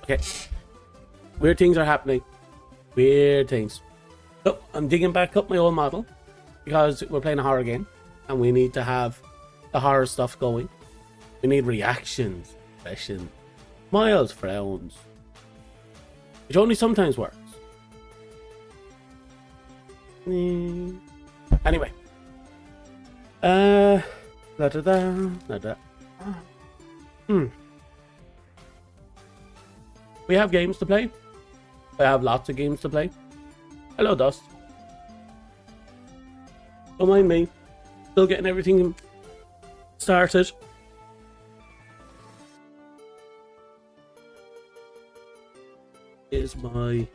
Okay. Weird things are happening. Weird things. So, I'm digging back up my old model because we're playing a horror game and we need to have the horror stuff going. We need reactions, expressions, smiles, frowns, which only sometimes works. Anyway. We have games to play. I have lots of games to play. Hello, Dust. Don't mind me. Still getting everything started. Is my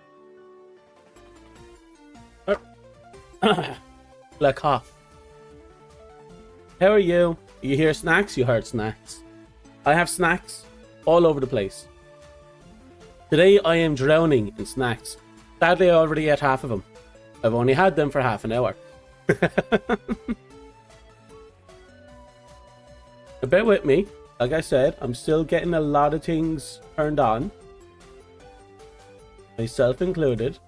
black cough. How are you? You hear snacks? You heard snacks. I have snacks all over the place. Today I am drowning in snacks. Sadly, I already ate half of them. I've only had them for half an hour. Bear with me. Like I said, I'm still getting a lot of things turned on. Myself included.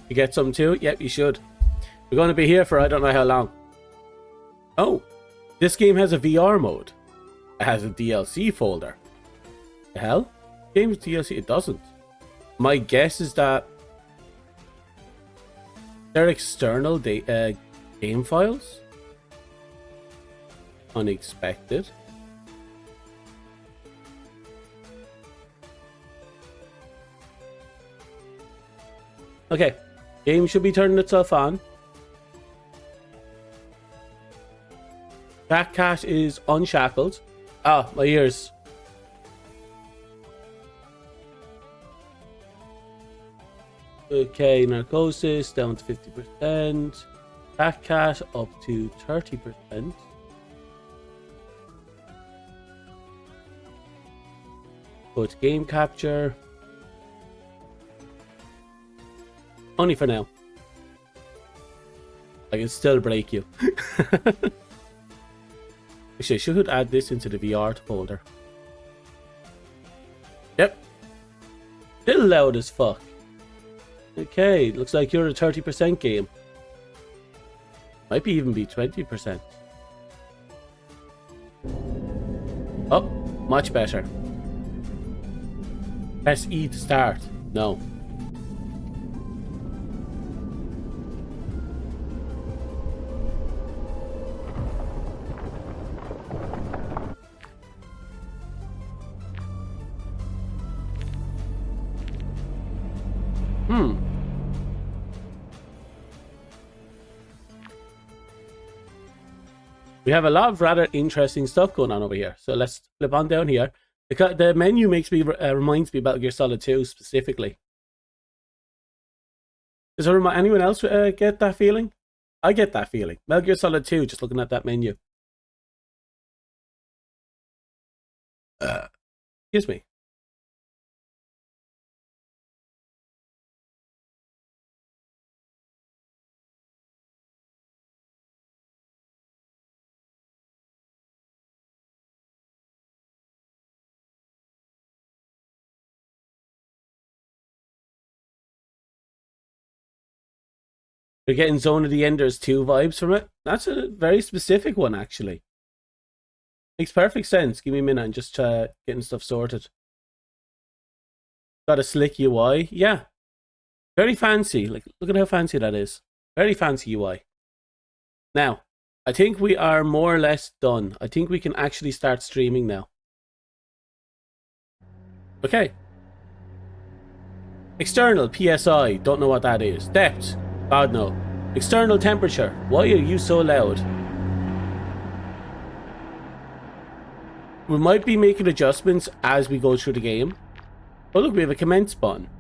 You get some too? Yep, you should. We're going to be here for I don't know how long. Oh, this game has a VR mode. It has a DLC folder. The hell? Game's DLC? It doesn't. My guess is that they're external game files. Unexpected. Okay. Game should be turning itself on. Backcat is unshackled. Ah, my ears. Okay, Narcosis down to 50%. Backcat up to 30%. Go to game capture. Only for now. I can still break you. Actually, I should add this into the VR folder. Yep. Still loud as fuck. Okay, looks like you're a 30% game. Might be even be 20%. Oh, much better. Press E to start. No. We have a lot of rather interesting stuff going on over here. So let's flip on down here. The menu makes me reminds me about Gear Solid 2 specifically. Does anyone else get that feeling? I get that feeling. Metal Gear Solid 2, just looking at that menu. Excuse me. You're getting Zone of the Enders 2 vibes from it. That's a very specific one, actually. Makes perfect sense. Give me a minute and just getting stuff sorted. Got a slick UI. Yeah. Very fancy. Like, look at how fancy that is. Very fancy UI. Now, I think we are more or less done. I think we can actually start streaming now. Okay. External PSI. Don't know what that is. Depth. God no. External temperature. Why are you so loud? We might be making adjustments as we go through the game. Oh look, we have a commence button.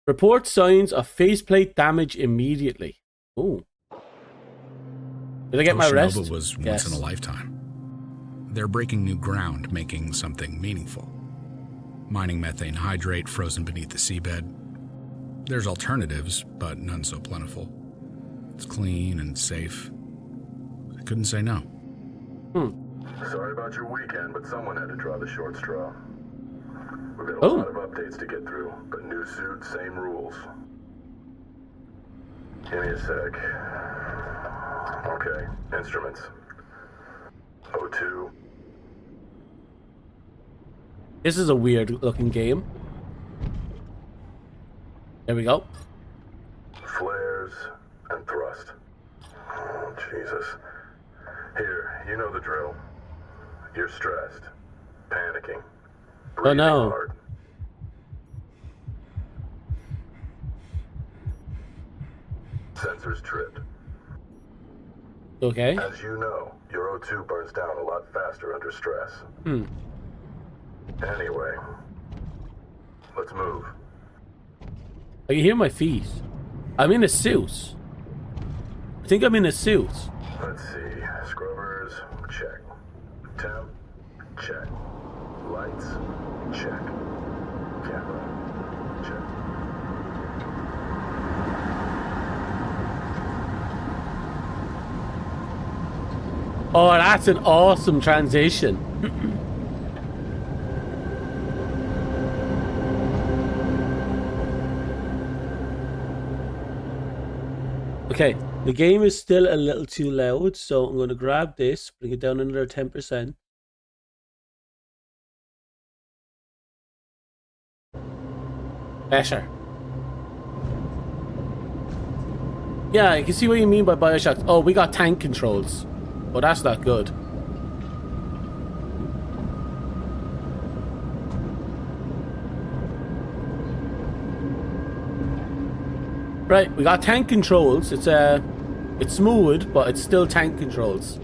Report signs of faceplate damage immediately. Oh. Did I get my rest? Oceanova was once in a lifetime. They're breaking new ground, making something meaningful. Mining methane hydrate frozen beneath the seabed. There's alternatives, but none so plentiful. It's clean and safe. I couldn't say no. Sorry about your weekend, but someone had to draw the short straw. We've got a lot of updates to get through, but new suit, same rules. Give me a sec. Okay, instruments. O2. This is a weird looking game. There we go. Flares and thrust. Oh, Jesus. Here, you know the drill. You're stressed, panicking, breathing hard. Sensors tripped. Okay. As you know, your O2 burns down a lot faster under stress. Anyway, let's move. I can hear my feet. I'm in a suit. I think I'm in a suit. Let's see. Scrubbers, check. Temp, check. Lights, check. Camera, check. Oh, that's an awesome transition. Okay, the game is still a little too loud, so I'm going to grab this, bring it down another 10%. Better. Yeah, I can see what you mean by Bioshock. Oh, we got tank controls. Oh, that's not good. Right, we got tank controls. It's smooth, but it's still tank controls.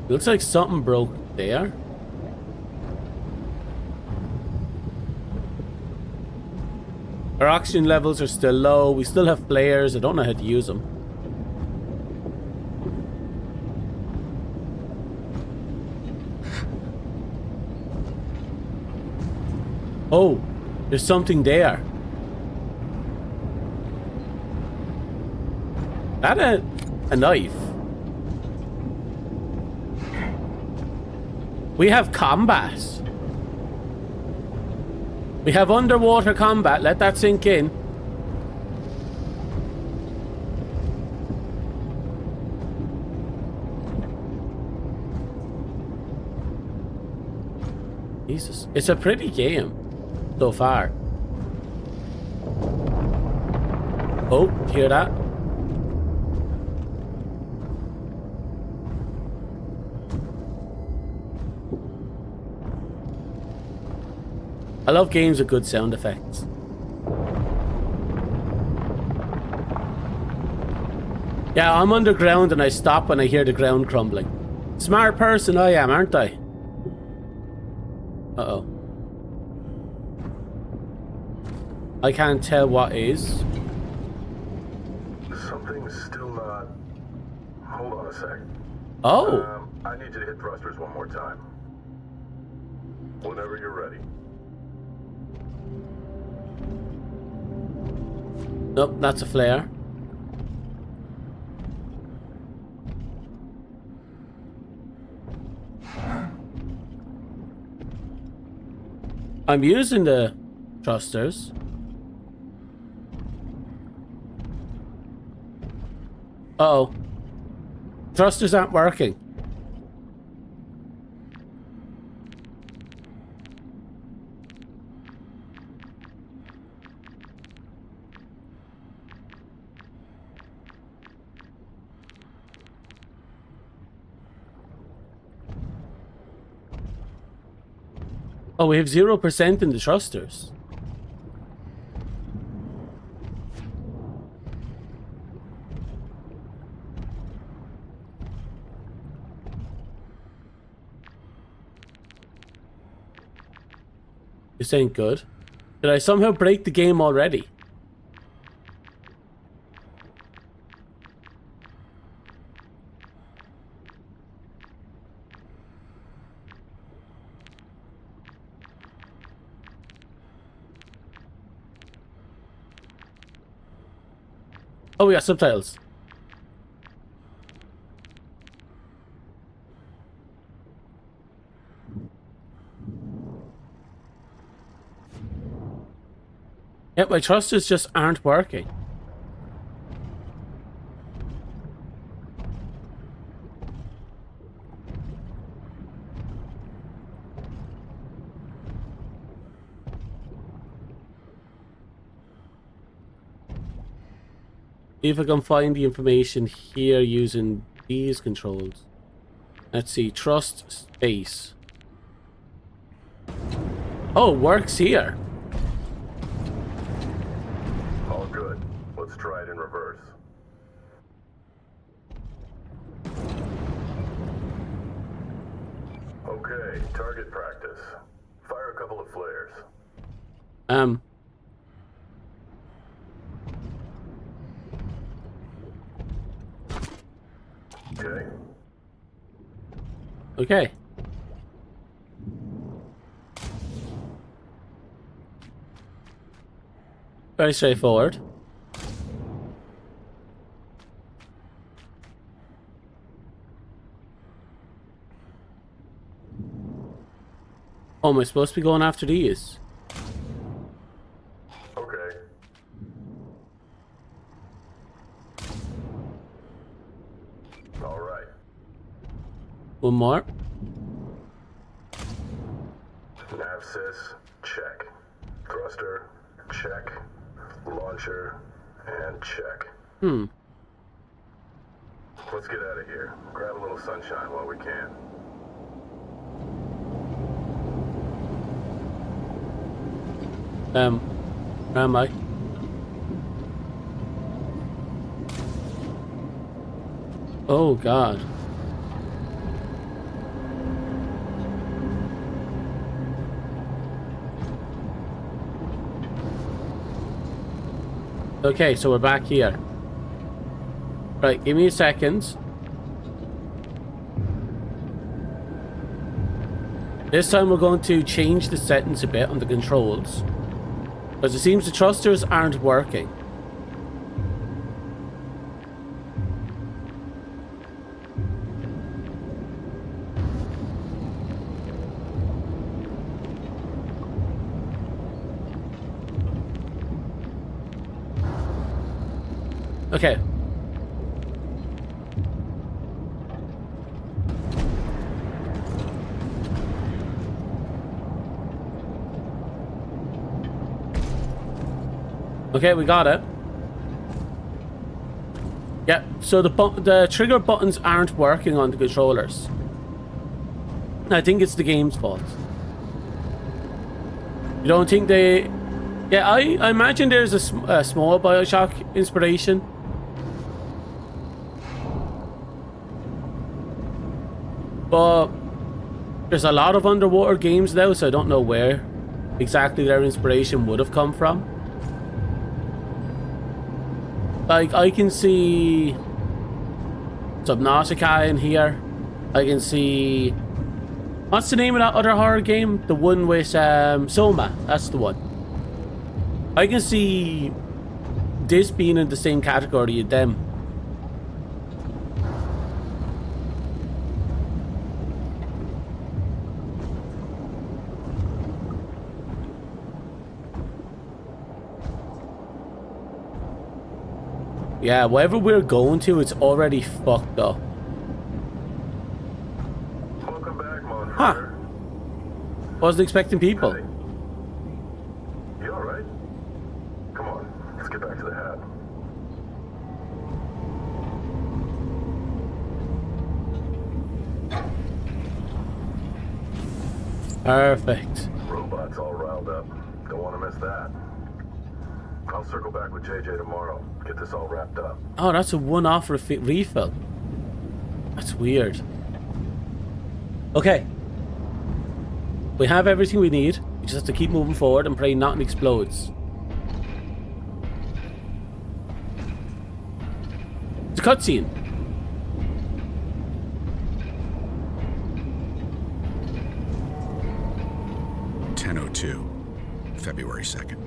Looks like something broke there. Our oxygen levels are still low. We still have flares. I don't know how to use them. Oh, there's something there. That a knife? We have combat. We have underwater combat. Let that sink in. Jesus. It's a pretty game so far. Oh, hear that? I love games with good sound effects. Yeah, I'm underground and I stop when I hear the ground crumbling. Smart person I am, aren't I? Uh-oh. I can't tell what is. Something's still not... Hold on a sec. Oh. I need you to hit thrusters one more time. Whenever you're ready. Nope, that's a flare. I'm using the thrusters. Uh-oh. Thrusters aren't working. Oh, we have 0% in the thrusters. This ain't good. Did I somehow break the game already? Oh, we got subtitles. Yep, my thrusters just aren't working. See if I can find the information here using these controls. Let's see, trust space. Oh, it works here. All good. Let's try it in reverse. Okay, target practice. Fire a couple of flares. Okay. Okay. Very straightforward. Oh, am I supposed to be going after these? Okay. All right. One more. Navsys, check. Thruster, check. Launcher, and check. Let's get out of here. Grab a little sunshine while we can. Where am I? Oh, God. Okay, so we're back here. Right, give me a second. This time we're going to change the settings a bit on the controls. Because it seems the thrusters aren't working. Okay. Okay, we got it. Yeah, so the trigger buttons aren't working on the controllers. I think it's the game's fault. You don't think they... Yeah, I imagine there's a small BioShock inspiration. But there's a lot of underwater games now, so I don't know where exactly their inspiration would have come from. Like, I can see Subnautica in here. I can see... What's the name of that other horror game? The one with Soma. That's the one. I can see this being in the same category as them. Yeah, wherever we're going to, it's already fucked up. Welcome back, Monfrere. Huh. Wasn't expecting people. Hey. You alright? Come on, let's get back to the hat. Perfect. Robots all riled up. Don't want to miss that. I'll circle back with JJ tomorrow. Get this all wrapped up. Oh, that's a one-off refill. That's weird. Okay. We have everything we need. We Just have to keep moving forward and pray nothing explodes. It's a cutscene. February 2nd.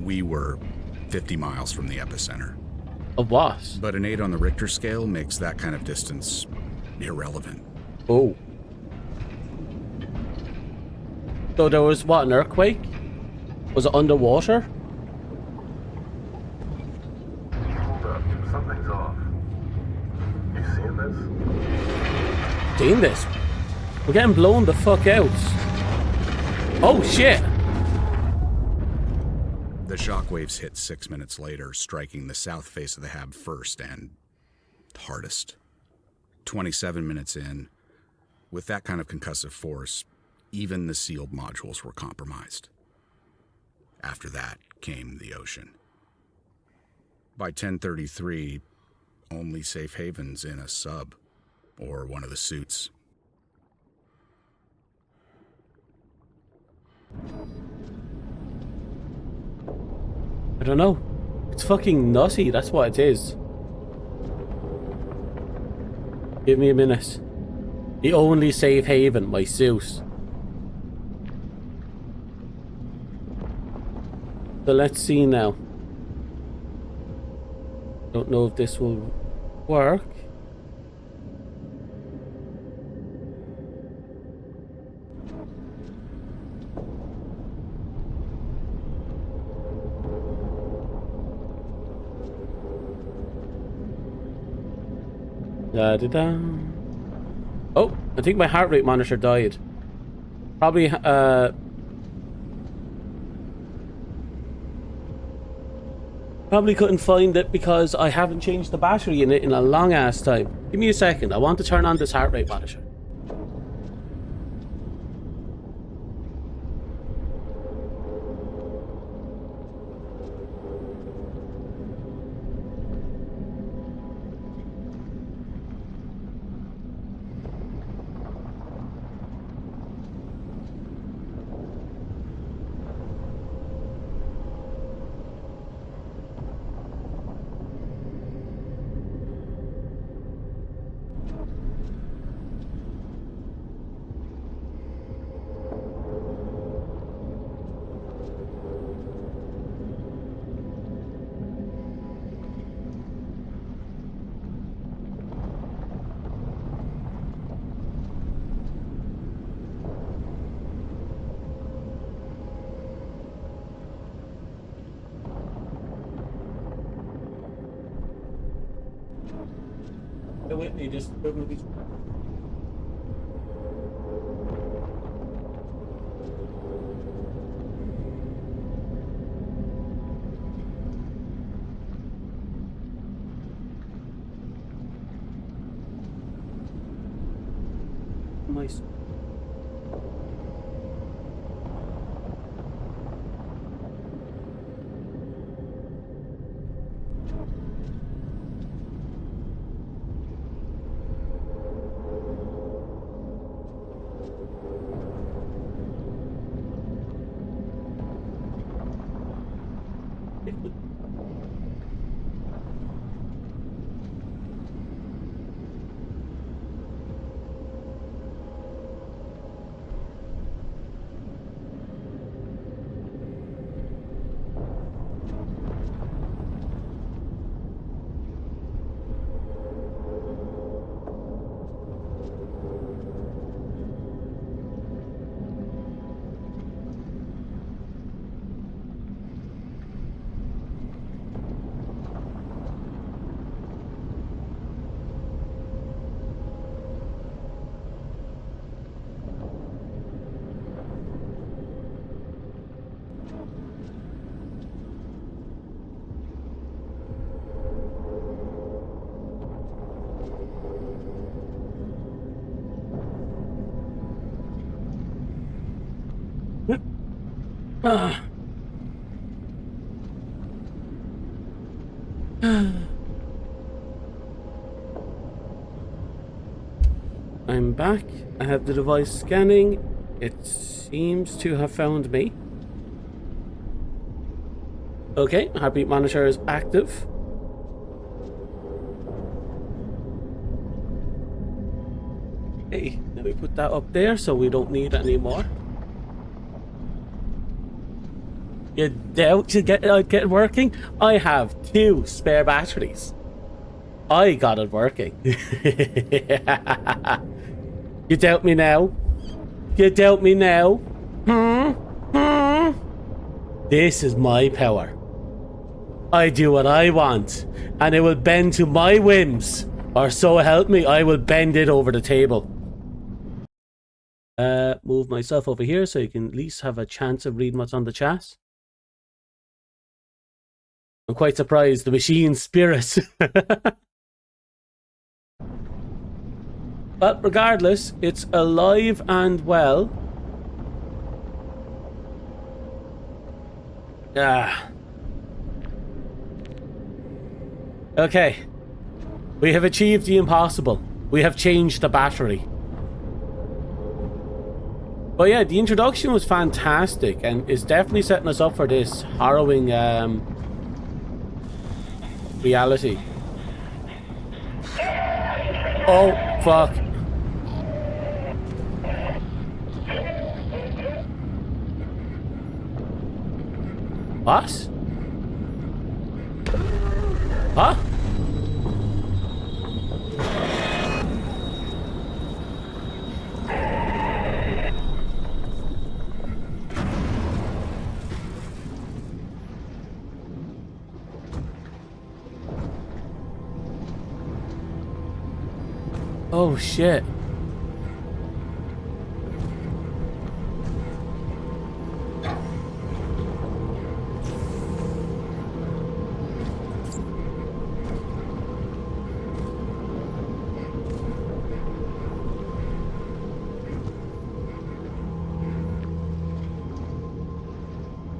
We were 50 miles from the epicenter. Of what? But an 8 on the Richter scale makes that kind of distance irrelevant. Oh. So there was, what, an earthquake? Was it underwater? Hold up. Something's off. You seeing this? Seen this? We're getting blown the fuck out. Oh, shit. The shockwaves hit 6 minutes later, striking the south face of the hab first and hardest. 27 minutes in, with that kind of concussive force, even the sealed modules were compromised. After that came the ocean. By 10:33, only safe havens in a sub or one of the suits. I don't know. It's fucking nutty, that's what it is. Give me a minute. The only safe haven, my suit. So let's see now. Don't know if this will work. Da da da. Oh, I think my heart rate monitor died. Probably couldn't find it because I haven't changed the battery in it in a long ass time. Give me a second. I want to turn on this heart rate monitor. Whitney just nice. I'm back. I have the device scanning. It seems to have found me. Okay, heartbeat monitor is active. Okay, let me put that up there so we don't need it anymore. You doubt you get it working? I have 2 spare batteries. I got it working. You doubt me now? You doubt me now? This is my power. I do what I want, and it will bend to my whims. Or so help me, I will bend it over the table. Move myself over here so you can at least have a chance of reading what's on the chat. I'm quite surprised, the machine spirit. But regardless, it's alive and well. Okay. We have achieved the impossible. We have changed the battery. But yeah, the introduction was fantastic and it's definitely setting us up for this harrowing reality. Oh, fuck. What? Huh? Oh shit.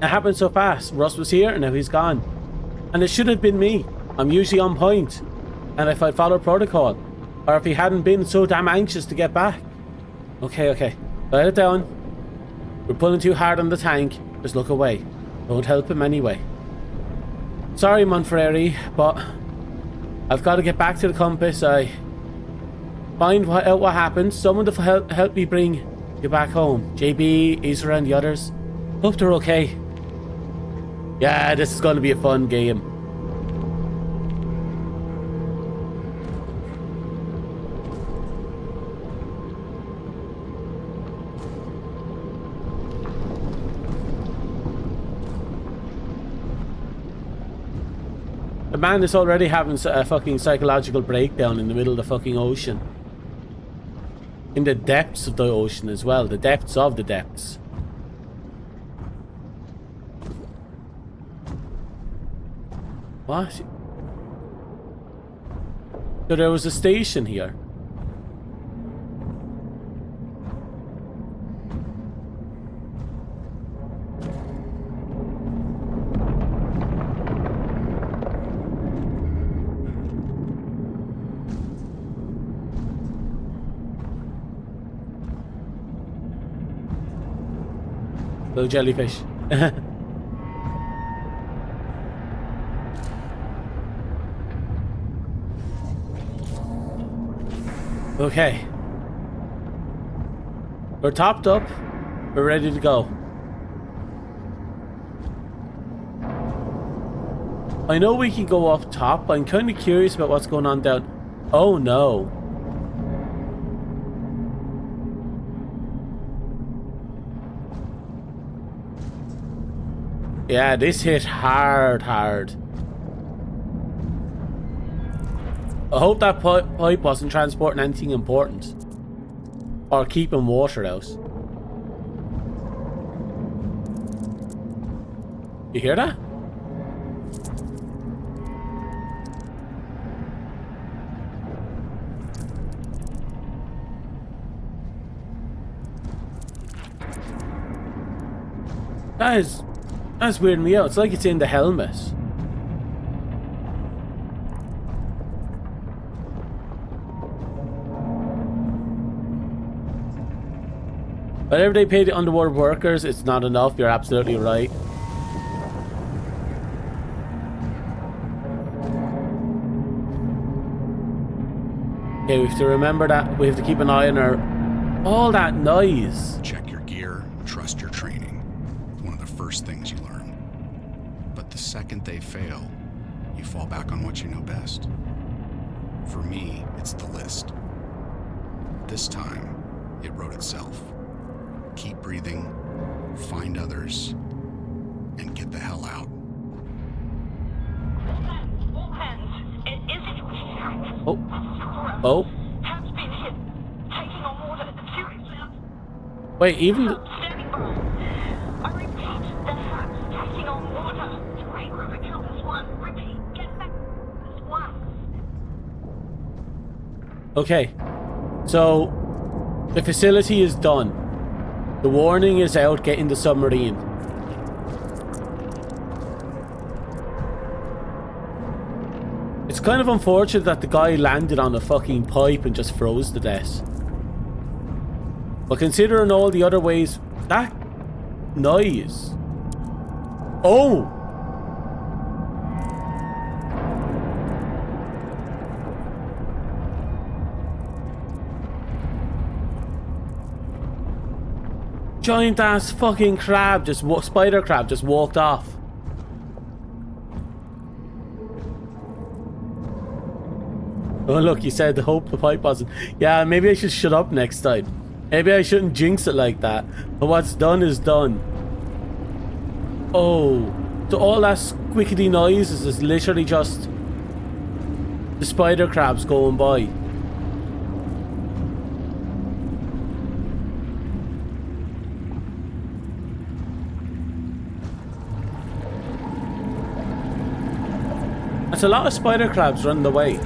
It happened so fast. Russ was here and now he's gone. And it should have been me. I'm usually on point. And if I'd followed protocol. Or if he hadn't been so damn anxious to get back. Okay. Let it down. We're pulling too hard on the tank. Just look away. Don't help him anyway. Sorry, Monferrari, but I've got to get back to the compass. I find out what happened. Someone to help me bring you back home. JB, Isra, and the others. Hope they're okay. Yeah, this is going to be a fun game. The man is already having a fucking psychological breakdown in the middle of the fucking ocean. In the depths of the ocean as well. The depths of the depths. What? So there was a station here. Little jellyfish. Okay. We're topped up. We're ready to go. I know we can go up top. I'm kind of curious about what's going on down. Oh no. Yeah, this hit hard. I hope that pipe wasn't transporting anything important. Or keeping water out. You hear that? That's weirding me out. It's like it's in the helmet. Whatever they pay the underworld workers, it's not enough. You're absolutely right. Okay, we have to remember that. We have to keep an eye on our... All that noise. Check your gear, trust your training. It's one of the first things you learn. But the second they fail, you fall back on what you know best. For me, it's the list. This time, it wrote itself. Keep breathing, find others, and get the hell out. All hands. It is Oh. Oh. Has been hit. Taking on water. Seriously. Wait, even... Standing by. I repeat, the hat's taking on water. Wait, River, count as one. Repeat, get back as one. Okay. So, the facility is done. The warning is out, get in the submarine. It's kind of unfortunate that the guy landed on a fucking pipe and just froze to death. But considering all the other ways... That noise... Oh! Giant ass fucking crab just spider crab just walked off. Oh look, you said the hope the pipe wasn't. Yeah, maybe I should shut up next time. Maybe I shouldn't jinx it like that. But what's done is done. Oh, so all that squickety noises is literally just the spider crabs going by. That's a lot of spider crabs running away.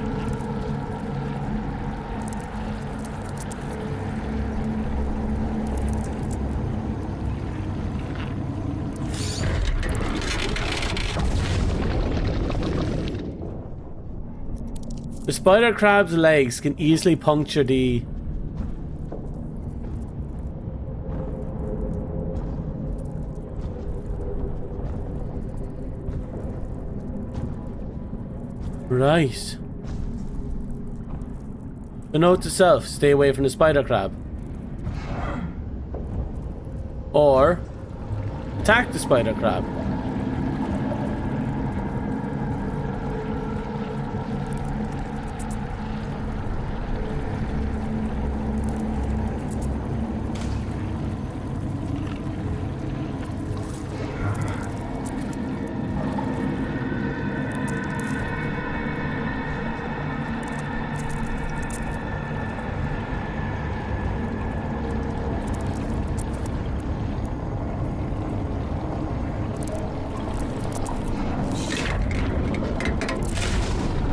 The spider crab's legs can easily puncture the... Right. The note to self, stay away from the spider crab. Or attack the spider crab.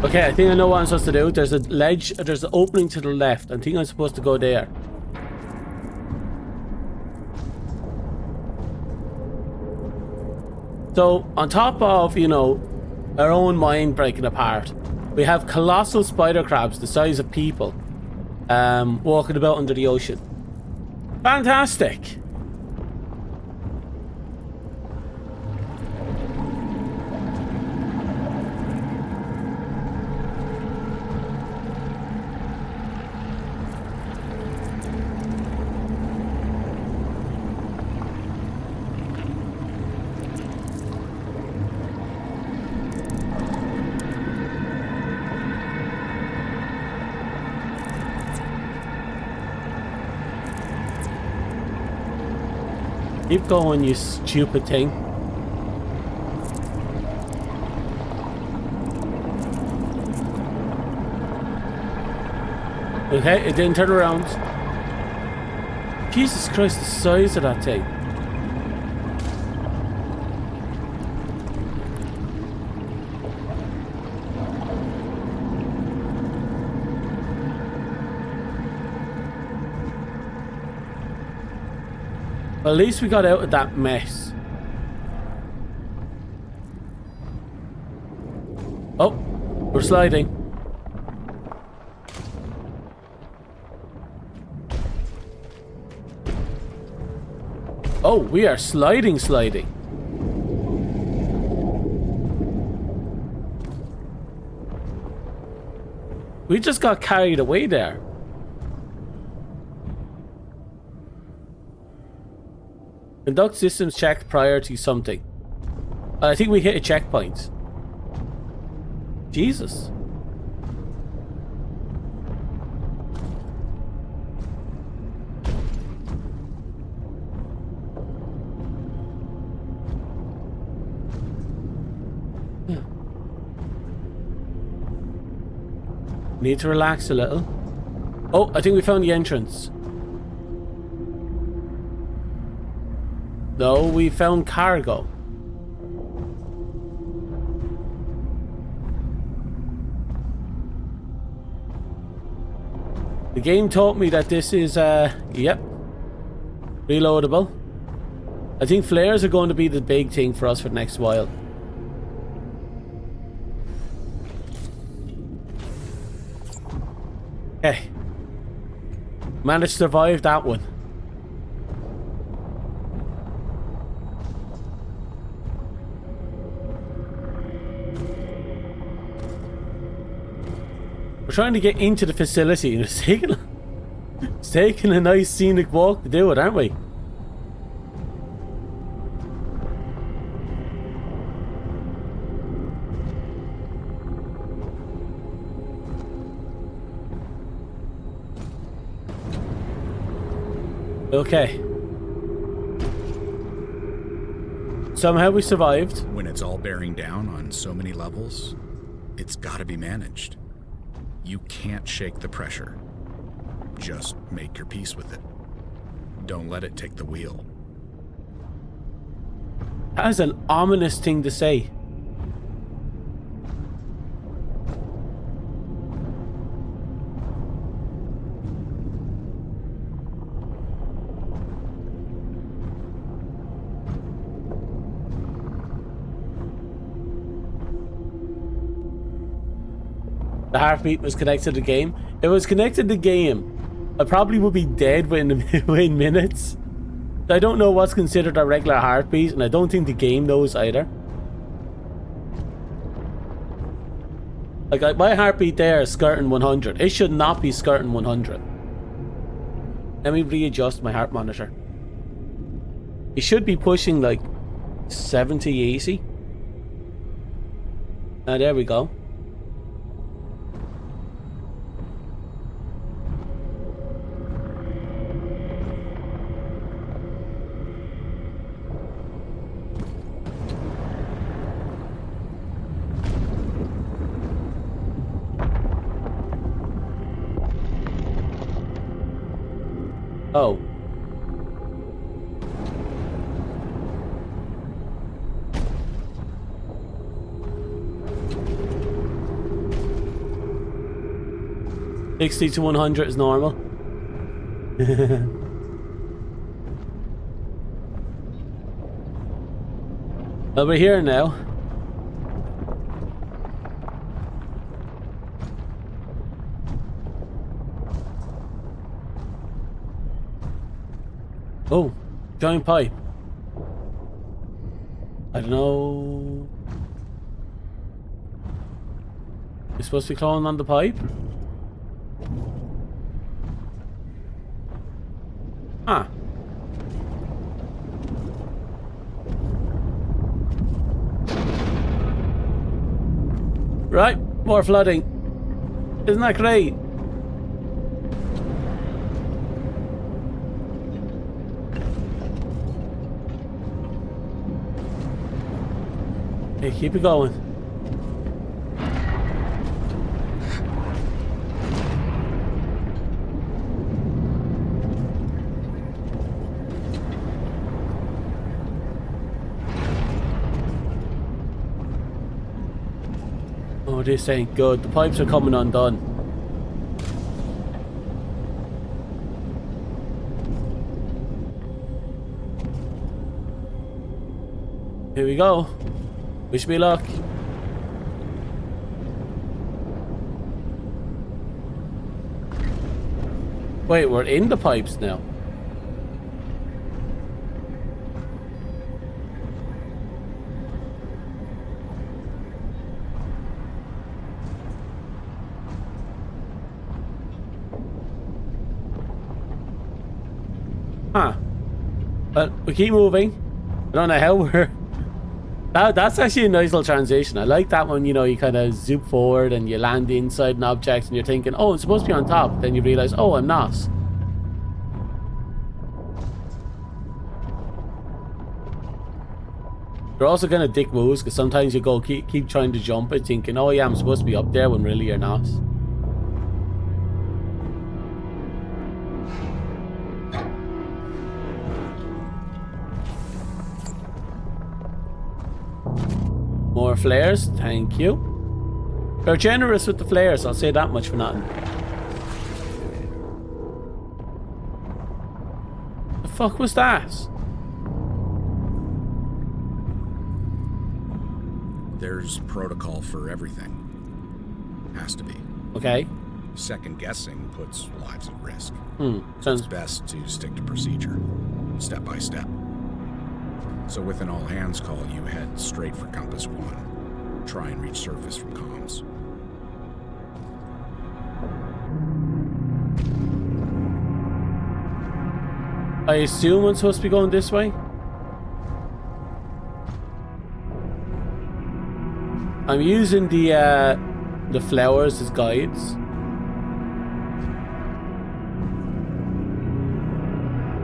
Okay, I think I know what I'm supposed to do. There's a ledge, there's an opening to the left. I think I'm supposed to go there. So, on top of, you know, our own mind breaking apart, we have colossal spider crabs the size of people walking about under the ocean. Fantastic! Keep going, you stupid thing. Okay, it didn't turn around. Jesus Christ, the size of that thing. Well, at least we got out of that mess. Oh, we're sliding. Oh, we are sliding. We just got carried away there. Conduct systems check prior to something. I think we hit a checkpoint. Jesus. Need to relax a little. Oh, I think we found the entrance. No, we found cargo. The game taught me that this is, yep, reloadable. I think flares are going to be the big thing for us for the next while. Okay. Managed to survive that one. We're trying to get into the facility and it's taking a nice scenic walk to do it, aren't we? Okay. Somehow we survived. When it's all bearing down on so many levels, it's gotta be managed. You can't shake the pressure. Just make your peace with it. Don't let it take the wheel. That is an ominous thing to say. The heartbeat was connected to the game. If it was connected to the game, I probably would be dead within minutes. I don't know what's considered a regular heartbeat, and I don't think the game knows either. Like, my heartbeat there is skirting 100. It should not be skirting 100. Let me readjust my heart monitor. It should be pushing like 70, 80. Ah, there we go. Oh. $60 to 100 is normal. Well, we're here now. Oh, giant pipe. I don't know. You're supposed to be clawing on the pipe? Huh. Right, more flooding. Isn't that great? Okay, keep it going. Oh, this ain't good. The pipes are coming undone. Here we go. Wish me luck. Wait, we're in the pipes now. Huh. But we keep moving. I don't know how we're... That's actually a nice little transition. I like that one, you know, you kind of zoom forward and you land inside an object and you're thinking, oh, I'm supposed to be on top. Then you realize, oh, I'm not. They're also kind of dick moves because sometimes you go keep trying to jump it thinking, oh yeah, I'm supposed to be up there when really you're not. More flares, thank you. They're generous with the flares, I'll say that much for nothing. The fuck was that? There's protocol for everything. Has to be. Okay. Second guessing puts lives at risk. Sounds It's best to stick to procedure, step by step. So with an all-hands call, you head straight for Compass 1. Try and reach surface from comms. I assume I'm supposed to be going this way? I'm using the flowers as guides.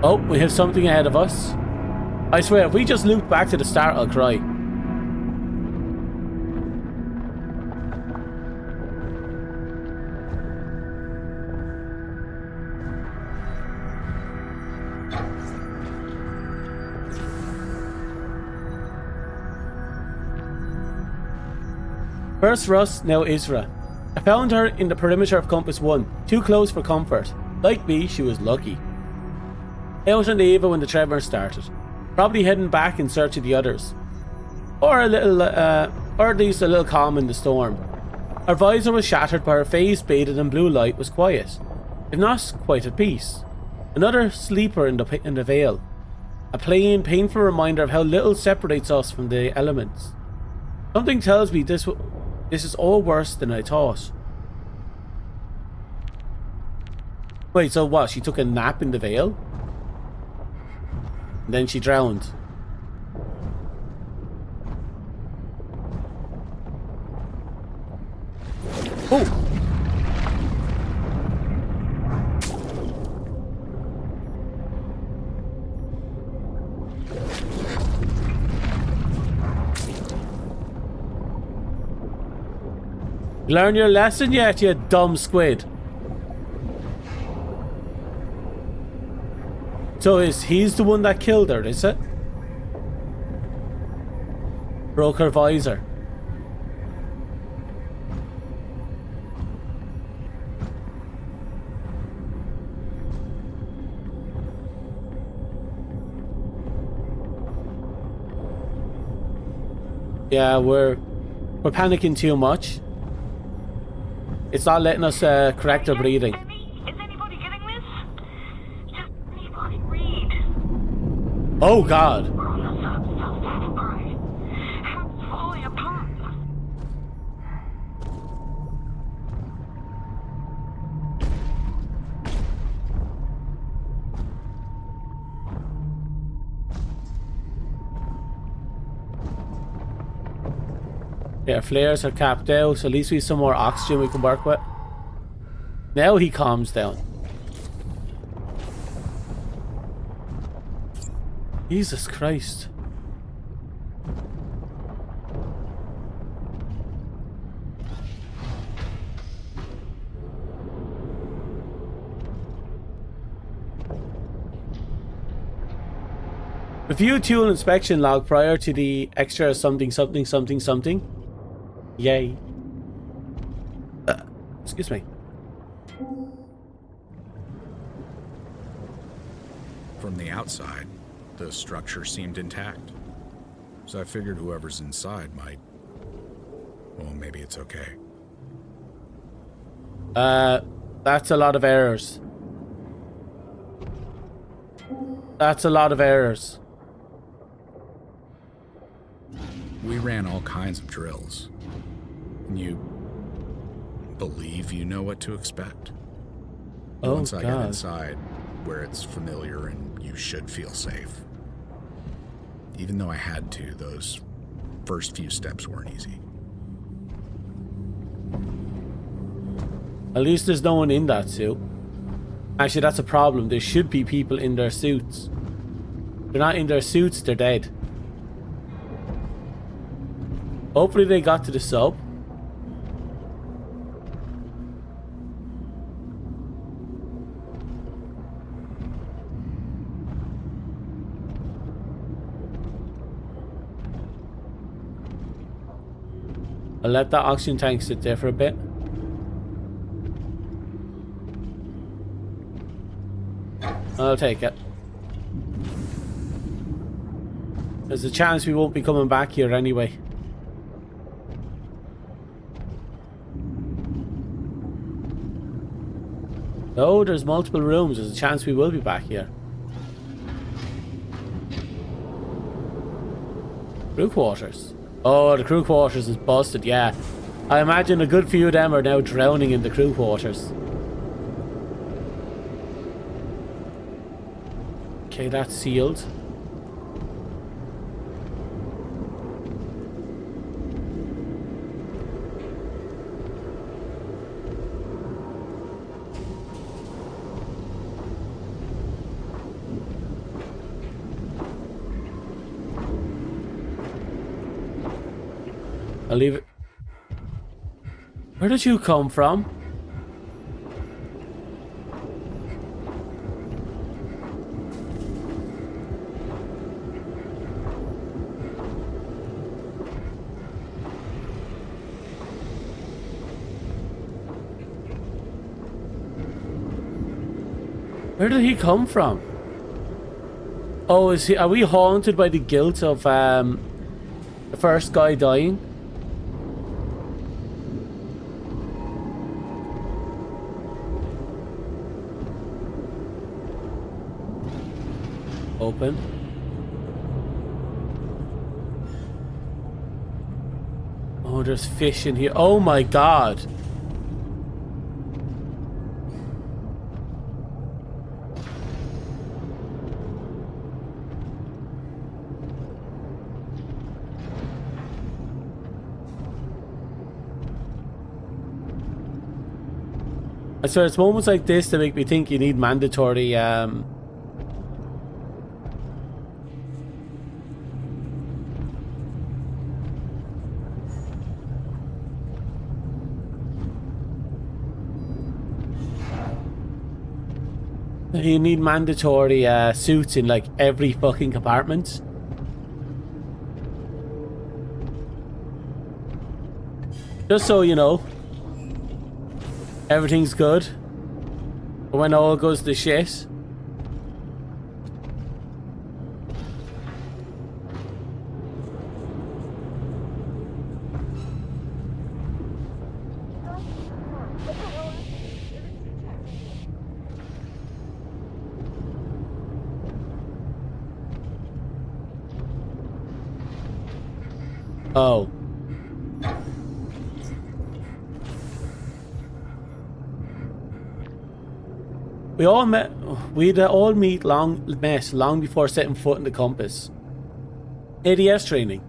Oh, we have something ahead of us. I swear, if we just loop back to the start, I'll cry. First Russ, now Isra. I found her in the perimeter of Compass 1, too close for comfort. Like me, she was lucky. Out on the Eva when the tremor started. Probably heading back in search of the others. Or at least a little calm in the storm. Her visor was shattered, but her face, bathed in blue light, was quiet, if not quite at peace. Another sleeper in the veil. A plain, painful reminder of how little separates us from the elements. Something tells me this is all worse than I thought. Wait, so what? She took a nap in the veil? And then she drowned. Oh! Learn your lesson yet, you dumb squid? So he's the one that killed her, is it? Broke her visor. Yeah, we're panicking too much. It's not letting us correct our breathing. Is anybody getting this? Just anybody read. Oh God! We're on the side. House falling apart. Yeah, flares are capped out, so at least we have some more oxygen we can work with. Now he calms down. Jesus Christ. Review tool inspection log prior to the extra something. Yay. Excuse me. From the outside, the structure seemed intact. So I figured whoever's inside might... Well, maybe it's okay. That's a lot of errors. That's a lot of errors. We ran all kinds of drills. And you believe you know what to expect. Oh, Once I got God. inside, where it's familiar and you should feel safe. Even though I had to, those first few steps weren't easy. At least there's no one in that suit. Actually, that's a problem. There should be people in their suits. They're not in their suits, they're dead. Hopefully they got to the sub. I'll let that oxygen tank sit there for a bit. I'll take it. There's a chance we won't be coming back here anyway. Oh, there's multiple rooms. There's a chance we will be back here. Crew quarters. Oh, the crew quarters is busted, yeah. I imagine a good few of them are now drowning in the crew quarters. Okay, that's sealed. I'll leave it. Where did you come from? Where did he come from? Oh, is he? Are we haunted by the guilt of the first guy dying? Open. Oh, there's fish in here. Oh my god. I swear it's moments like this that make me think you need mandatory you need mandatory suits in like every fucking compartment. Just so you know, everything's good. But when all goes to shit. Oh. We'd all met long before setting foot in the compass. ADS training.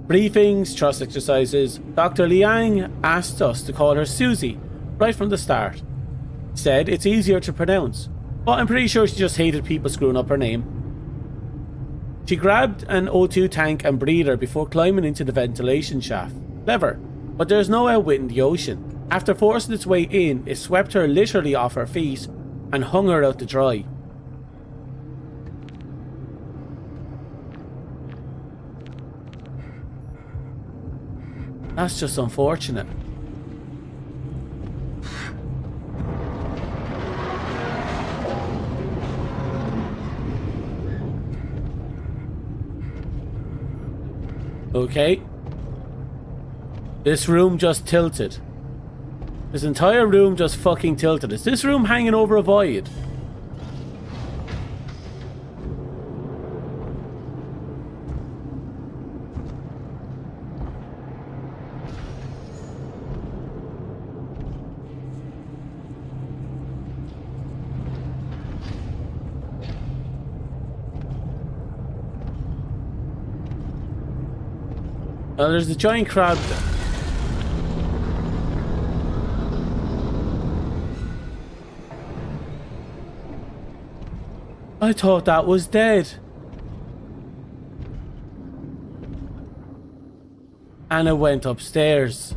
Briefings, trust exercises. Dr. Liang asked us to call her Susie right from the start. Said it's easier to pronounce, but I'm pretty sure she just hated people screwing up her name. She grabbed an O2 tank and breather before climbing into the ventilation shaft. Clever, but there's no outwit in the ocean. After forcing its way in, it swept her literally off her feet and hung her out to dry. That's just unfortunate. Okay. This room just tilted. This entire room just fucking tilted. Is this room hanging over a void? There's a giant crab. I thought that was dead. And it went upstairs.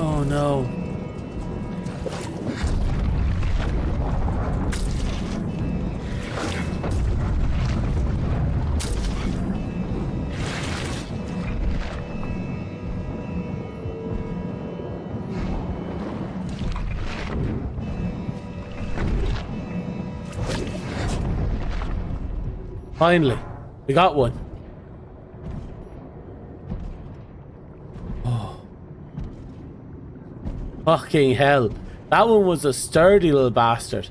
Oh no. Finally, we got one. Oh. Fucking hell. That one was a sturdy little bastard.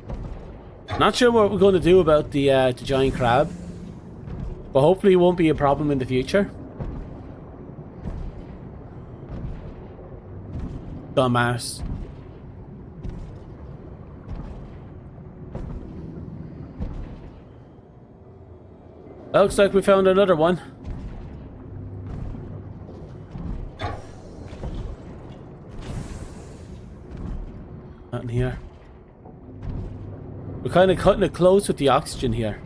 Not sure what we're going to do about the giant crab. But hopefully it won't be a problem in the future. Dumbass. Looks like we found another one. Nothing here. We're kind of cutting it close with the oxygen here.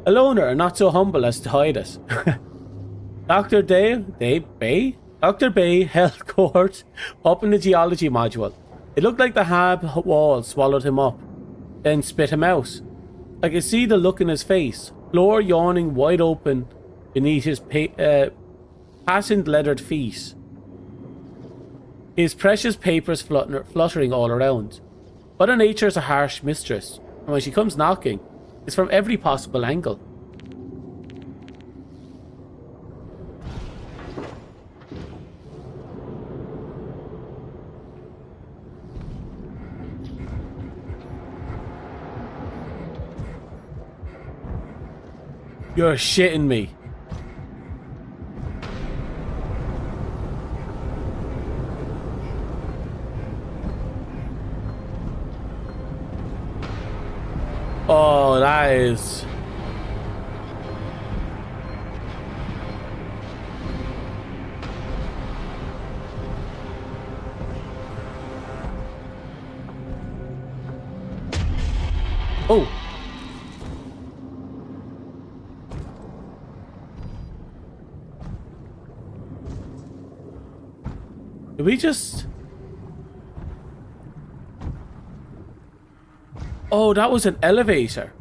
A loner, not so humble as to hide it. Dr. Dr. Bay held court up in the geology module. It looked like the hab wall swallowed him up, then spit him out. I could see the look in his face, floor yawning wide open beneath his patent leathered feet. His precious papers fluttering all around. Mother Nature's a harsh mistress, and when she comes knocking, it's from every possible angle. You're shitting me. Oh, that is... Oh. Did we just... Oh, that was an elevator.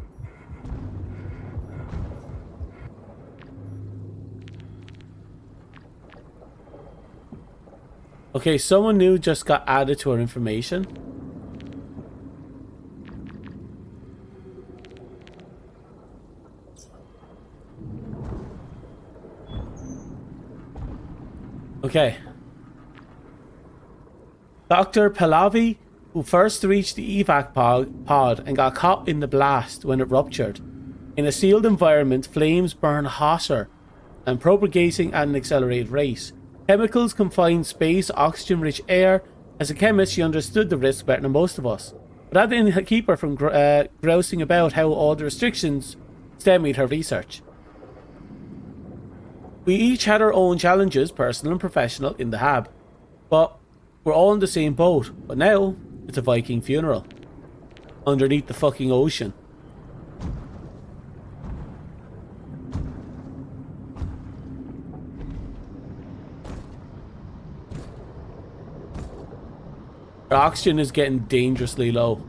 Okay, someone new just got added to our information. Okay. Dr. Pahlavi, who first reached the evac pod and got caught in the blast when it ruptured. In a sealed environment, flames burn hotter and propagating at an accelerated rate. Chemicals confined space, oxygen-rich air. As a chemist, she understood the risk better than most of us. But that didn't keep her from grousing about how all the restrictions stymied her research. We each had our own challenges, personal and professional, in the hab. But we're all in the same boat. But now, it's a Viking funeral. Underneath the fucking ocean. Our oxygen is getting dangerously low.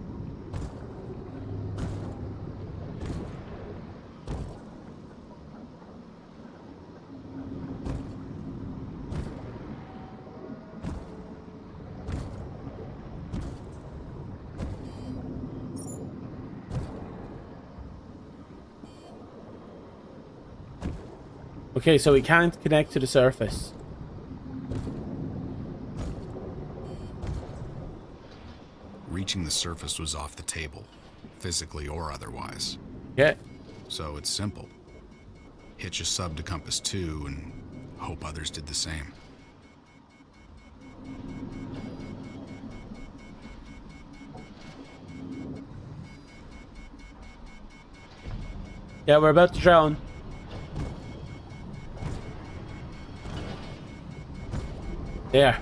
Okay, so we can't connect to the surface. Reaching the surface was off the table, physically or otherwise. Yeah. So it's simple. Hitch a sub to compass 2 and hope others did the same. Yeah, we're about to drown. There.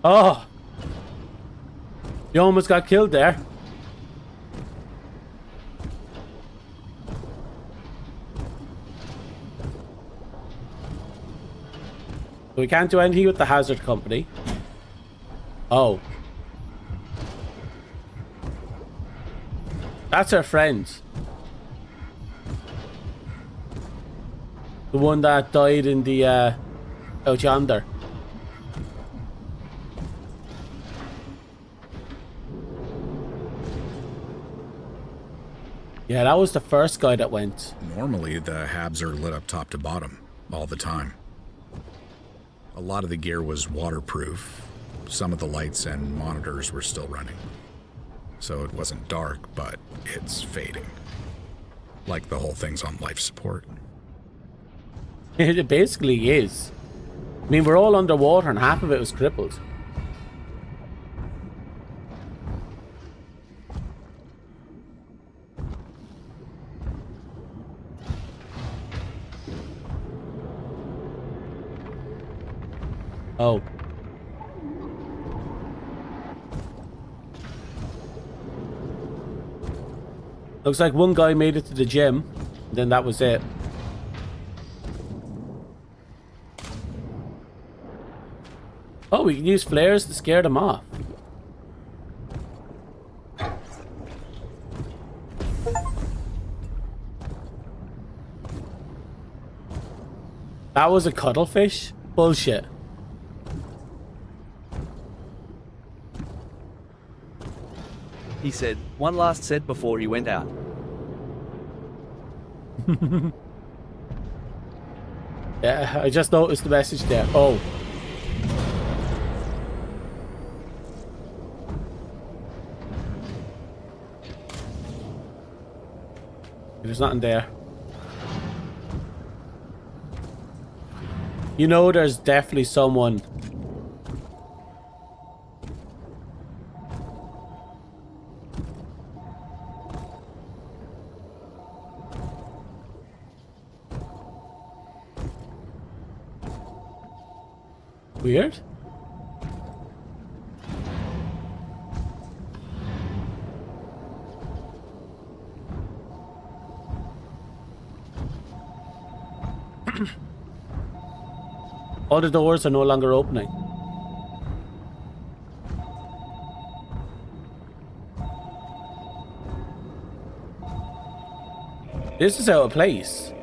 Oh! You almost got killed there. We can't do anything with the hazard company. Oh. That's our friend. The one that died in the, out yonder. Yeah, that was the first guy that went. Normally, the habs are lit up top to bottom, all the time. A lot of the gear was waterproof. Some of the lights and monitors were still running. So it wasn't dark, but it's fading. Like the whole thing's on life support. It basically is. I mean, we're all underwater and half of it was crippled. Oh. Looks like one guy made it to the gym, then that was it. Oh, we can use flares to scare them off. That was a cuttlefish? Bullshit. He said, one last set before he went out. Yeah, I just noticed the message there. Oh. There's nothing there. You know there's definitely someone. Weird. All the doors are no longer opening. This is out of place.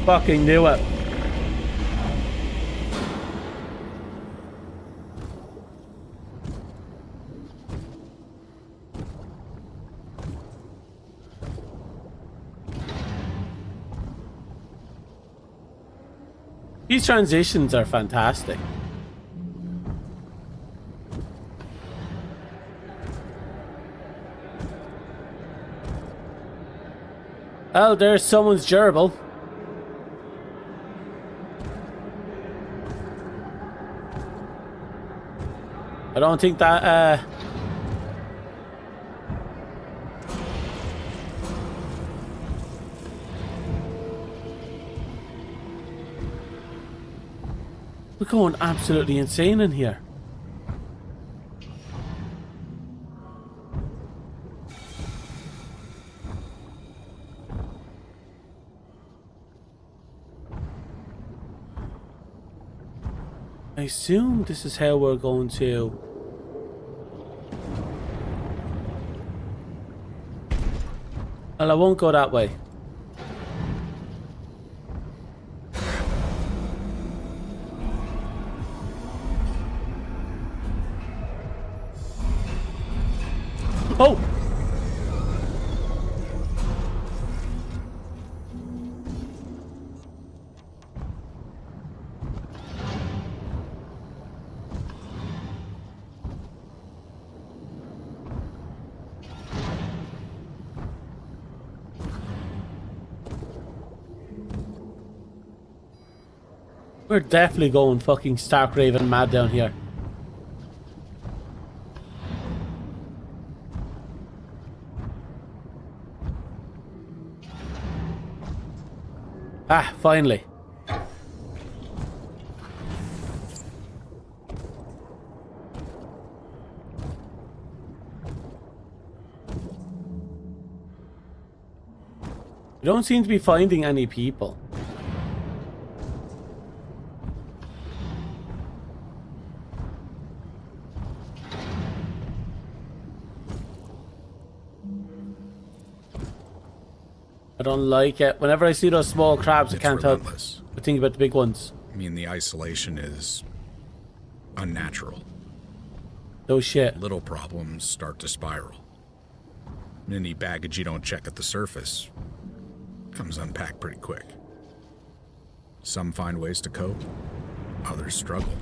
Fucking knew it. These transitions are fantastic. Oh, there's someone's gerbil. I don't think that, we're going absolutely insane in here. I assume this is how we're going to... Well, I won't go that way. Oh! We're definitely going fucking stark raving mad down here. Ah, finally. We don't seem to be finding any people. I don't like it. Whenever I see those small crabs, I can't help but think about the big ones. I mean, the isolation is unnatural. No shit. Little problems start to spiral. Any baggage you don't check at the surface comes unpacked pretty quick. Some find ways to cope, others struggle.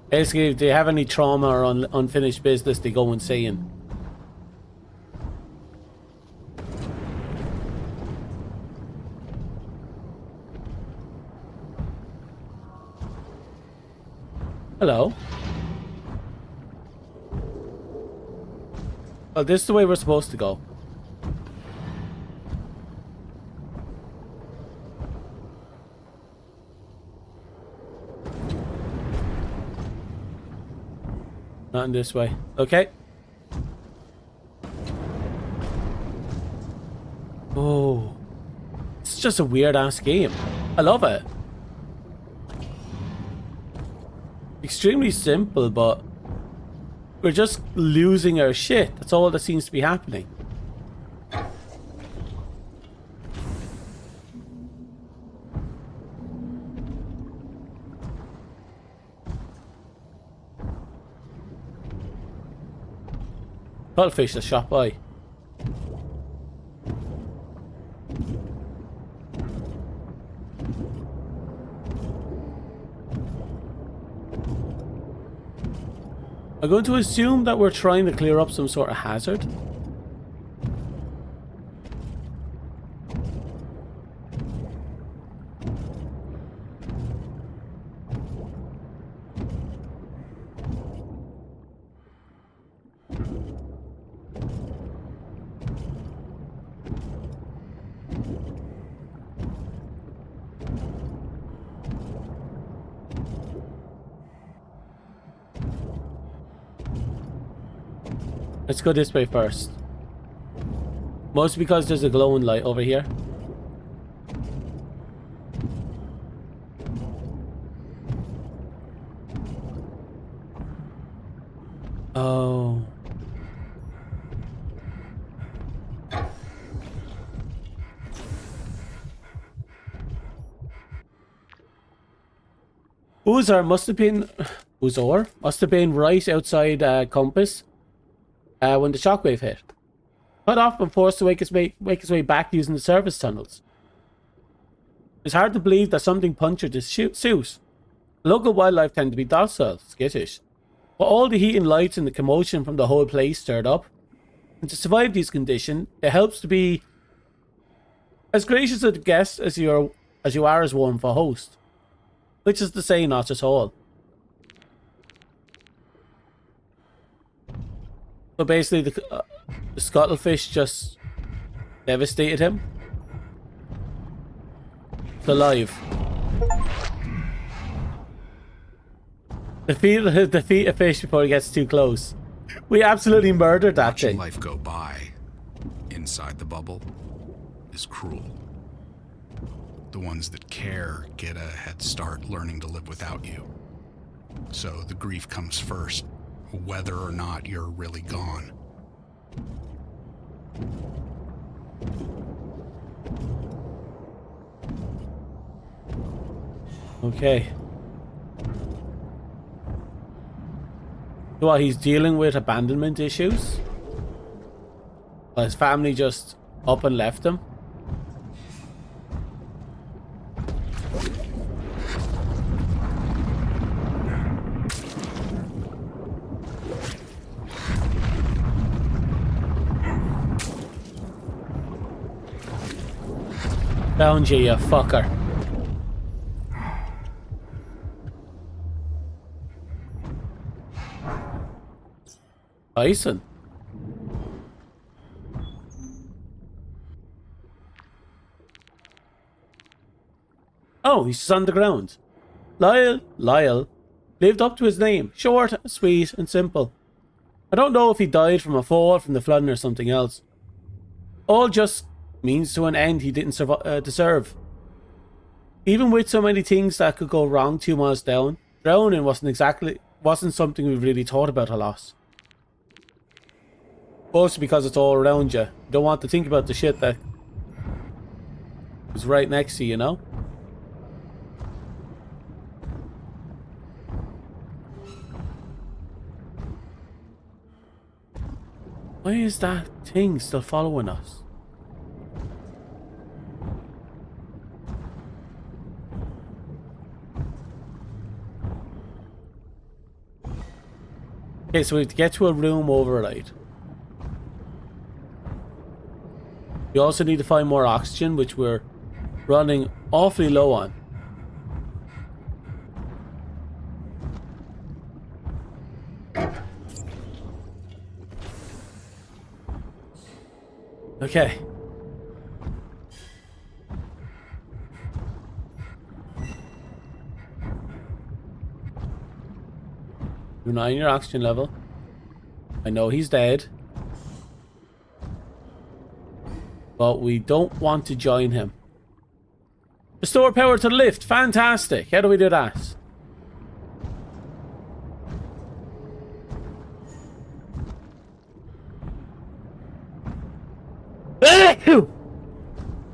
Basically, if they have any trauma or unfinished business, they go insane. Hello. Oh, this is the way we're supposed to go. Not in this way. Okay. Oh. It's just a weird ass game. I love it. Extremely simple, but we're just losing our shit. That's all that seems to be happening. Cuttlefish that shot by. I'm going to assume that we're trying to clear up some sort of hazard. Let's go this way first. Mostly because there's a glowing light over here. Oh. Uzor must have been right outside Compass when the shockwave hit. Cut off and forced to make his way back using the service tunnels. It's hard to believe that something punctured his suit. The local wildlife tend to be docile, skittish. But all the heat and lights and the commotion from the whole place stirred up. And to survive these conditions, it helps to be as gracious a guest as you are as one for host. Which is to say, not at all. So basically, the scuttlefish just devastated him. It's alive. Defeat a fish before he gets too close. We absolutely murdered that Watching thing. life go by inside the bubble is cruel. The ones that care get a head start learning to live without you. So the grief comes first, whether or not you're really gone. Okay. So what, he's dealing with abandonment issues? Well, his family just up and left him? Found you, you fucker. Bison. Oh, he's just on the ground. Lyle. Lived up to his name. Short, sweet, and simple. I don't know if he died from a fall from the flooding or something else. All just means to an end he didn't deserve. Even with so many things that could go wrong 2 miles down, drowning wasn't something we really thought about a lot. Mostly because it's all around you. You don't want to think about the shit that is right next to you, you know? Why is that thing still following us? Okay, so we have to get to a room override. We also need to find more oxygen, which we're running awfully low on. Okay. You're 9 your oxygen level. I know he's dead. But we don't want to join him. Restore power to the lift. Fantastic. How do we do that?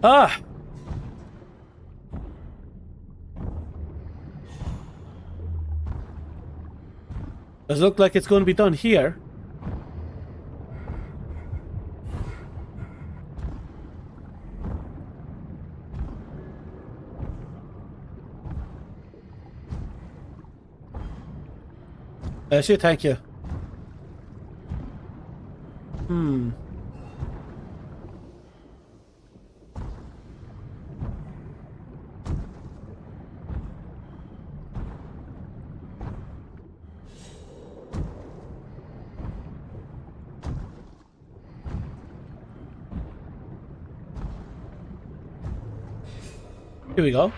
Ah! Does it look like it's going to be done here? Sure, thank you. Here we go.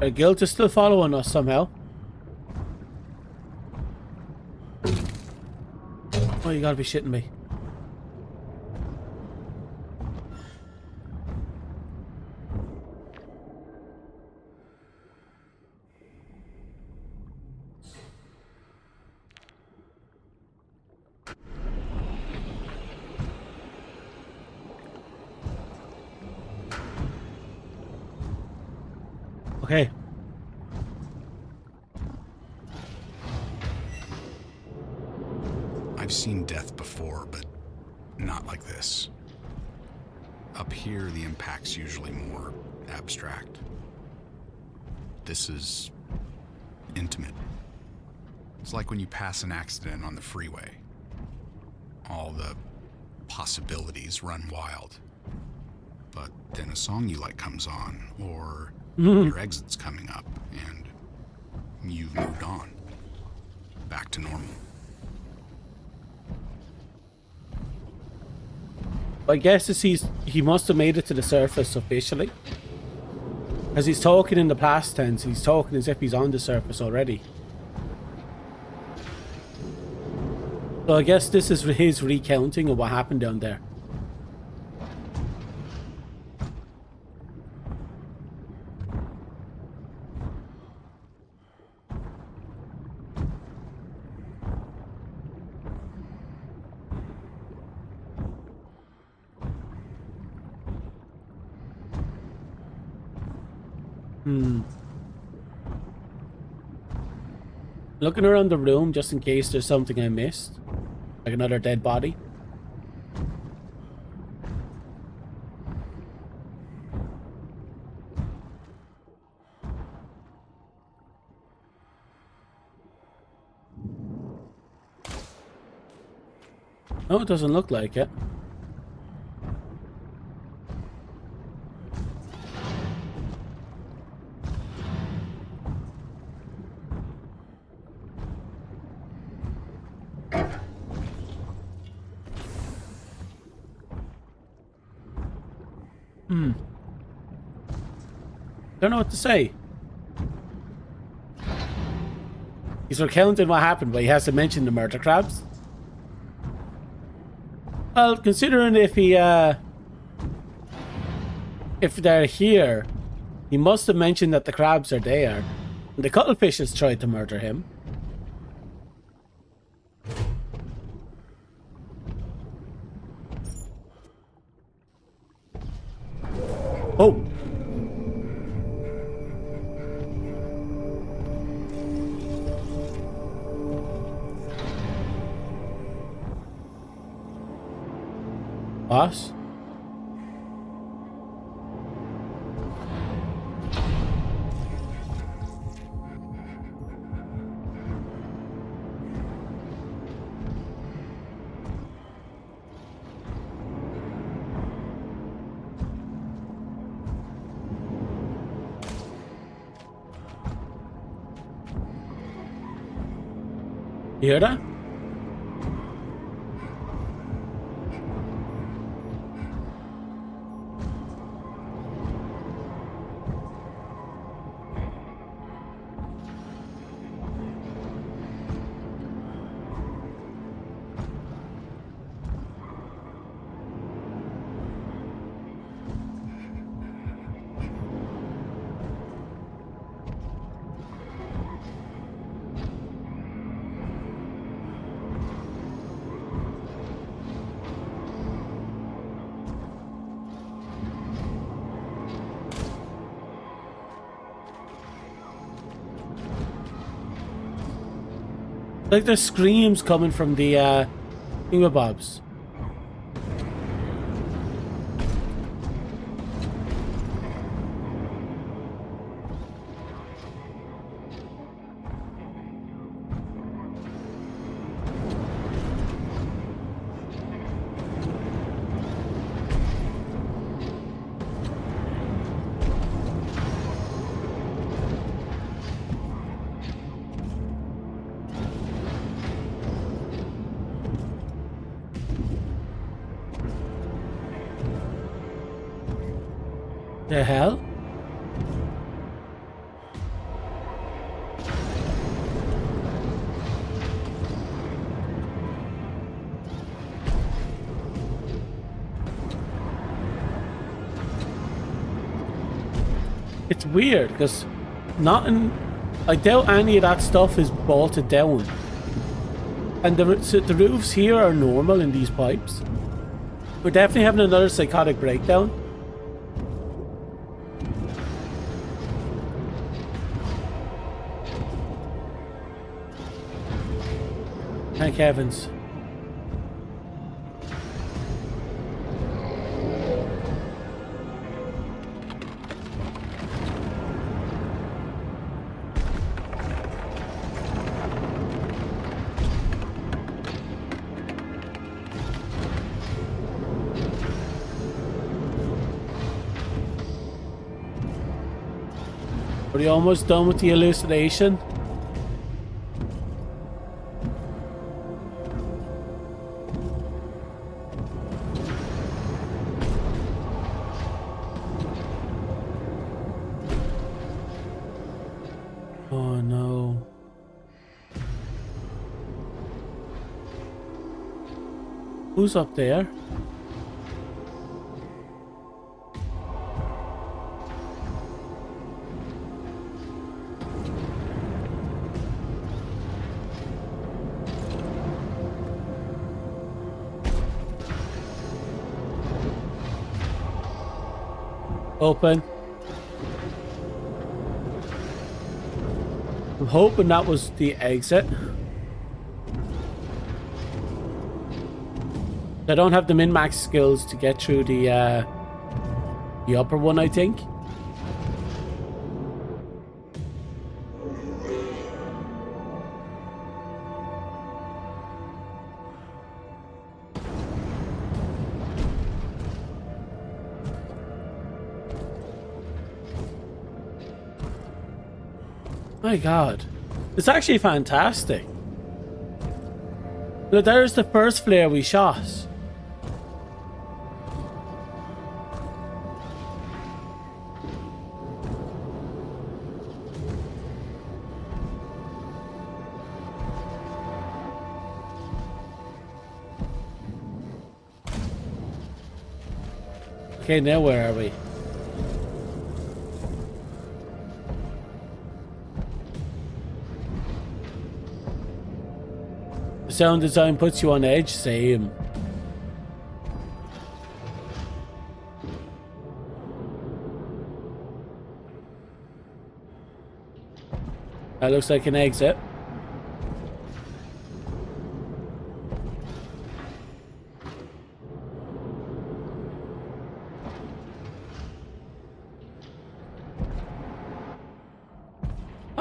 Our guild is still following us somehow. Oh, you gotta be shitting me. Okay. I've seen death before, but not like this. Up here, the impact's usually more abstract. This is intimate. It's like when you pass an accident on the freeway. All the possibilities run wild. But then a song you like comes on, or your exit's coming up, and you've moved on. Back to normal. I guess he must have made it to the surface officially. As he's talking in the past tense, he's talking as if he's on the surface already. So I guess this is his recounting of what happened down there. Looking around the room just in case there's something I missed. Like another dead body. No, it doesn't look like it. Don't know what to say. He's recounting what happened, but he has to mention the murder crabs. Well, considering if they're here, he must have mentioned that the crabs are there. And the cuttlefishes tried to murder him. Oh! Boss? You hear that? Like there's screams coming from the thingamabobs. The hell? It's weird because I doubt any of that stuff is bolted down, and the roofs here are normal in these pipes. We're definitely having another psychotic breakdown. Thank heavens. Are you almost done with the hallucination? Oh no. Who's up there? Open. hoping that was the exit. I don't have the min-max skills to get through the upper one, I think. My God, it's actually fantastic. Look, there's the first flare we shot. Okay, now where are we? The sound design puts you on edge, same. That looks like an exit.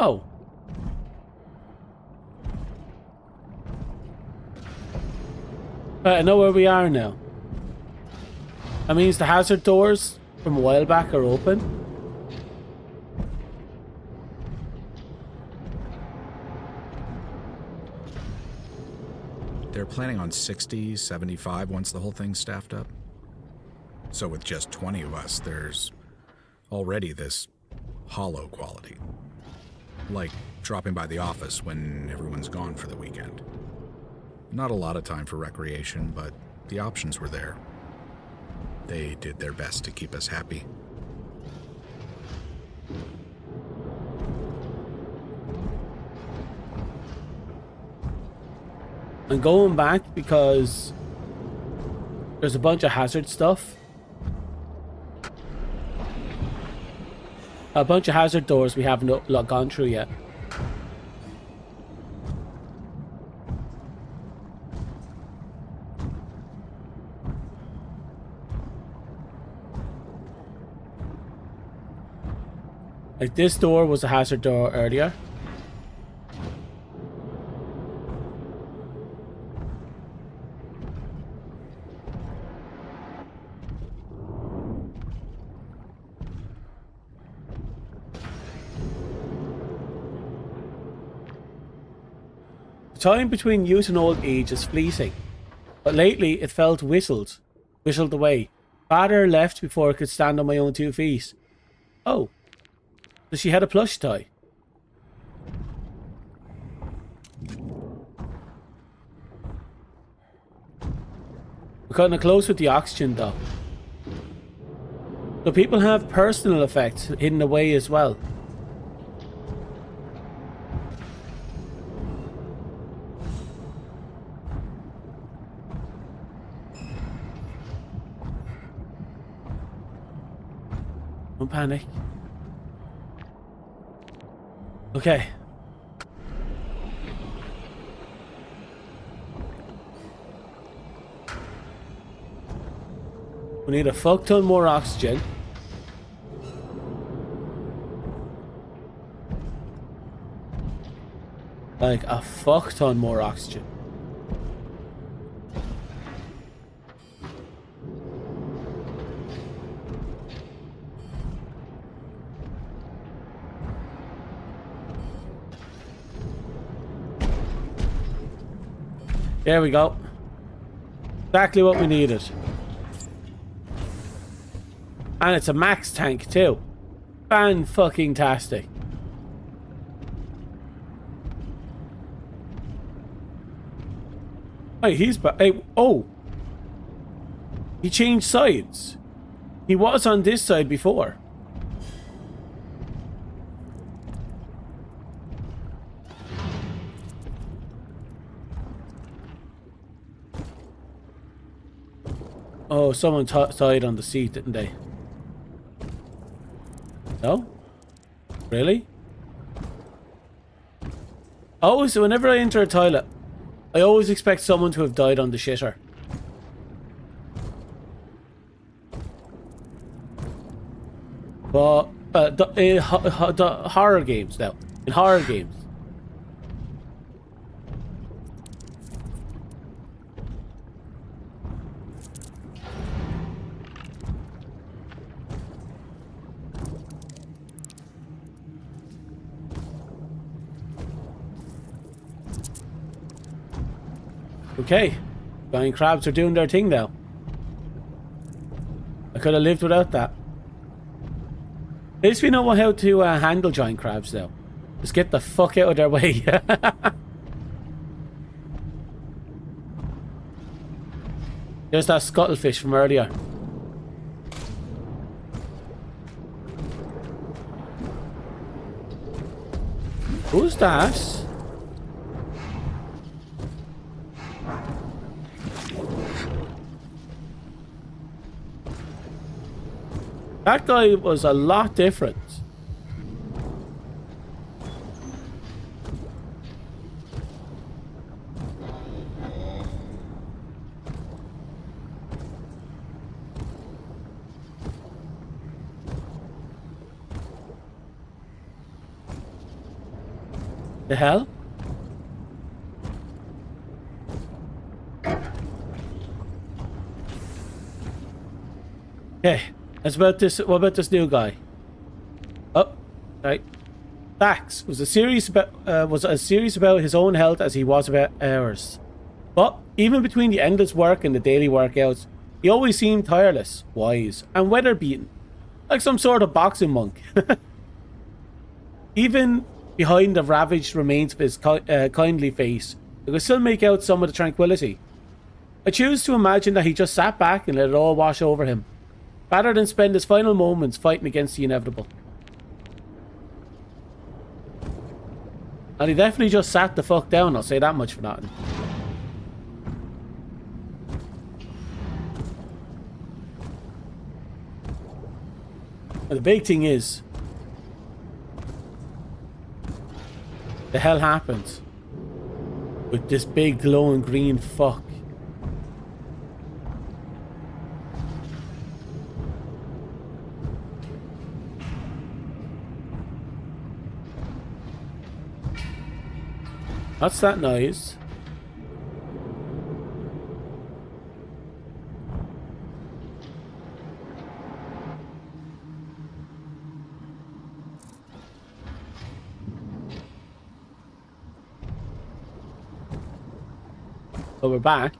Oh. Right, I know where we are now. That means the hazard doors from a while back are open. They're planning on 60, 75 once the whole thing's staffed up. So with just 20 of us, there's already this hollow quality. Like dropping by the office when everyone's gone for the weekend. Not a lot of time for recreation, but the options were there. They did their best to keep us happy. I'm going back because there's a bunch of hazard stuff. A bunch of hazard doors we haven't gone through yet. Like this door was a hazard door earlier. The time between youth and old age is fleeting, but lately it felt whistled away. Father left before I could stand on my own 2 feet. Oh. Does she had a plush toy? We're cutting it close with the oxygen though. So people have personal effects hidden away as well. Don't panic. Okay. We need a fuck ton more oxygen. Like a fuck ton more oxygen. There we go. Exactly what we needed. And it's a max tank too. Fan-fucking-tastic. Hey, he's back. Hey, oh. He changed sides. He was on this side before. Oh, someone died on the seat, didn't they? No? Really? Always, whenever I enter a toilet, I always expect someone to have died on the shitter. But in horror games now. In horror games. Okay, giant crabs are doing their thing now. I could have lived without that. At least we know how to handle giant crabs now. Just get the fuck out of their way. There's that scuttlefish from earlier. Who's that? That guy was a lot different. The hell? Okay. What about this new guy? Oh, right. Dax was as serious about his own health as he was about ours. But even between the endless work and the daily workouts, he always seemed tireless, wise, and weather-beaten, like some sort of boxing monk. Even behind the ravaged remains of his kindly face, I could still make out some of the tranquility. I choose to imagine that he just sat back and let it all wash over him, rather than spend his final moments fighting against the inevitable. And he definitely just sat the fuck down, I'll say that much for nothing. And the big thing is, the hell happens with this big glowing green fuck? What's that noise? So we're back.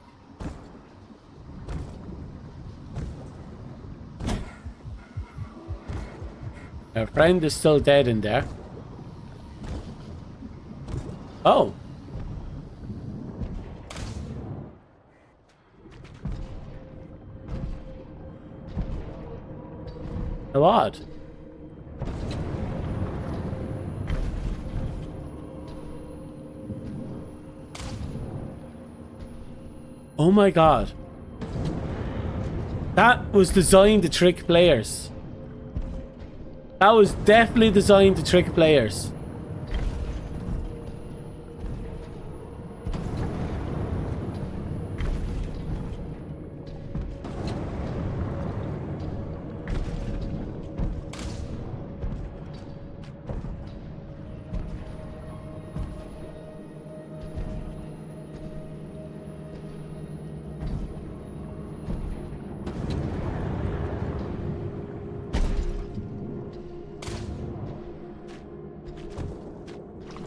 Our friend is still dead in there. Oh. How odd. Oh my god. That was designed to trick players. That was definitely designed to trick players.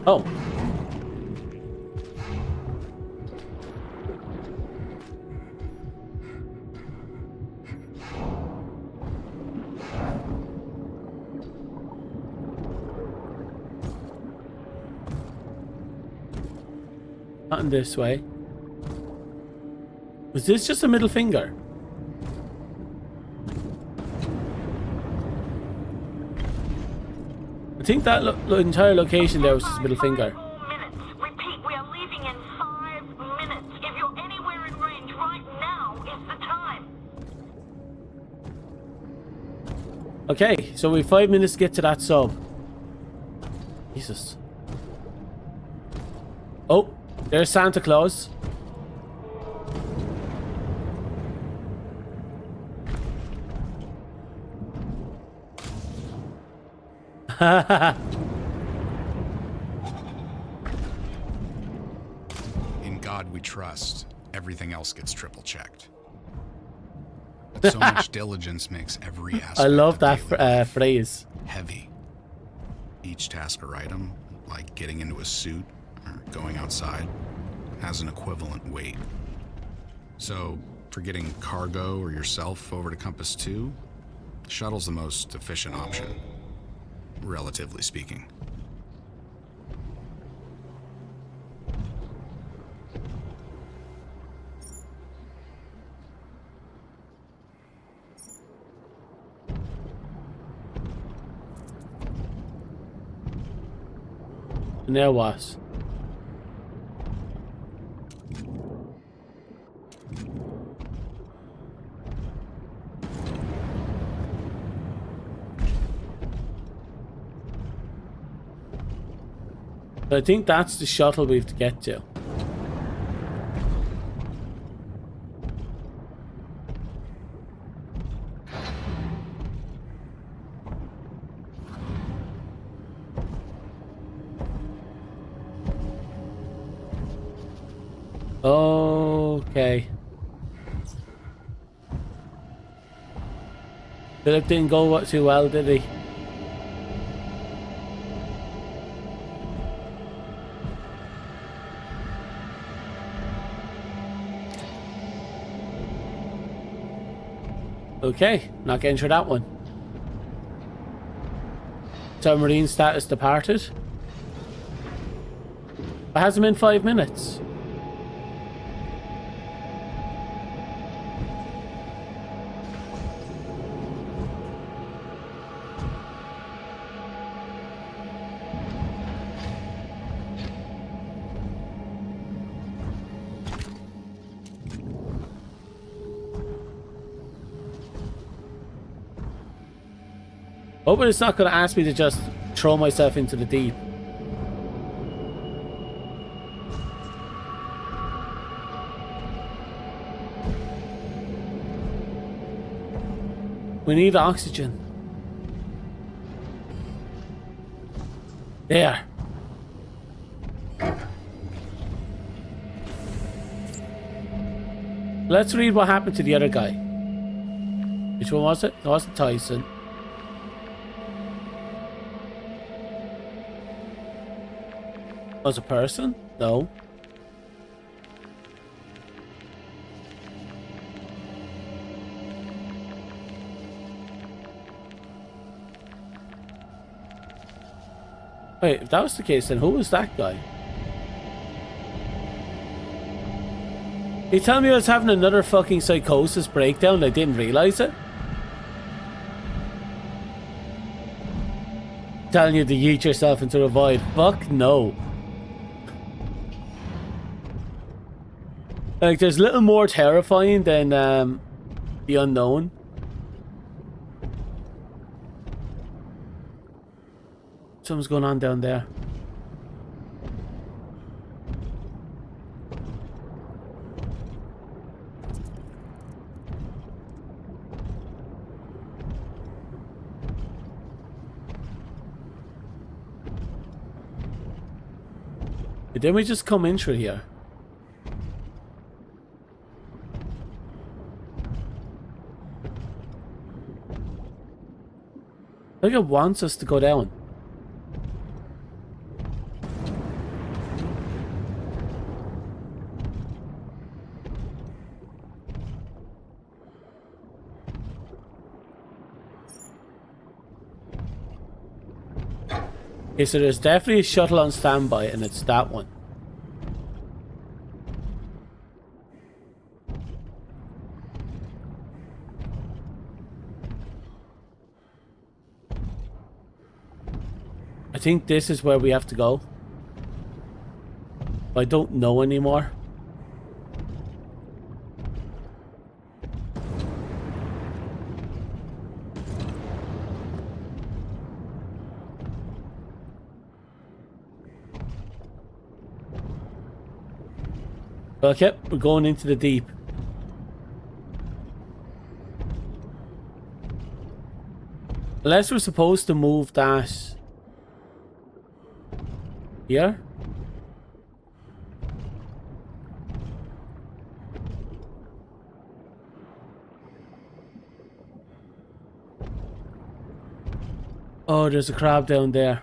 Oh. Not in this way. Was this just a middle finger? I think that entire location there was just a middle finger. 5 more minutes. Repeat, we are leaving in 5 minutes. If you're anywhere in range right now is the time. Okay, so we have 5 minutes to get to that sub. Jesus. There's Santa Claus. In God we trust. Everything else gets triple checked. But so much diligence makes every aspect I love of that daily life phrase. heavy. Each task or item, like getting into a suit or going outside, has an equivalent weight. So, for getting cargo or yourself over to Compass 2, the shuttle's the most efficient option, relatively speaking. And there was. I think that's the shuttle we have to get to. Okay. Philip didn't go too well, did he? Okay, not getting through that one. Submarine status departed. It hasn't been 5 minutes. Hope it's not going to ask me to just throw myself into the deep. We need oxygen. There. Let's read what happened to the other guy. Which one was it? It wasn't Tyson. Was a person? No. Wait, if that was the case, then who was that guy? You tell me I was having another fucking psychosis breakdown and I didn't realize it? Telling you to yeet yourself into the void. Fuck no. Like, there's little more terrifying than the unknown. Something's going on down there. Didn't we just come in through here? I think it wants us to go down. Okay, so there's definitely a shuttle on standby, and it's that one. I think this is where we have to go. I don't know anymore. Okay, we're going into the deep. Unless we're supposed to move that here. Oh, there's a crab down there.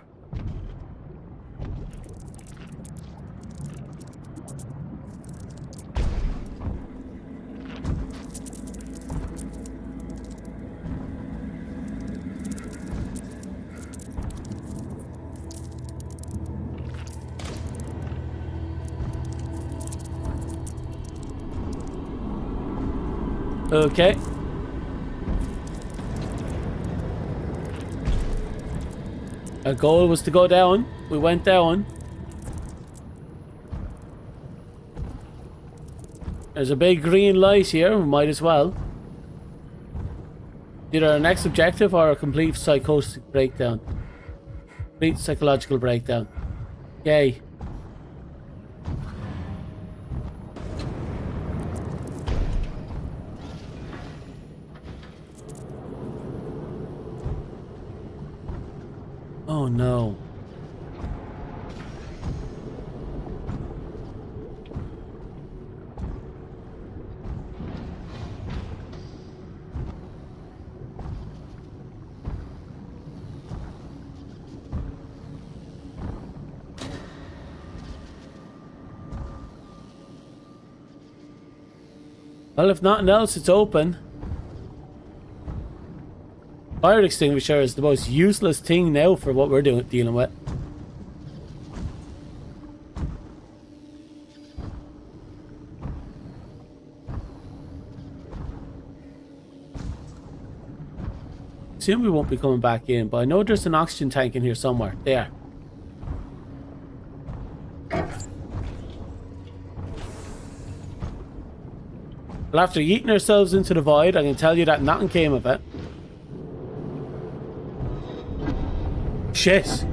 Okay. Our goal was to go down. We went down. There's a big green light here. We might as well. Either our next objective or a complete psychotic breakdown. Complete psychological breakdown. Yay. Oh no. Well, if nothing else, it's open. Fire extinguisher is the most useless thing now for what we're dealing with. Assume we won't be coming back in, but I know there's an oxygen tank in here somewhere. There. Well, after yeeting ourselves into the void, I can tell you that nothing came of it. Shit.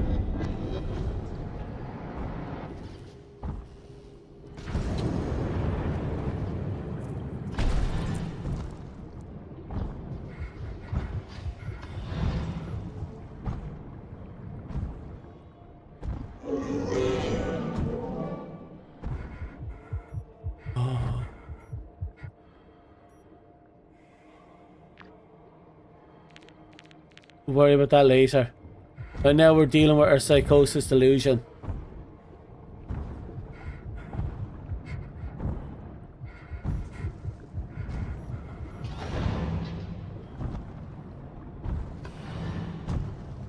We'll worry about that later. But now we're dealing with our psychosis delusion.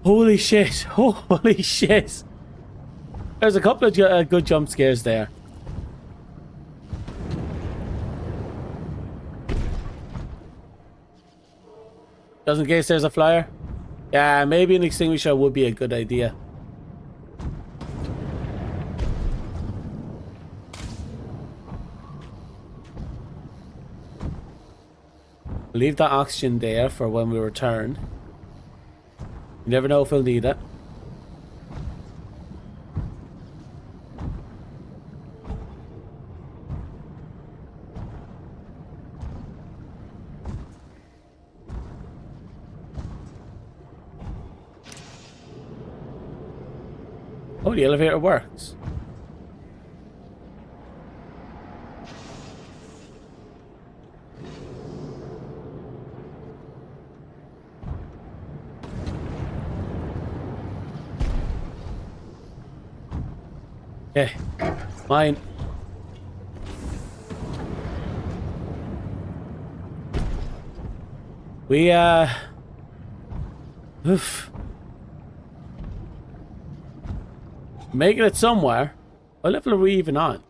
Holy shit. Holy shit. There's a couple of good jump scares there. Just in case there's a flyer. Yeah, maybe an extinguisher would be a good idea. Leave that oxygen there for when we return. You never know if we'll need it. Oh, the elevator works. Okay, mine. We, oof. Making it somewhere. What level are we even on?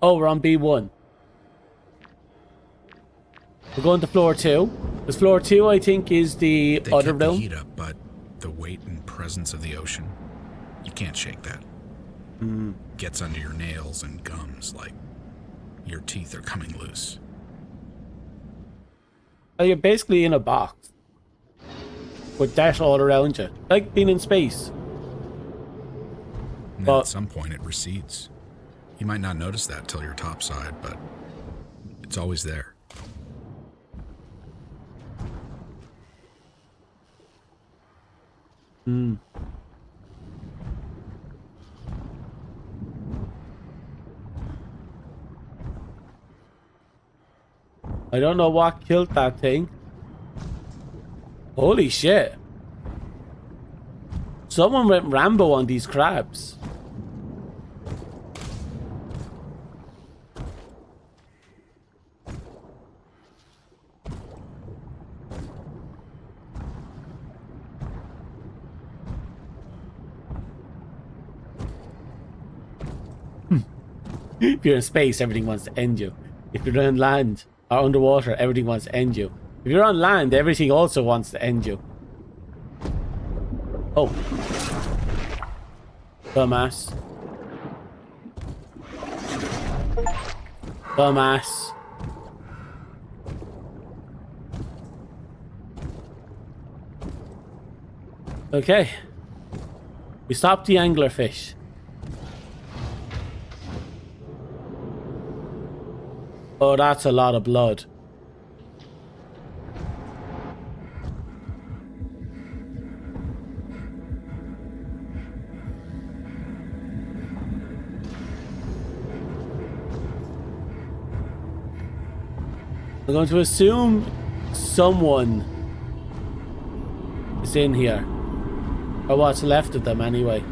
Oh, we're on B1. We're going to floor 2. Because floor 2, I think, is the They other kept the room. heat up, but the weight and presence of the ocean, you can't shake that. Gets under your nails and gums like your teeth are coming loose. You're basically in a box. with death all around you. Like being in space. And then But- at some point it recedes. You might not notice that till you're topside, but it's always there. I don't know what killed that thing. Holy shit. Someone went Rambo on these crabs. If you're in space, everything wants to end you. If you're on land or underwater, everything wants to end you. If you're on land, everything also wants to end you. Oh. Dumbass. Dumbass. Okay. We stopped the anglerfish. Oh, that's a lot of blood. I'm going to assume someone is in here. Or what's left of them anyway.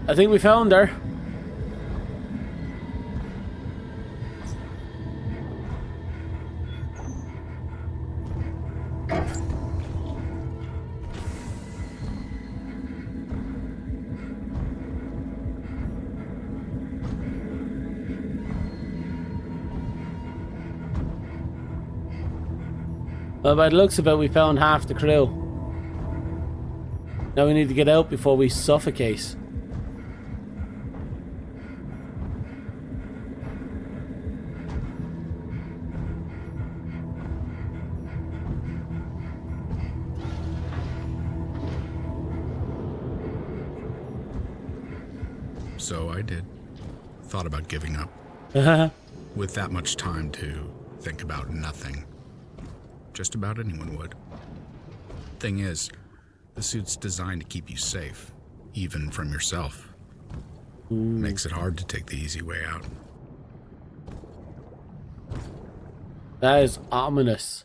I think we found her. Well, by the looks of it, we found half the crew. Now we need to get out before we suffocate. So I did. Thought about giving up. With that much time to think about nothing. Just about anyone would. Thing is, the suit's designed to keep you safe, even from yourself. Makes it hard to take the easy way out. That is ominous.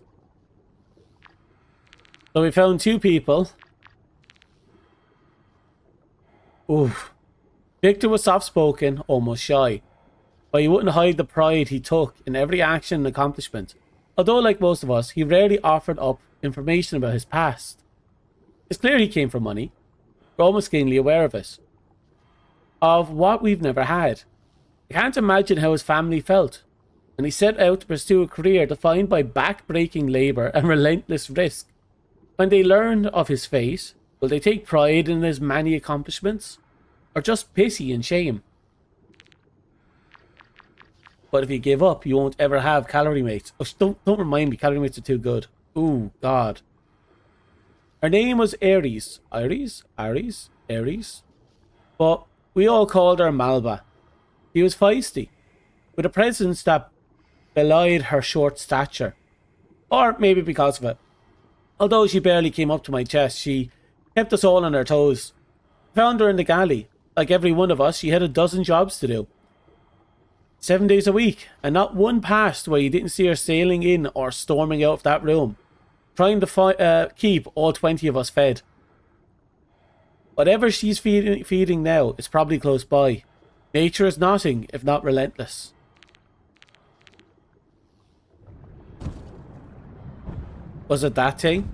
So we found two people. Oof. Victor was soft-spoken, almost shy, but he wouldn't hide the pride he took in every action and accomplishment. Although, like most of us, he rarely offered up information about his past. It's clear he came for money. We're almost keenly aware of it. Of what we've never had. I can't imagine how his family felt when he set out to pursue a career defined by back-breaking labour and relentless risk. When they learn of his fate, will they take pride in his many accomplishments? Or just pity and shame? But if you give up, you won't ever have calorie mates. Oh, don't remind me, calorie mates are too good. Ooh, God. Her name was Aries. Aries? But we all called her Malva. She was feisty, with a presence that belied her short stature. Or maybe because of it. Although she barely came up to my chest, she kept us all on our toes. Found her in the galley. Like every one of us, she had a dozen jobs to do. 7 days a week, and not one passed where you didn't see her sailing in or storming out of that room, trying to keep all 20 of us fed. Whatever she's feeding now is probably close by. Nature is nothing if not relentless. Was it that thing?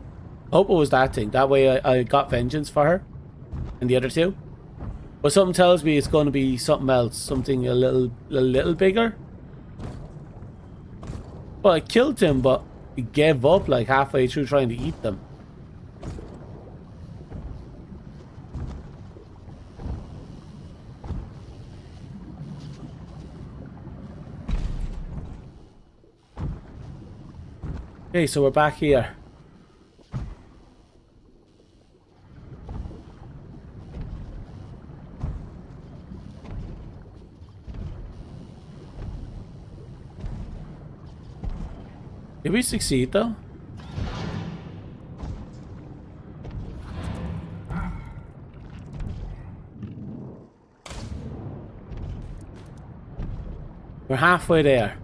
I hope it was that thing. That way I got vengeance for her. And the other two. But something tells me it's going to be something else. Something a little bigger. Well, I killed him, but he gave up like halfway through trying to eat them. Okay, so we're back here. Did we succeed though? We're halfway there.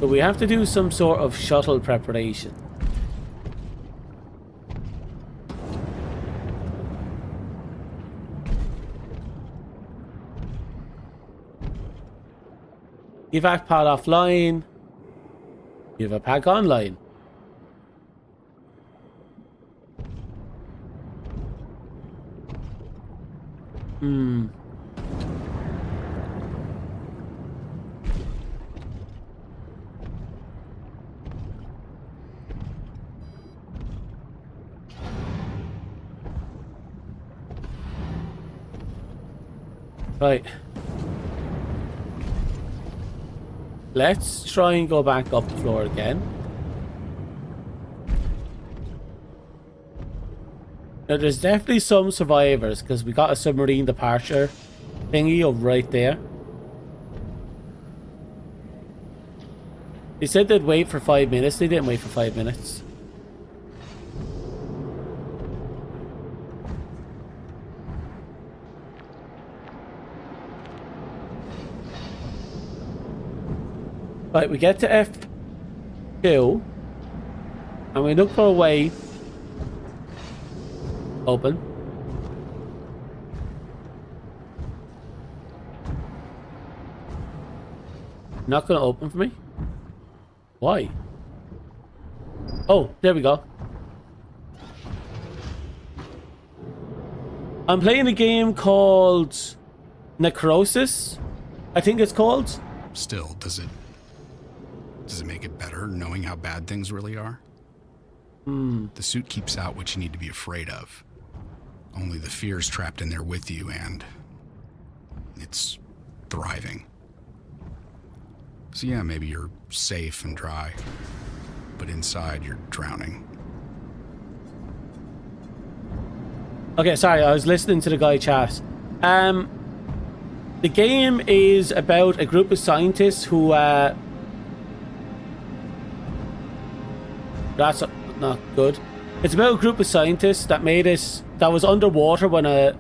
But we have to do some sort of shuttle preparation. Evac pod offline. Evac pack online. Right. Let's try and go back up the floor again. Now there's definitely some survivors because we got a submarine departure thingy over right there. They said they'd wait for 5 minutes. They didn't wait for 5 minutes. Right, we get to F2 and we look for a way open. Not gonna open for me? Why? Oh, there we go. I'm playing a game called Narcosis, I think it's called. Still, does it make it better knowing how bad things really are? The suit keeps out what you need to be afraid of. Only the fear's trapped in there with you, and it's thriving. So yeah, maybe you're safe and dry, but inside you're drowning. Okay, sorry, I was listening to the guy chat. The game is about a group of scientists who that's not good. It's about a group of scientists that was underwater when a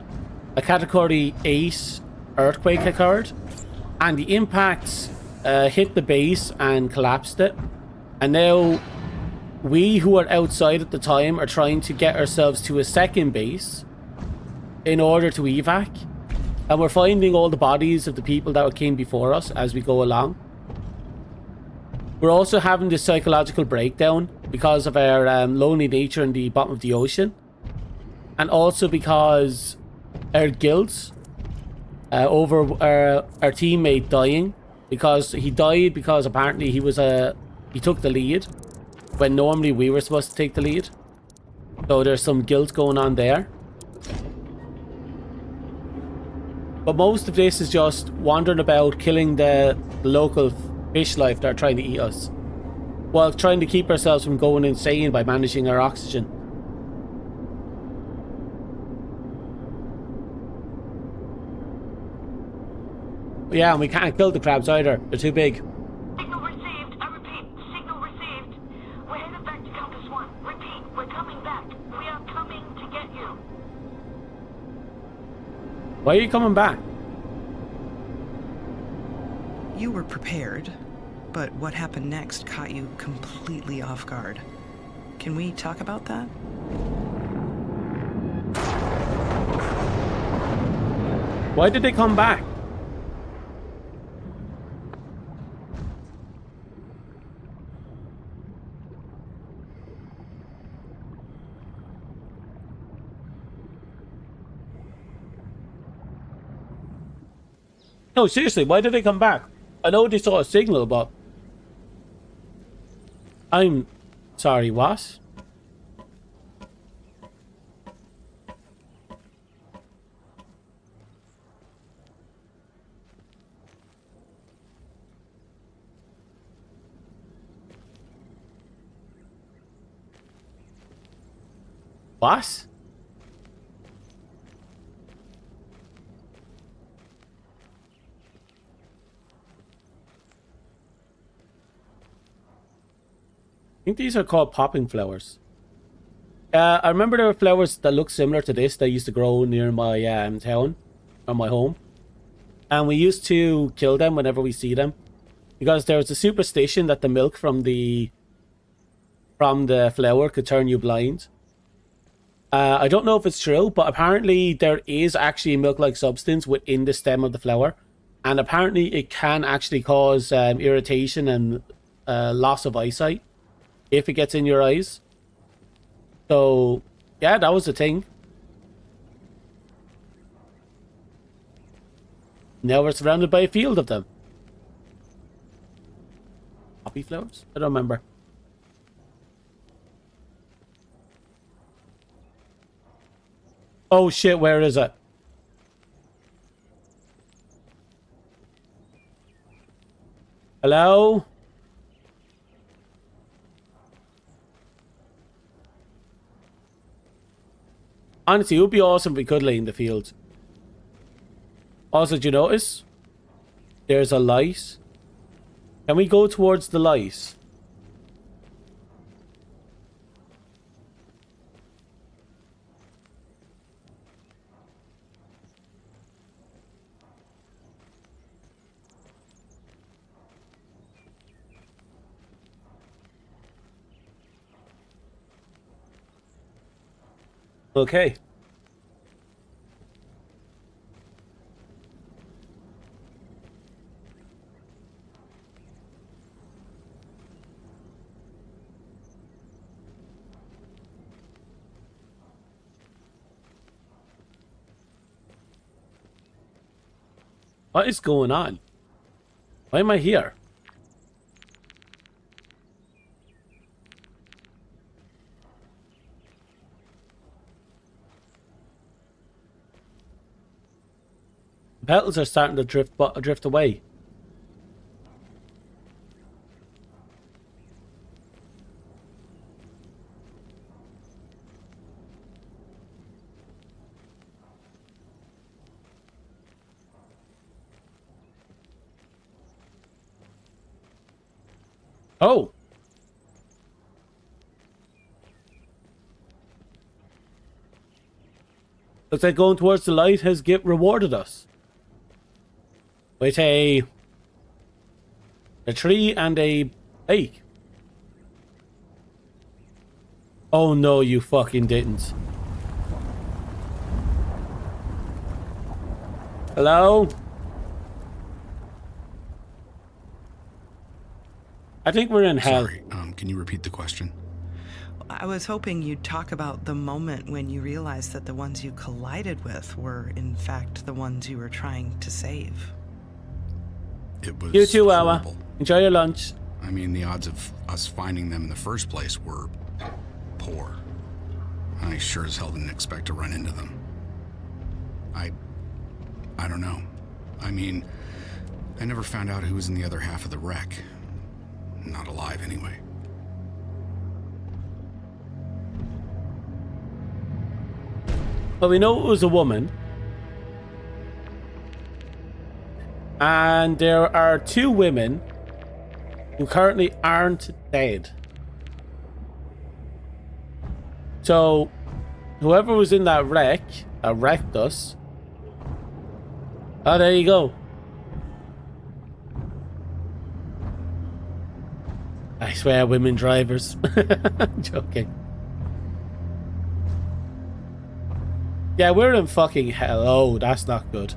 category 8 earthquake occurred, and the impacts hit the base and collapsed it. And now we who are outside at the time are trying to get ourselves to a second base in order to evac, and we're finding all the bodies of the people that came before us as we go along. We're also having this psychological breakdown because of our lonely nature in the bottom of the ocean, and also because our guilt over our teammate dying, because he died because apparently he took the lead when normally we were supposed to take the lead. So there's some guilt going on there. But most of this is just wandering about killing the local fish life that are trying to eat us, while trying to keep ourselves from going insane by managing our oxygen. But yeah, and we can't kill the crabs either. They're too big. Signal received. I repeat, signal received. We're headed back to Compass 1. Repeat, we're coming back. We are coming to get you. Why are you coming back? You were prepared, but what happened next caught you completely off guard. Can we talk about that? Why did they come back? No, seriously, why did they come back? I know they saw a signal, but I'm sorry, what? What? I think these are called popping flowers. I remember there were flowers that look similar to this that used to grow near my town, or my home. And we used to kill them whenever we see them. Because there was a superstition that the milk from the flower could turn you blind. I don't know if it's true, but apparently there is actually a milk-like substance within the stem of the flower. And apparently it can actually cause irritation and loss of eyesight if it gets in your eyes. So, yeah, that was the thing. Now we're surrounded by a field of them. Poppy flowers? I don't remember. Oh shit, where is it? Hello? Honestly, it would be awesome if we could lay in the field. Also, did you notice? There's a light. Can we go towards the light? Okay. What is going on? Why am I here? The petals are starting to drift away. Oh. Looks like going towards the light has rewarded us with a tree and a lake. Oh no, you fucking didn't. Hello? I think we're in hell. Sorry, can you repeat the question? I was hoping you'd talk about the moment when you realized that the ones you collided with were, in fact, the ones you were trying to save. It was You too, Awa. horrible. Enjoy your lunch. I mean, the odds of us finding them in the first place were poor. I sure as hell didn't expect to run into them. I don't know. I mean, I never found out who was in the other half of the wreck. Not alive, anyway. Well, we know it was a woman. And there are 2 women who currently aren't dead. So, whoever was in that wreck, that wrecked us. Oh, there you go. I swear, women drivers. Joking. Yeah, we're in fucking hell. Oh, that's not good.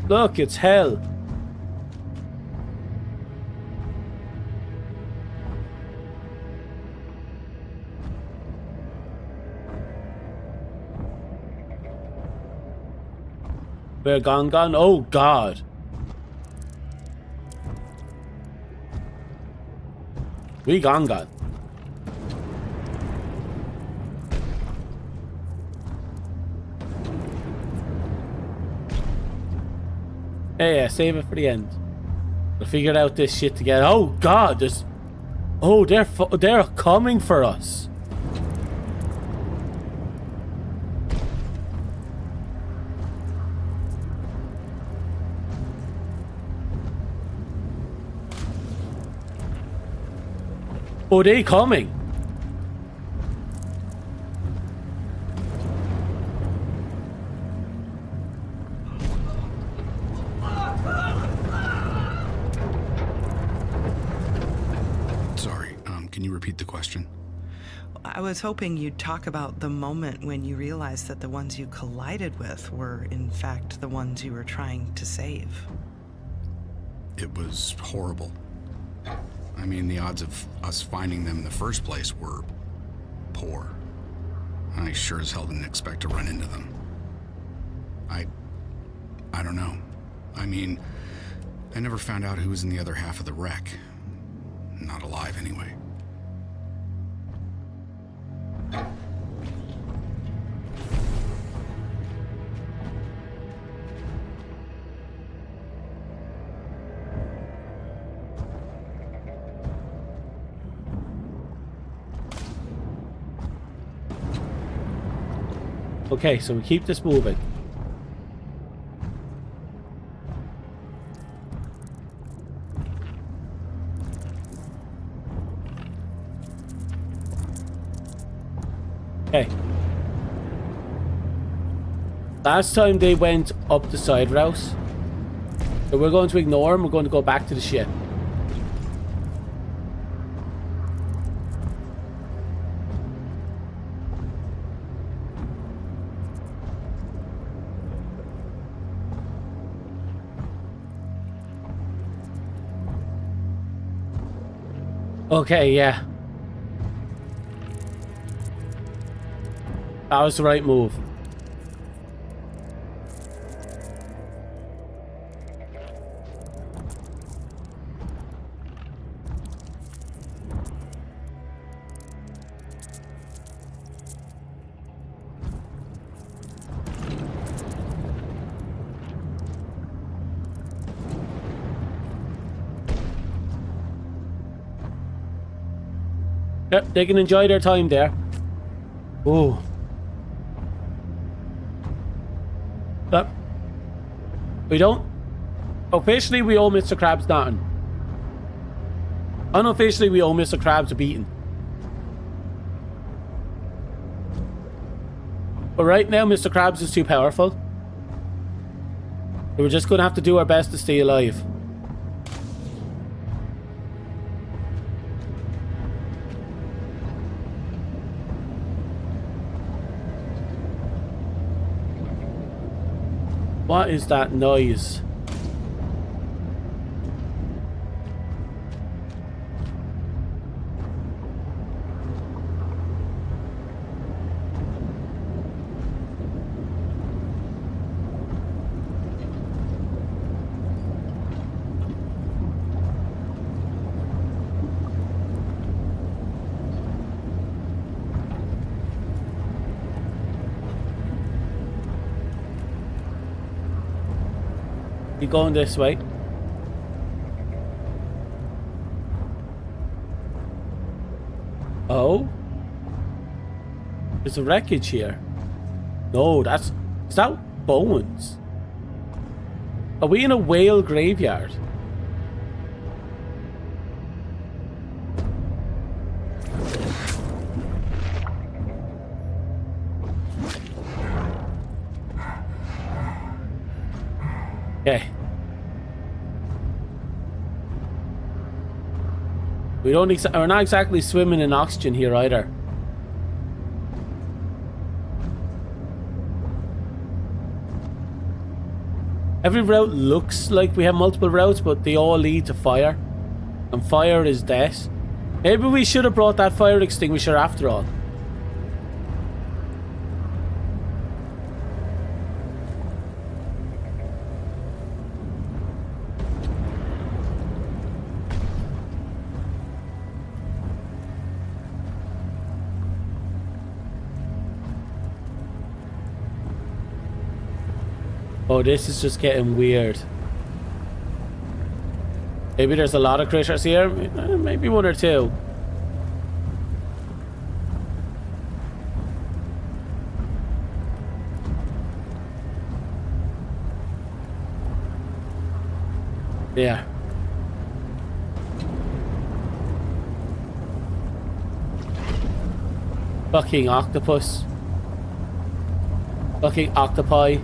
Look, it's hell. We're gone. Oh, God. We gone. Yeah, save it for the end. We'll figure out this shit together. Oh, God, there's... Oh, they're coming for us. Oh, they coming. Sorry, can you repeat the question? I was hoping you'd talk about the moment when you realized that the ones you collided with were, in fact, the ones you were trying to save. It was horrible. I mean, the odds of us finding them in the first place were poor. I sure as hell didn't expect to run into them. I don't know. I mean, I never found out who was in the other half of the wreck. Not alive, anyway. Okay, so we keep this moving. Okay. Last time they went up the side route. So we're going to ignore them. We're going to go back to the ship. Okay, yeah. That was the right move. Yep, they can enjoy their time there. Ooh. But we don't... Officially, we owe Mr. Krabs nothing. Unofficially, we owe Mr. Krabs a beating. But right now, Mr. Krabs is too powerful. We're just going to have to do our best to stay alive. What is that noise? You going this way? Oh? There's a wreckage here. No, is that bones? Are we in a whale graveyard? Okay. We're not exactly swimming in oxygen here either. Every route looks like we have multiple routes, but they all lead to fire. And fire is death. Maybe we should have brought that fire extinguisher after all. Oh, this is just getting weird. Maybe there's a lot of critters here. Maybe one or two. Yeah. Fucking octopus. Fucking octopi.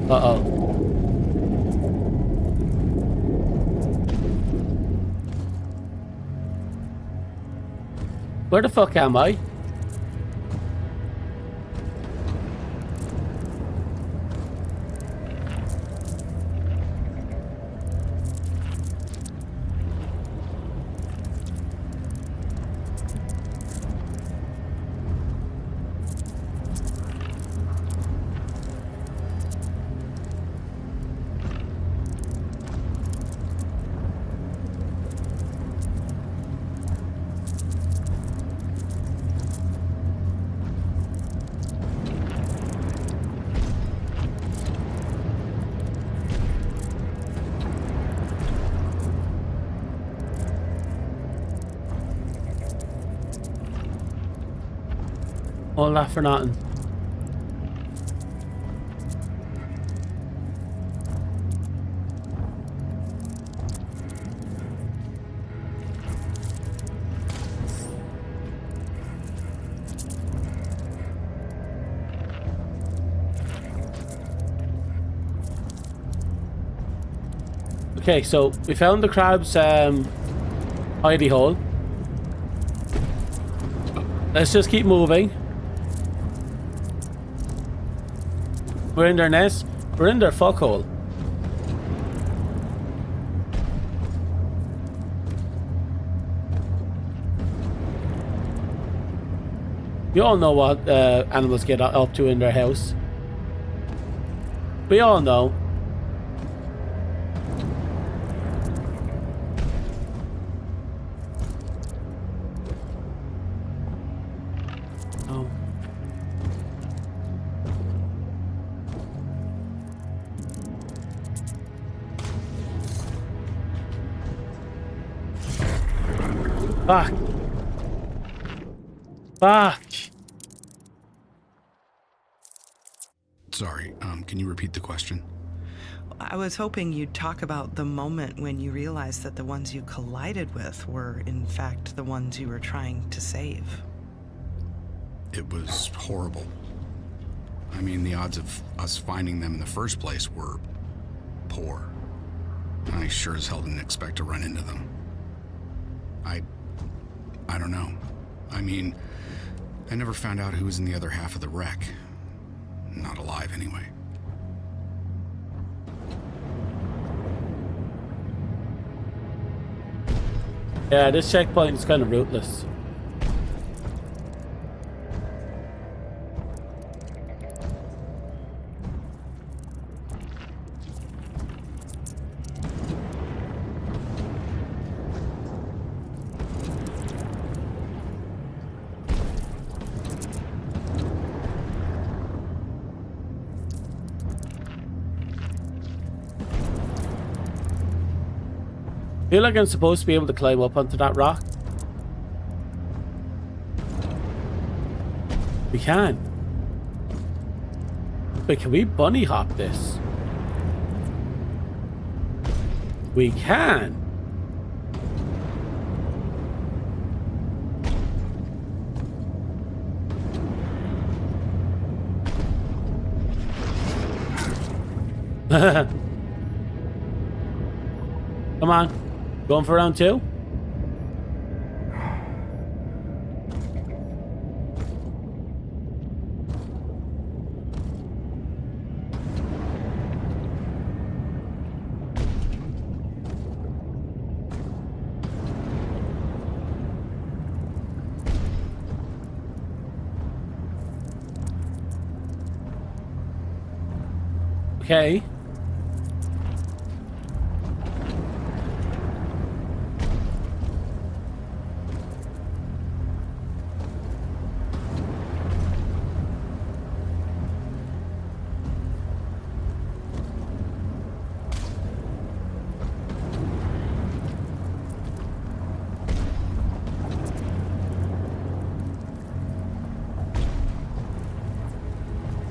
Uh-oh. Where the fuck am I? All that for nothing. Okay, so we found the crab's hidey hole. Let's just keep moving. We're in their nest. We're in their fuckhole. You all know what animals get up to in their house. We all know. Oh. Fuck. Fuck. Sorry, can you repeat the question? I was hoping you'd talk about the moment when you realized that the ones you collided with were, in fact, the ones you were trying to save. It was horrible. I mean, the odds of us finding them in the first place were poor. I sure as hell didn't expect to run into them. I don't know. I mean, I never found out who was in the other half of the wreck. Not alive, anyway. Yeah, this checkpoint is kind of rootless. I feel like I'm supposed to be able to climb up onto that rock. We can. Wait, can we bunny hop this? We can. Come on. Going for round two? Okay.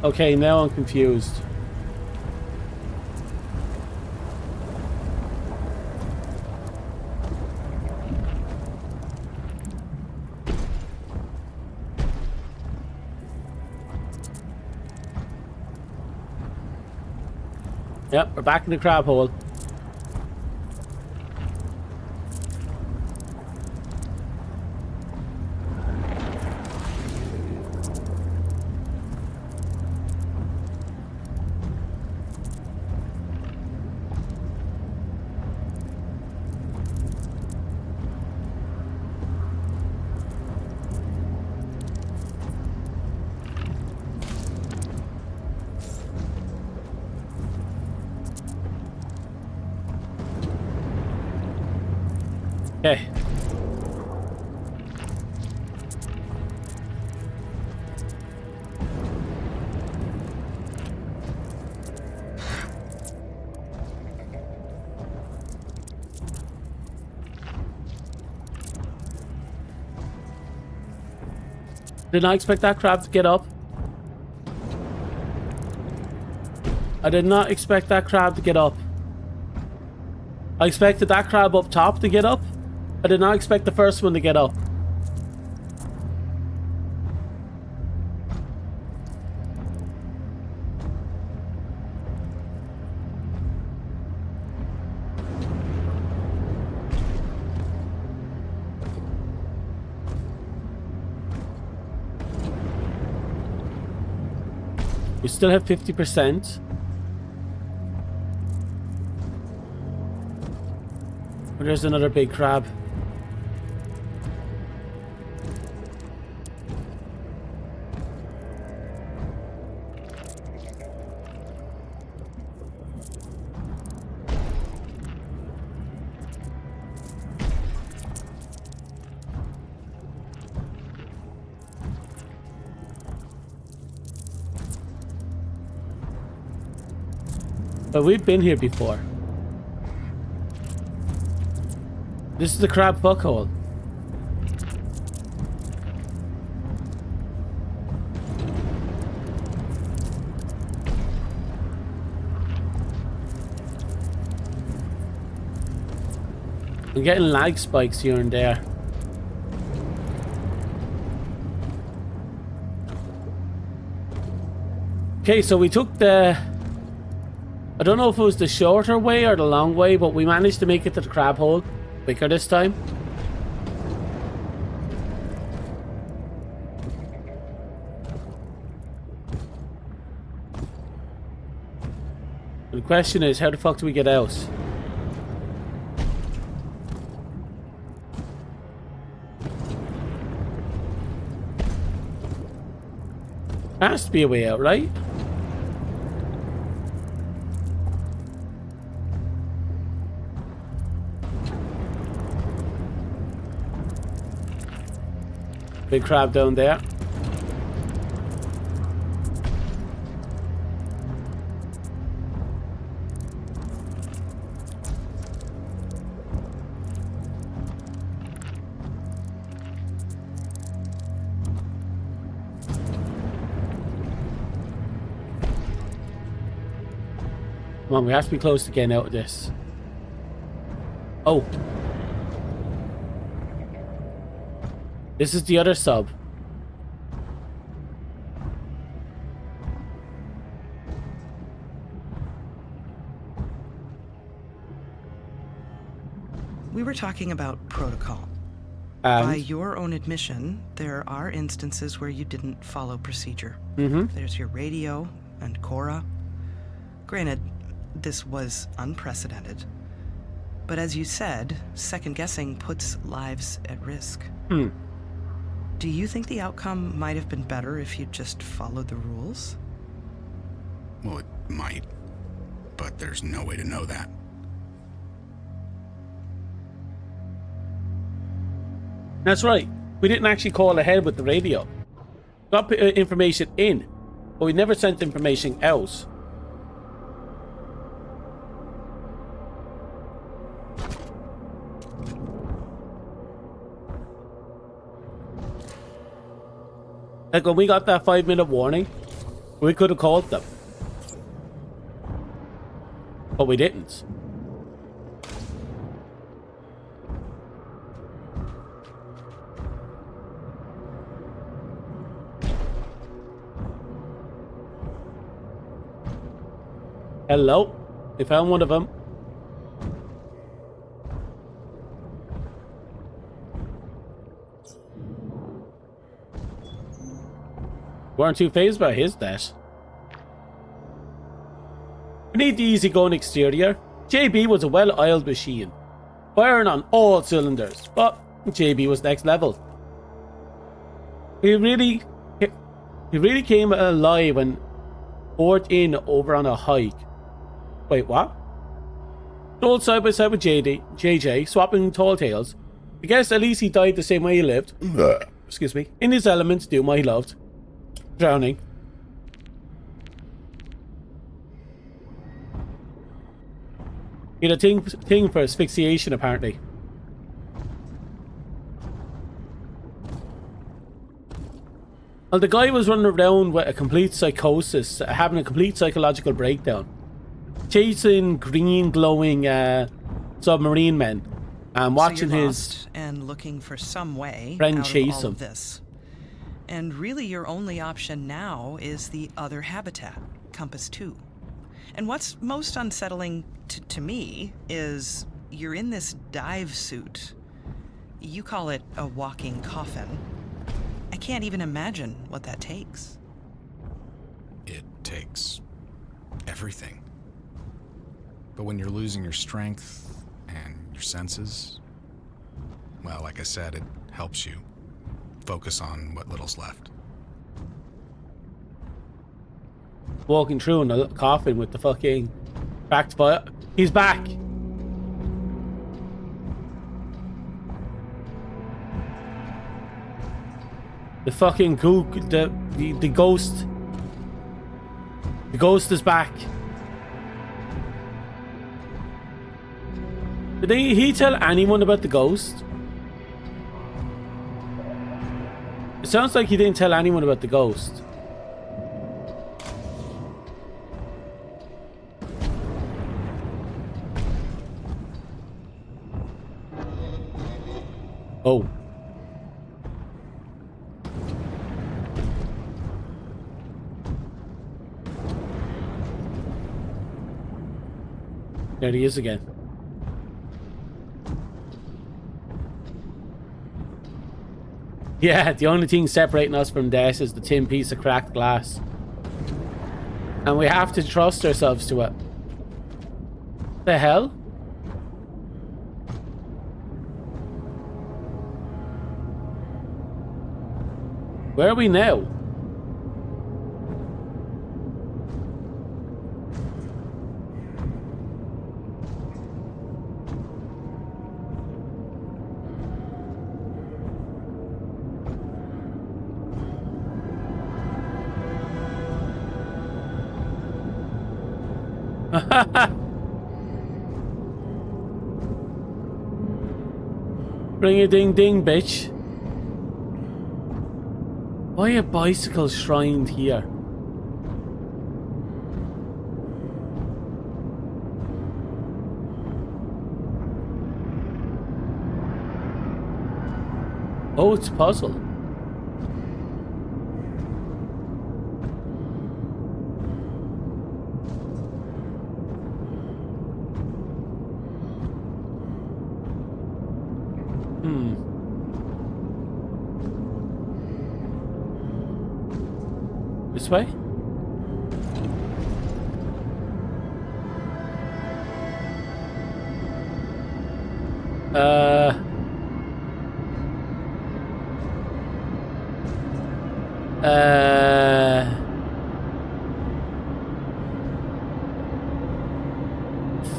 Okay, now I'm confused. Yep, we're back in the crab hole. Okay. Did not expect that crab to get up. I did not expect that crab to get up. I expected that crab up top to get up. I did not expect the first one to get up. We still have 50%. But there's another big crab. But we've been here before. This is the crab fuckhole. I'm getting lag spikes here and there. Okay, so we took the... I don't know if it was the shorter way or the long way, but we managed to make it to the crab hole quicker this time. The question is, how the fuck do we get out? There has to be a way out, right? Big crab down there. Come on, we have to be close to getting out of this. Oh. This is the other sub. We were talking about protocol. By your own admission, there are instances where you didn't follow procedure. There's your radio and Cora. Granted, this was unprecedented. But as you said, second guessing puts lives at risk. Do you think the outcome might have been better if you just followed the rules? Well, it might. but there's no way to know that. That's right. We didn't actually call ahead with the radio. Got information in, but we never sent information out. Like when we got that 5-minute warning, we could have called them. But we didn't. Hello? We found one of them. Weren't too phased by his death. We need the easygoing exterior. JB was a well-oiled machine, firing on all cylinders, but JB was next level. He really came alive when poured in over on a hike. Wait, what? Rolled side by side with JJ, swapping tall tales. I guess at least he died the same way he lived. Excuse me. In his element, doing what he loved. Drowning. He had a thing for asphyxiation, apparently. Well, the guy was running around with a complete psychosis, having a complete psychological breakdown. Chasing green glowing submarine men and watching so you're his lost and looking for some way friend out chase of all him. of this. And really your only option now is the other habitat, Compass 2. And what's most unsettling to me is you're in this dive suit. You call it a walking coffin. I can't even imagine what that takes. It takes everything. But when you're losing your strength and your senses, well, like I said, it helps you focus on what little's left. Walking through in a coffin with the fucking backed fire. He's back. The fucking gook, the ghost. The ghost is back. Did he tell anyone about the ghost? It sounds like he didn't tell anyone about the ghost. Oh. There he is again. Yeah, the only thing separating us from death is the tin piece of cracked glass. And we have to trust ourselves to it. The hell? Where are we now? Ring a ding ding, bitch. Why are bicycles shrined here? Oh, it's a puzzle. This way?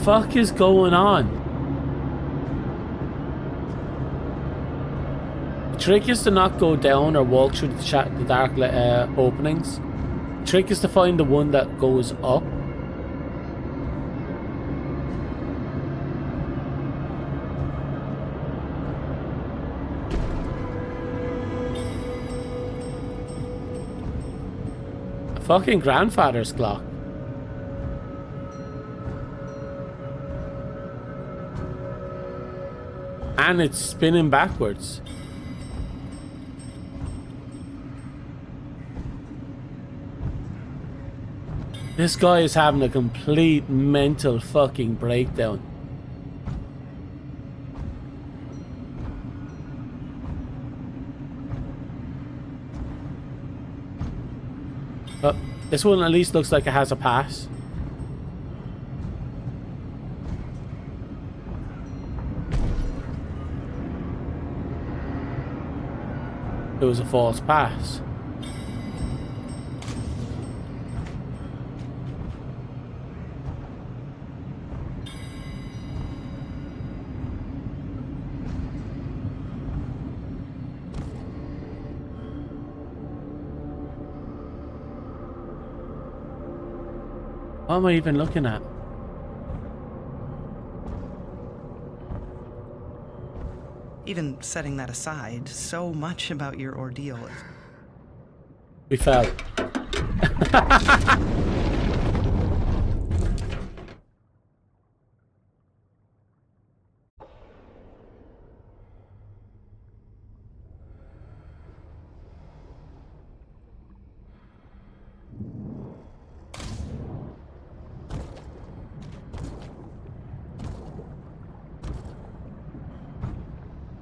fuck is going on? The trick is to not go down or walk through the dark openings. The trick is to find the one that goes up. A fucking grandfather's clock. And it's spinning backwards. This guy is having a complete mental fucking breakdown. But this one at least looks like it has a pass. It was a false pass. What am I even looking at? Even setting that aside, so much about your ordeal. We fell.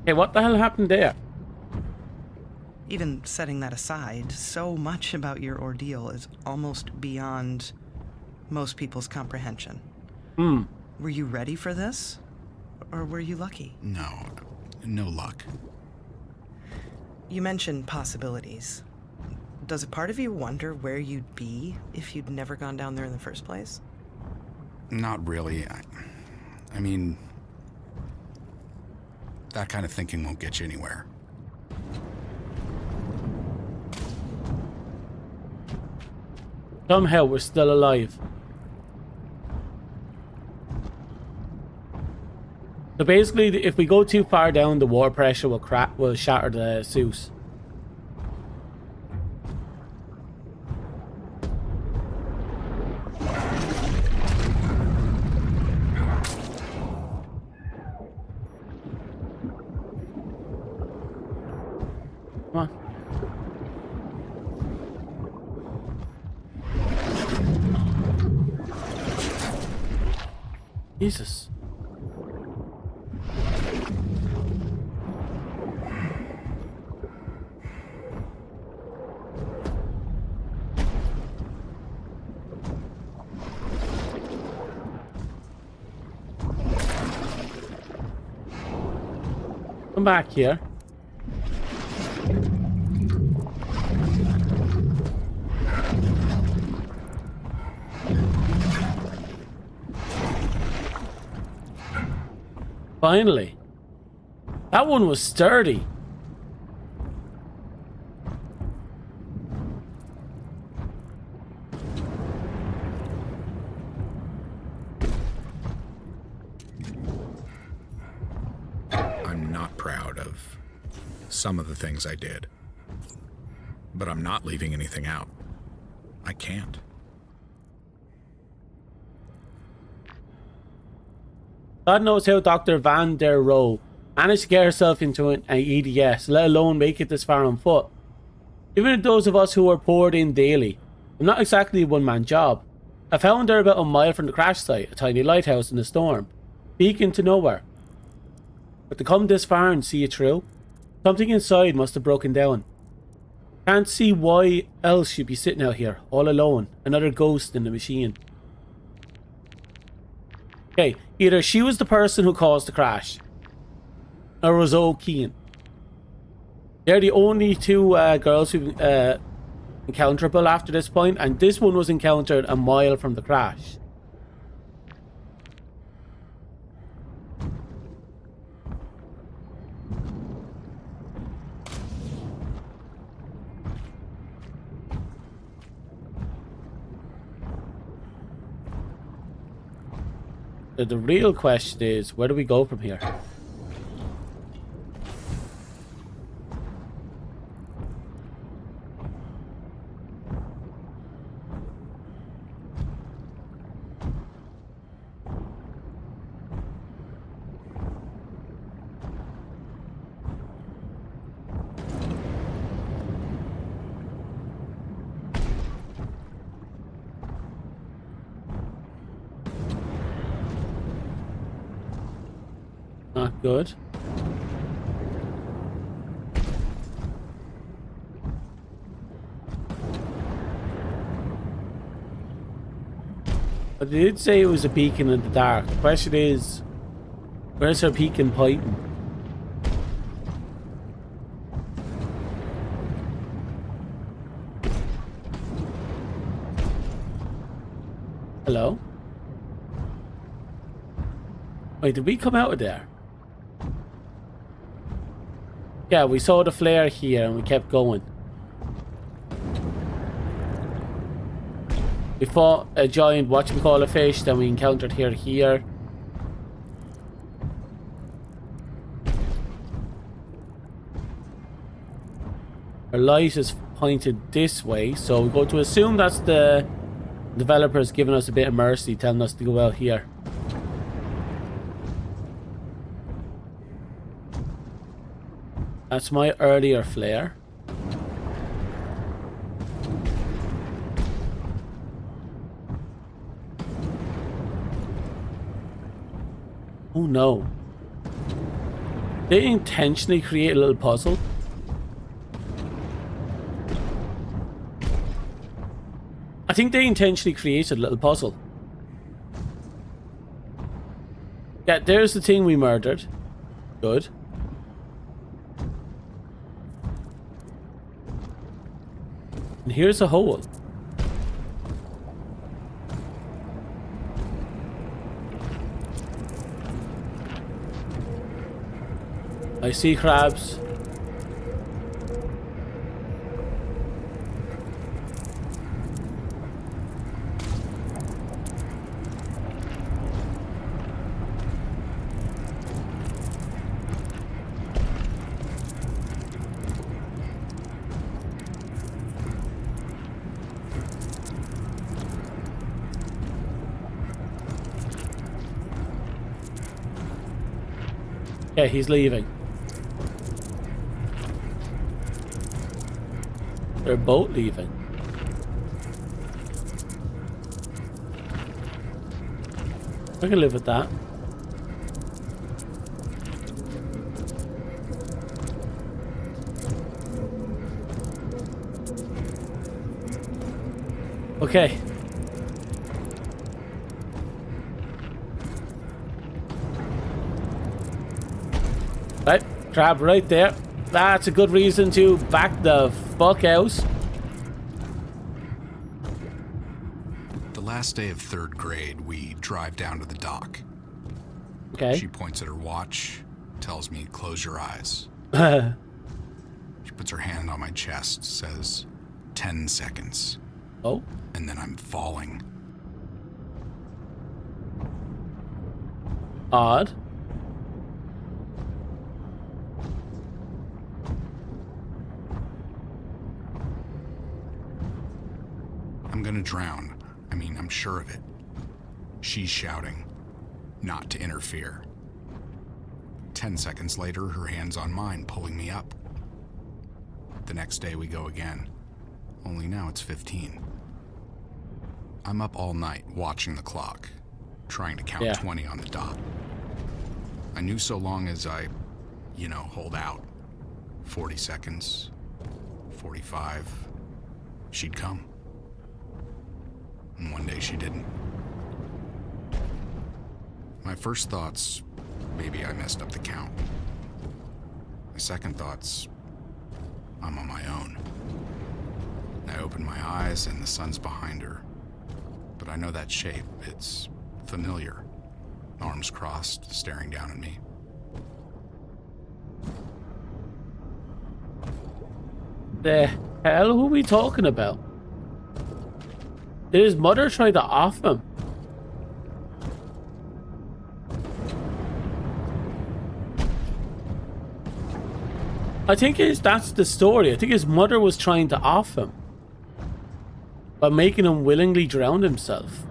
Hey, what the hell happened there? Even setting that aside, so much about your ordeal is almost beyond most people's comprehension. Were you ready for this? Or were you lucky? No luck. You mentioned possibilities. Does a part of you wonder where you'd be if you'd never gone down there in the first place? Not really. I mean, that kind of thinking won't get you anywhere. Somehow we're still alive. So basically, if we go too far down, the water pressure will shatter the suit. Come on. Jesus. Come back here. Finally. That one was sturdy. I'm not proud of some of the things I did. But I'm not leaving anything out. I can't. God knows how Dr. Van der Rohe managed to get herself into an EDS, let alone make it this far on foot. Even those of us who were poured in daily, I'm not exactly a one-man job. I found her about a mile from the crash site, a tiny lighthouse in the storm, beacon to nowhere. But to come this far and see it through, something inside must have broken down. Can't see why else she'd be sitting out here, all alone, another ghost in the machine. Okay, either she was the person who caused the crash, or was O'Keen. They're the only two girls who encounterable after this point, and this one was encountered a mile from the crash. The real question is, where do we go from here? Not good. But they did say it was a beacon in the dark. The question is, where's her beacon pointing? Hello? Wait, did we come out of there? Yeah, we saw the flare here and we kept going. We fought a giant whatchamacallit fish, then we encountered here. Our light is pointed this way, so we're going to assume that's the developers giving us a bit of mercy, telling us to go out here. That's my earlier flare. Oh no. They intentionally create a little puzzle. I think they intentionally created a little puzzle. Yeah, there's the thing we murdered. Good. And here's a hole. I see crabs. Yeah, he's leaving. They're both leaving. I can live with that. Okay. Right, crab right there. That's a good reason to back the fuck out. The last day of 3rd grade, we drive down to the dock. Okay. She points at her watch, tells me, close your eyes. She puts her hand on my chest, says, 10 seconds. Oh. And then I'm falling. Odd. I'm gonna drown. I mean, I'm sure of it. She's shouting, not to interfere. 10 seconds later, her hand's on mine, pulling me up. The next day we go again. Only now it's 15. I'm up all night watching the clock, trying to count 20 on the dot. I knew so long as I, hold out. 40 seconds, 45, she'd come. And one day she didn't. My first thoughts, maybe I messed up the count. My second thoughts, I'm on my own. I open my eyes and the sun's behind her. But I know that shape, it's familiar. Arms crossed, staring down at me. The hell who are we talking about? Did his mother try to off him? I think that's the story. I think his mother was trying to off him by making him willingly drown himself.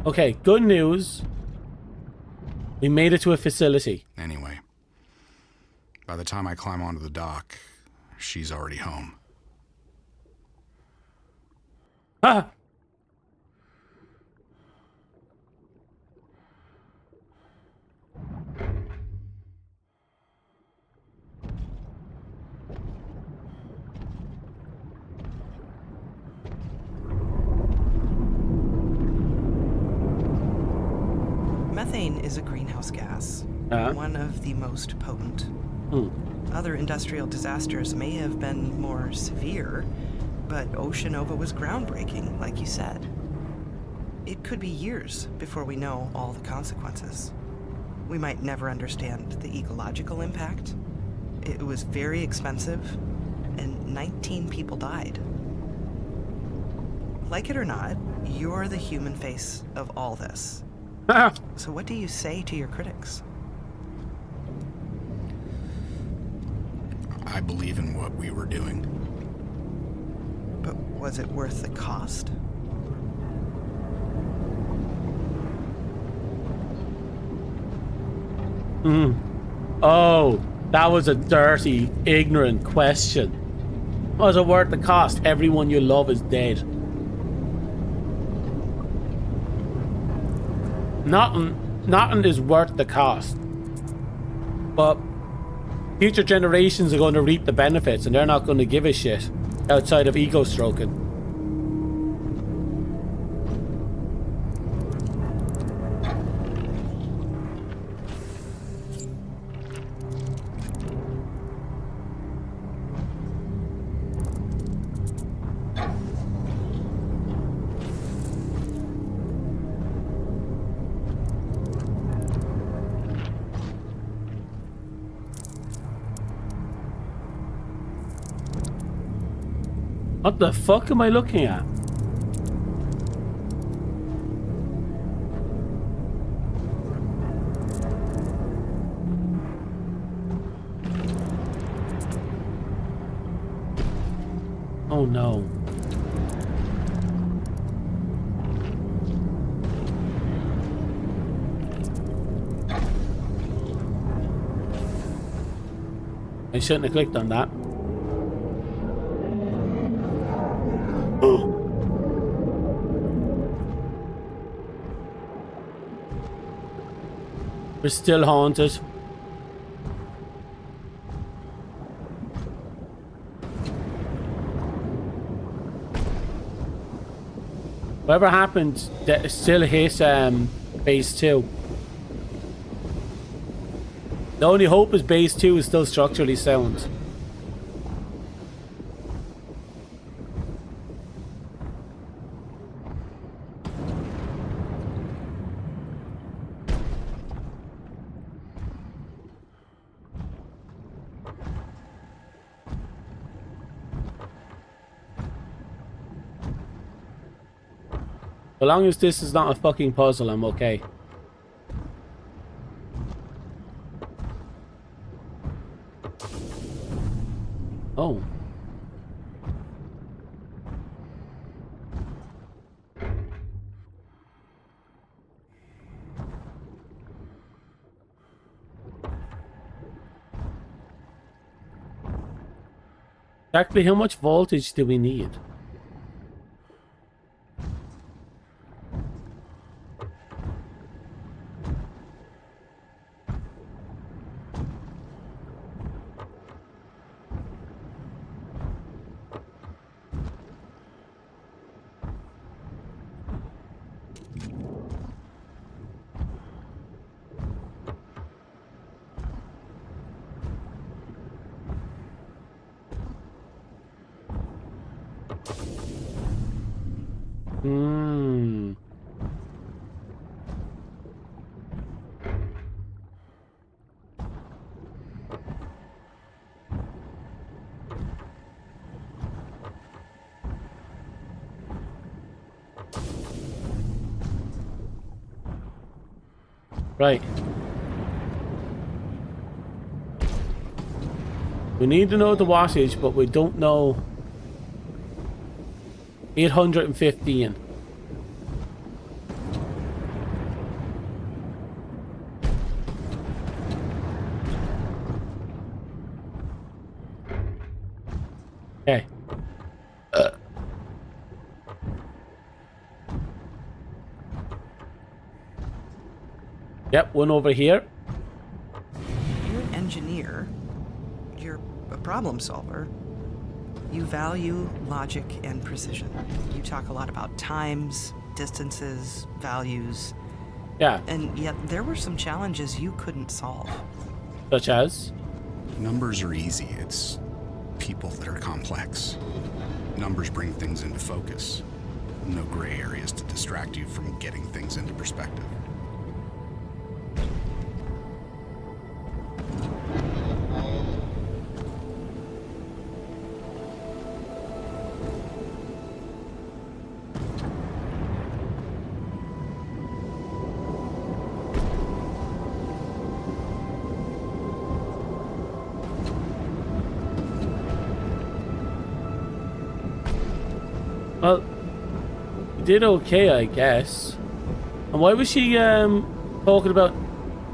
Okay, good news. We made it to a facility. Anyway, by the time I climb onto the dock, she's already home. Ah! Methane is a greenhouse gas, one of the most potent. Other industrial disasters may have been more severe, but Oceanova was groundbreaking, like you said. It could be years before we know all the consequences. We might never understand the ecological impact. It was very expensive, and 19 people died. Like it or not, you're the human face of all this. So what do you say to your critics? I believe in what we were doing. But was it worth the cost? Oh, that was a dirty, ignorant question. Was it worth the cost? Everyone you love is dead. Nothing is worth the cost. But future generations are going to reap the benefits, and they're not going to give a shit outside of ego stroking. What the fuck am I looking at? Oh no. I shouldn't have clicked on that. We're still haunted. Whatever happened, that still hit base 2. The only hope is base 2 is still structurally sound. As long as this is not a fucking puzzle, I'm okay. Oh. Exactly how much voltage do we need? Right. We need to know the wattage, but we don't know. 815. Okay. Yep, one over here. You're an engineer. You're a problem solver. You value logic and precision. You talk a lot about times, distances, values. Yeah. And yet there were some challenges you couldn't solve. Such as? Numbers are easy. It's people that are complex. Numbers bring things into focus. No gray areas to distract you from getting things into perspective. Well, you did okay, I guess. And why was she talking about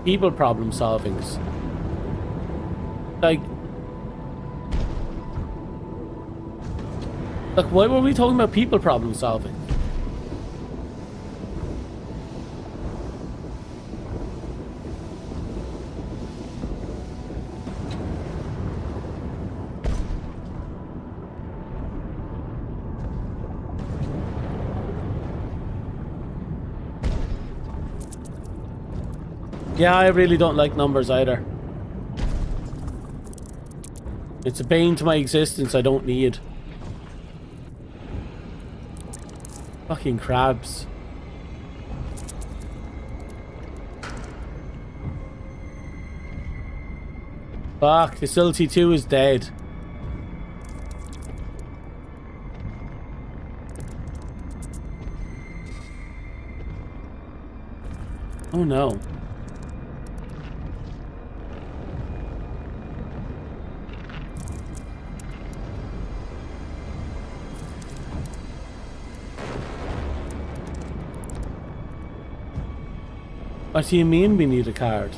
people problem solvings? Like, why were we talking about people problem solving? Yeah, I really don't like numbers either. It's a bane to my existence I don't need. Fucking crabs. Fuck, Facility 2 is dead. Oh no. What do you mean we need a card?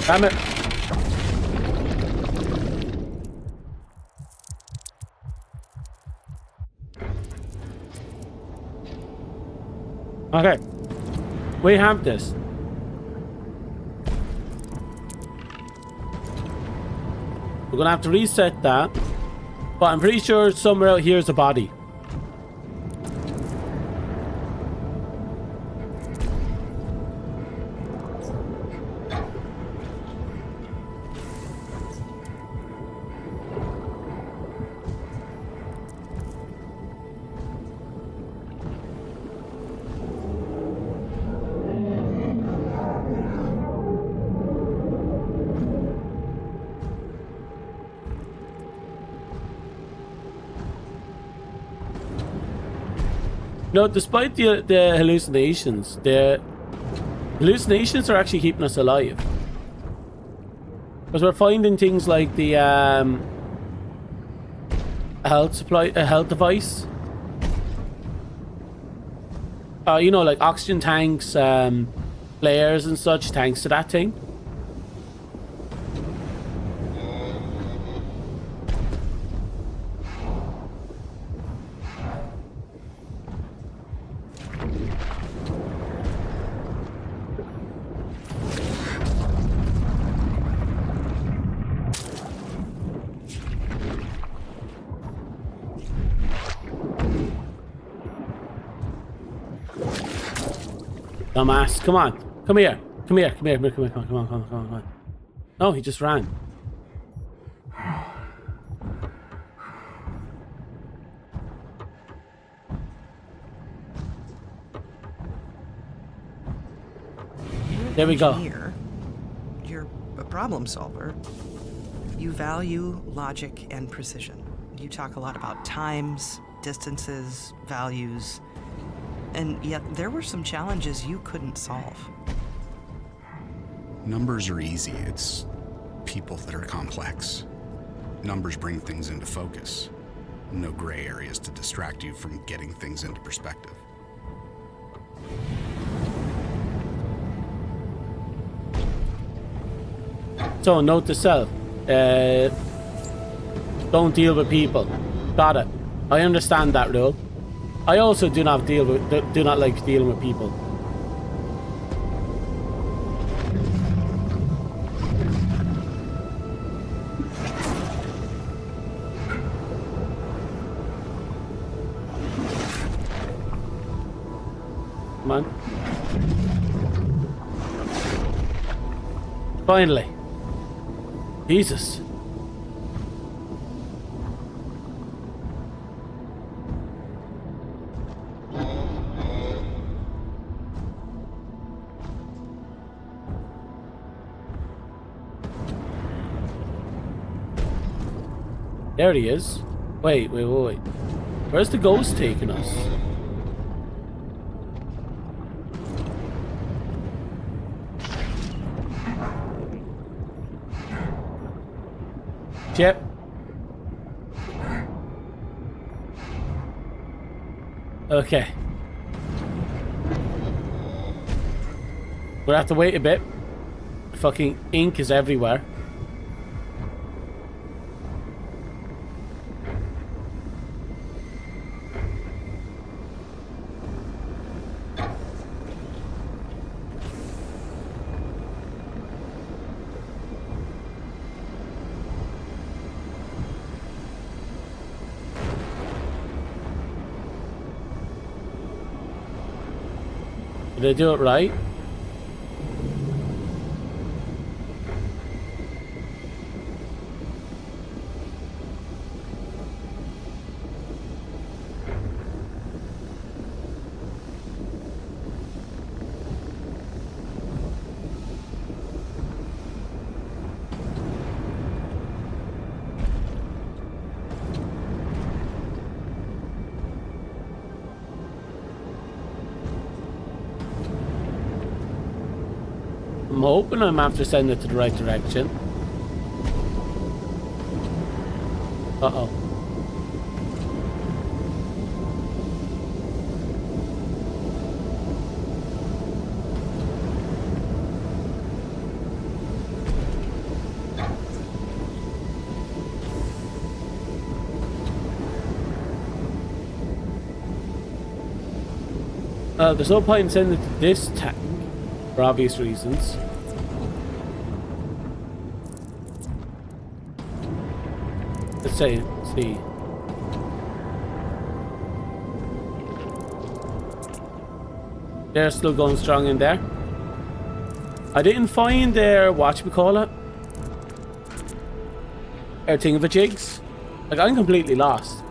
Damn it. Okay. We have this. We're gonna have to reset that. But I'm pretty sure somewhere out here is a body. No, despite the hallucinations are actually keeping us alive. Because we're finding things like the a health device. You know, like oxygen tanks, flares and such, thanks to that thing. Dumbass, come on. Come here. Come here, come here, come here, come on, come on, come on, come on. No, he just ran. There we go. You're a problem solver. You value logic and precision. You talk a lot about times, distances, values, and yet there were some challenges you couldn't solve. Numbers are easy. It's people that are complex. Numbers bring things into focus. No gray areas to distract you from getting things into perspective. So, note to self. Don't deal with people. Got it. I understand that rule. I also do not like dealing with people. Come on. Finally. Jesus. There he is. Wait. Where's the ghost taking us? Yep. Okay. We'll have to wait a bit. Fucking ink is everywhere. Did I do it right? I'm hoping I'm after sending it to the right direction. Uh-oh. There's no point in sending it to this tank, for obvious reasons. Let's see. They're still going strong in there. I didn't find their whatchamacallit. Their thingamajigs. Like, I'm completely lost.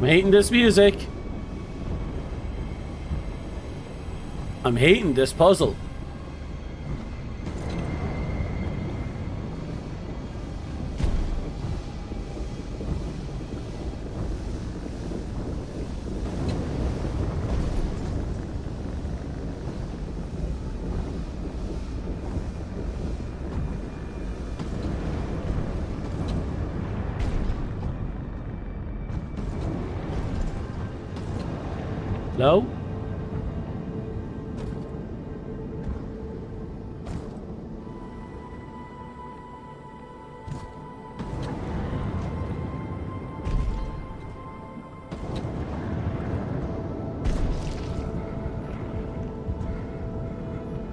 I'm hating this music. I'm hating this puzzle. No?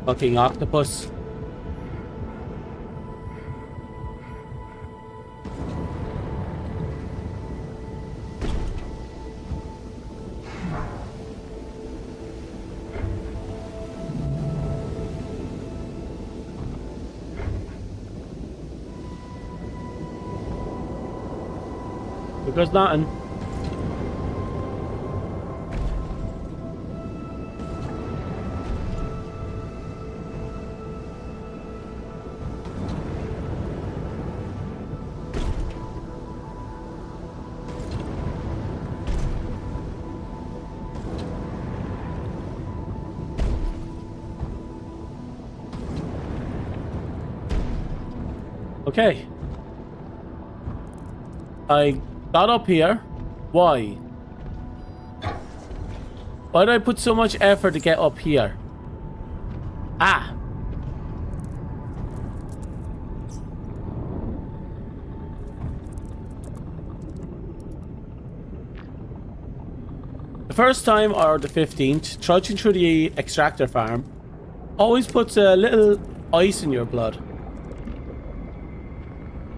Fucking octopus. Because nothing. Okay. I got up here. Why? Why did I put so much effort to get up here? Ah! The first time, or the 15th, trudging through the extractor farm always puts a little ice in your blood.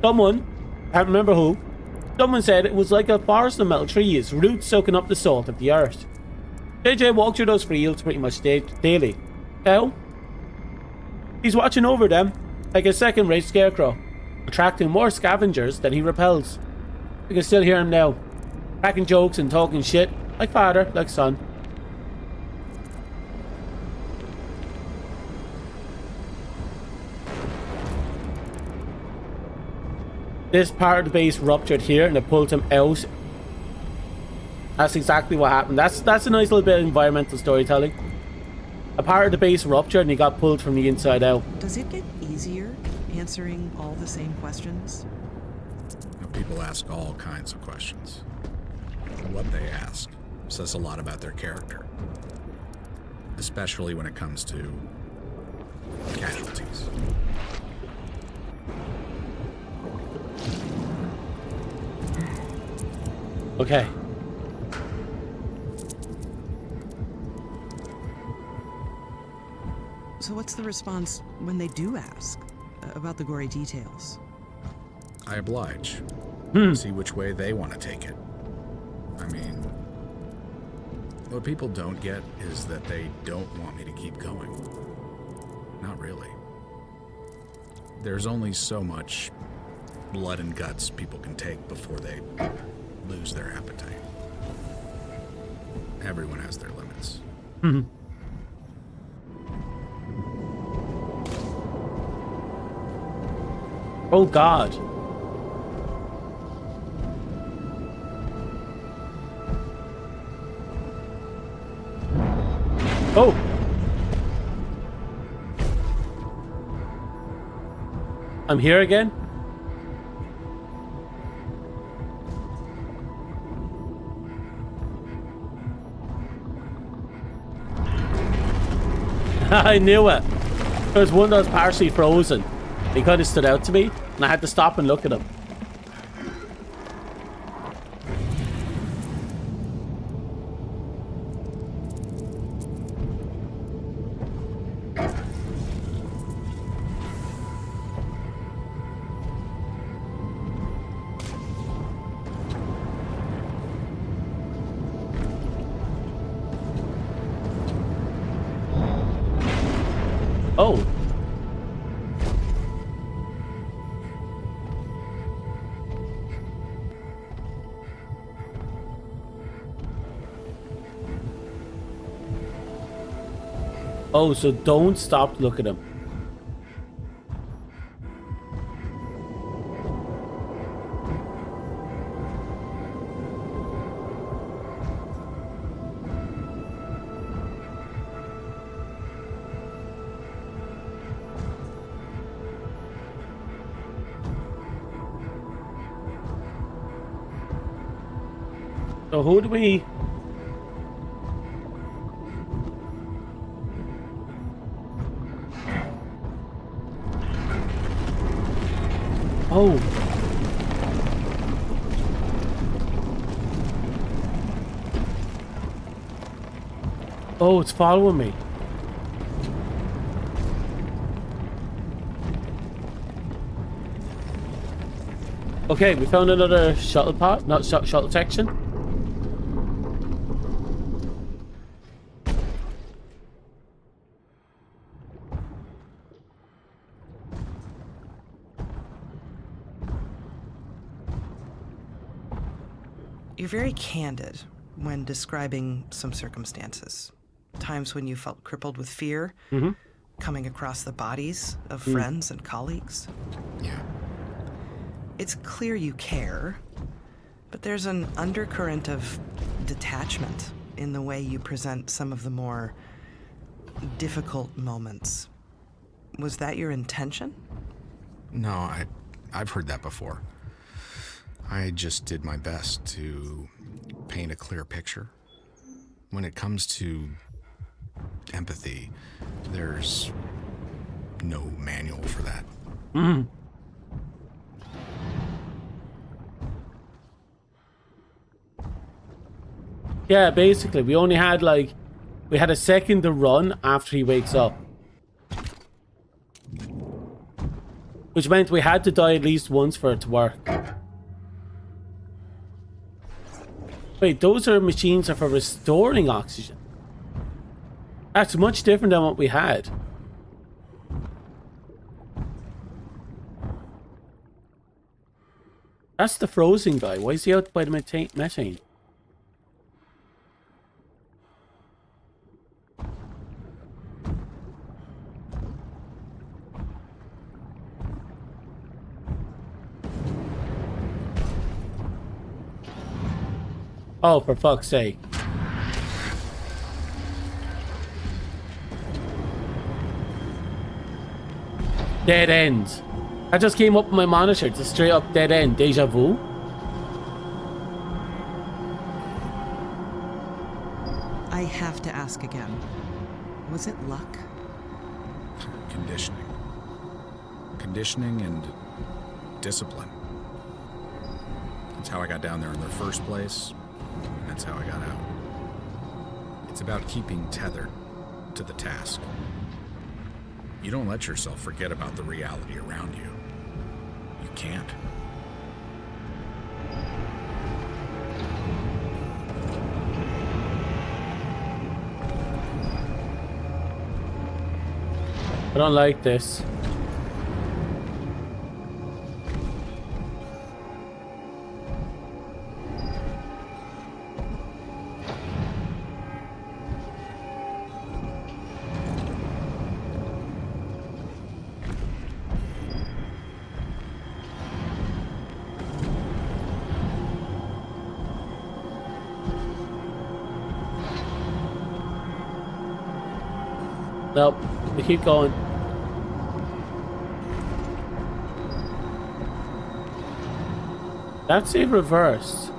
Someone, I can't remember who, someone said it was like a forest of metal trees, roots soaking up the salt of the earth. JJ walked through those fields pretty much daily. How? He's watching over them, like a second-rate scarecrow, attracting more scavengers than he repels. I can still hear him now, cracking jokes and talking shit, like father, like son. This part of the base ruptured here and it pulled him out. That's exactly what happened. That's a nice little bit of environmental storytelling. A part of the base ruptured and he got pulled from the inside out. Does it get easier answering all the same questions? People ask all kinds of questions. What they ask says a lot about their character, especially when it comes to casualties. Okay. So what's the response when they do ask about the gory details? I oblige. See which way they want to take it. I mean, what people don't get is that they don't want me to keep going. Not really. There's only so much blood and guts people can take before they lose their appetite. Everyone has their limits. Oh God. Oh. I'm here again? I knew it. There was one that was partially frozen. He kind of stood out to me, and I had to stop and look at him. Oh. Oh, so don't stop to look at him. So who do we... Oh. Oh, it's following me. Okay, we found another shuttle pod, not shuttle section. You're very candid when describing some circumstances. Times when you felt crippled with fear, coming across the bodies of friends and colleagues. Yeah. It's clear you care, but there's an undercurrent of detachment in the way you present some of the more difficult moments. Was that your intention? No, I've heard that before. I just did my best to paint a clear picture. When it comes to empathy, there's no manual for that. Yeah, basically, we only had we had a second to run after he wakes up. Which meant we had to die at least once for it to work. Wait, those are machines that are for restoring oxygen. That's much different than what we had. That's the frozen guy. Why is he out by the methane? Oh, for fuck's sake. Dead end. I just came up on my monitor. It's a straight up dead end. Deja vu. I have to ask again. Was it luck? Conditioning. Conditioning and discipline. That's how I got down there in the first place. And that's how I got out. It's about keeping tethered to the task. You don't let yourself forget about the reality around you. You can't. I don't like this. Nope, we keep going. That's a reverse.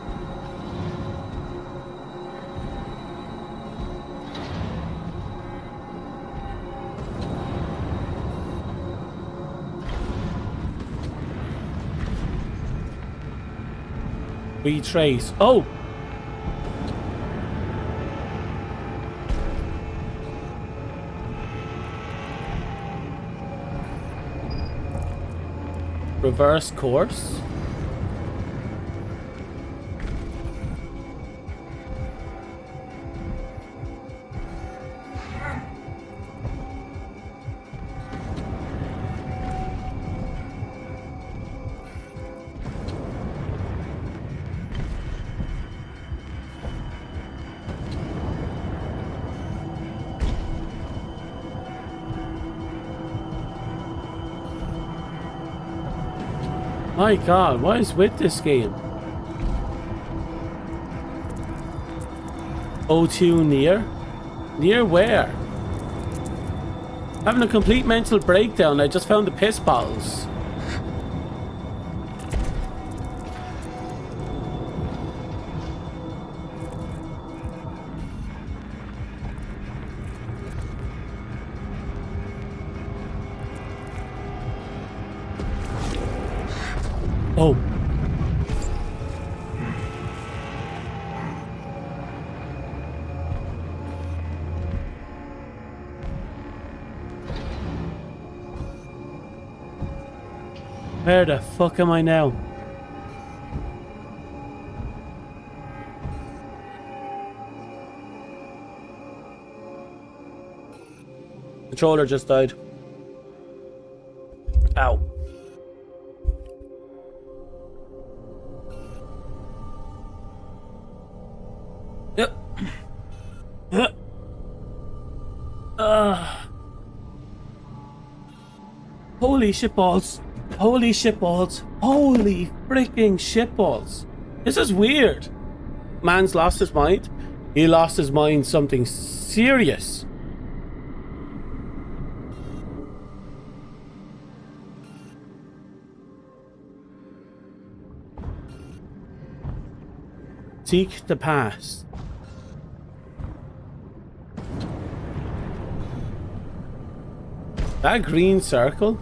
Retrace. Oh! Reverse course. My god, what is with this game? O2 near? Near where? Having a complete mental breakdown. I just found the piss bottles. Oh. Where the fuck am I now? Controller just died. Ow. Yep. Holy shitballs. Holy shitballs. Holy freaking shitballs. This is weird. Man's lost his mind. He lost his mind something serious. Seek the past. That green circle?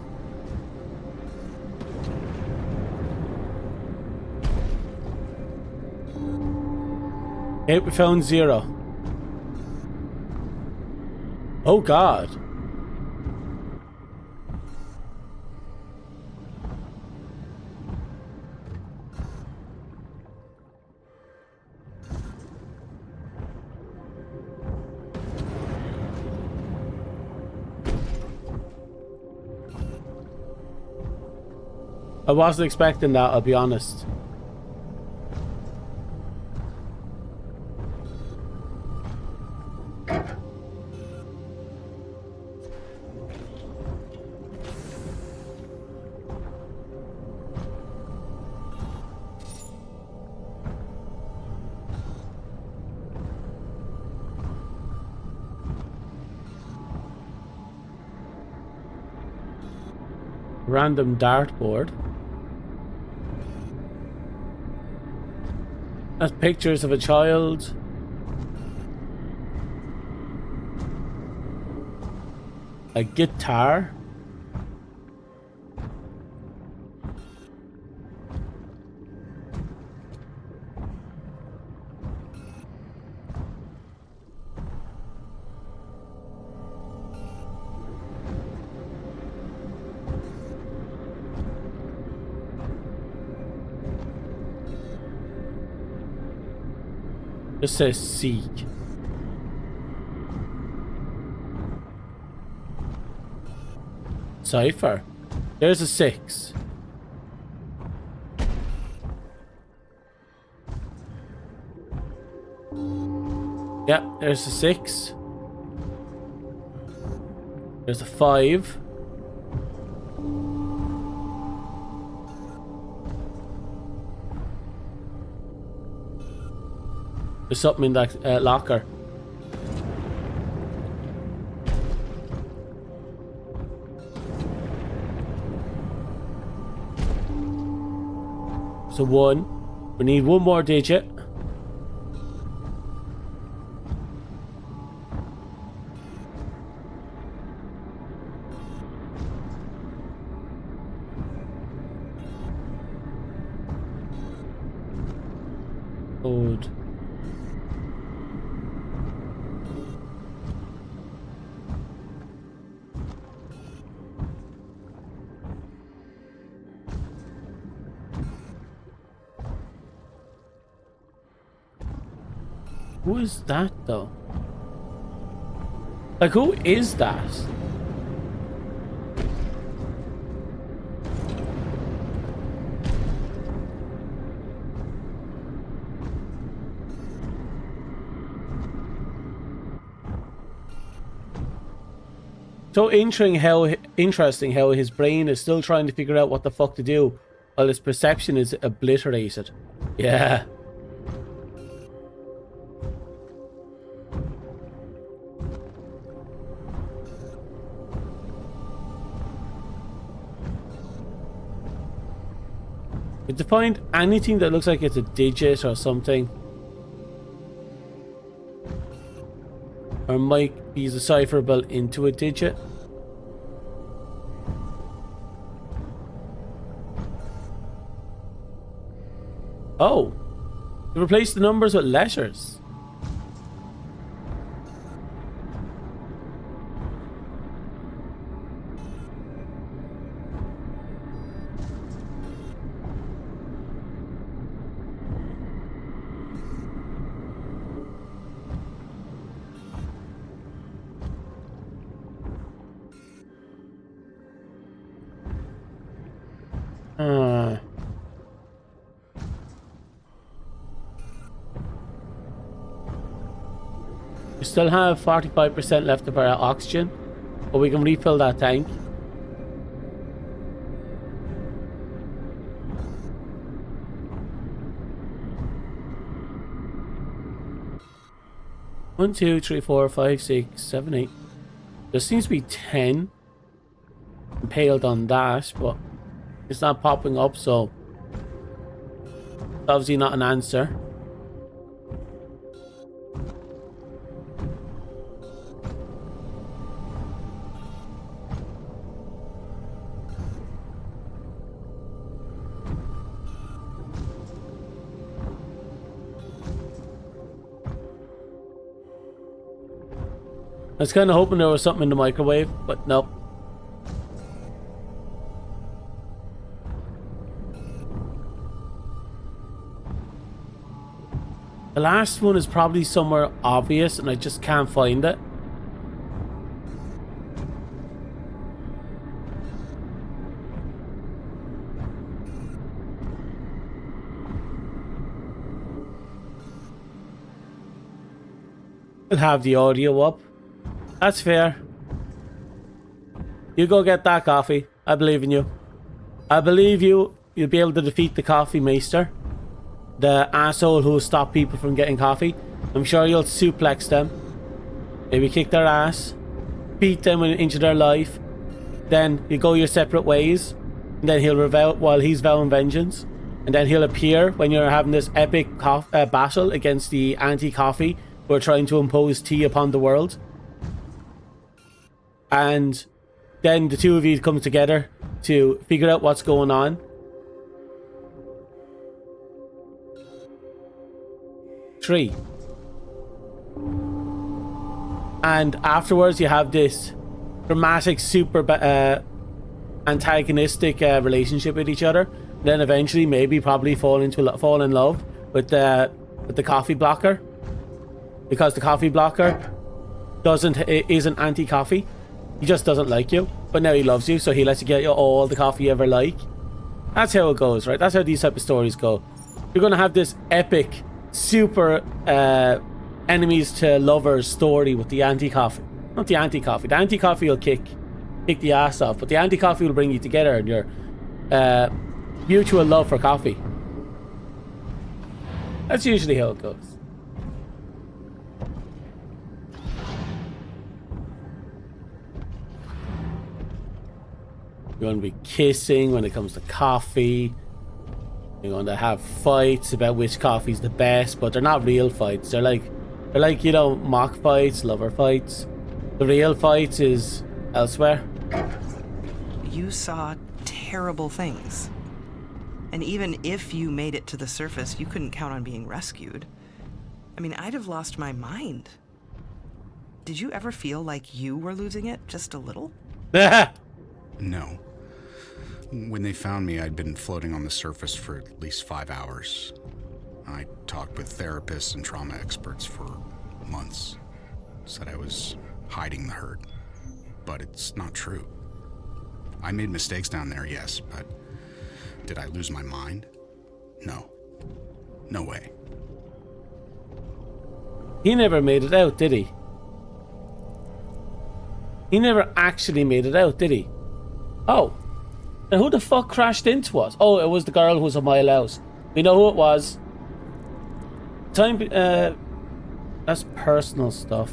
Okay, we found 0. Oh god. I wasn't expecting that, I'll be honest. Random dartboard. That's pictures of a child. A guitar. Just says seek. Cipher. There's a 6. Yep, there's a 6. There's a 5. There's something in that locker. So 1. We need one more digit. Code. Who is that though? Like, who is that? So interesting how his brain is still trying to figure out what the fuck to do while his perception is obliterated. Yeah. To find anything that looks like it's a digit or something, or might be decipherable into a digit. Oh, you replace the numbers with letters. We still have 45% left of our oxygen, but we can refill that tank. One, two, three, four, five, 6, 7, 8. There seems to be 10 impaled on that, but it's not popping up, so obviously not an answer. I was kind of hoping there was something in the microwave, but nope. The last one is probably somewhere obvious and I just can't find it. I'll have the audio up. That's fair. You go get that coffee. I believe in you. I believe you. You'll be able to defeat the coffee maester. The asshole who will stop people from getting coffee. I'm sure you'll suplex them. Maybe kick their ass. Beat them into their life. Then you go your separate ways. And then he'll revel while he's vowing vengeance. And then he'll appear when you're having this epic battle against the anti-coffee who are trying to impose tea upon the world. And then the two of you come together to figure out what's going on. Three. And afterwards you have this dramatic, super antagonistic relationship with each other. Then eventually maybe probably fall in love with the coffee blocker. Because the coffee blocker isn't anti-coffee. He just doesn't like you, but now he loves you, so he lets you get you all the coffee you ever like. That's how it goes, right? That's how these type of stories go. You're going to have this epic, super enemies to lovers story with the anti-coffee. Not the anti-coffee. The anti-coffee will kick the ass off, but the anti-coffee will bring you together and your mutual love for coffee. That's usually how it goes. You're going to be kissing when it comes to coffee. You're going to have fights about which coffee's the best, but they're not real fights. They're like, you know, mock fights, lover fights. The real fights is elsewhere. You saw terrible things. And even if you made it to the surface, you couldn't count on being rescued. I mean, I'd have lost my mind. Did you ever feel like you were losing it just a little? No. When they found me, I'd been floating on the surface for at least 5 hours. I talked with therapists and trauma experts for months. Said I was hiding the hurt. But it's not true. I made mistakes down there, yes, but did I lose my mind? No. No way. He never made it out, did he? He never actually made it out, did he? Oh. And who the fuck crashed into us? Oh, it was the girl who was a mile out. We know who it was. That's personal stuff.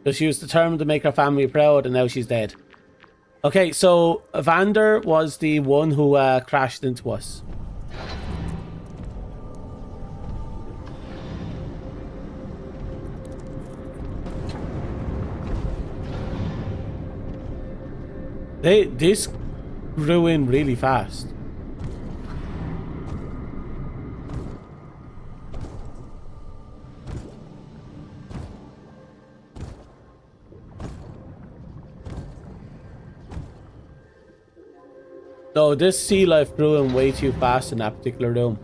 So she was determined to make her family proud, and now she's dead. Okay, so Vander was the one who crashed into us. This grew in really fast. No, this sea life grew in way too fast in that particular room.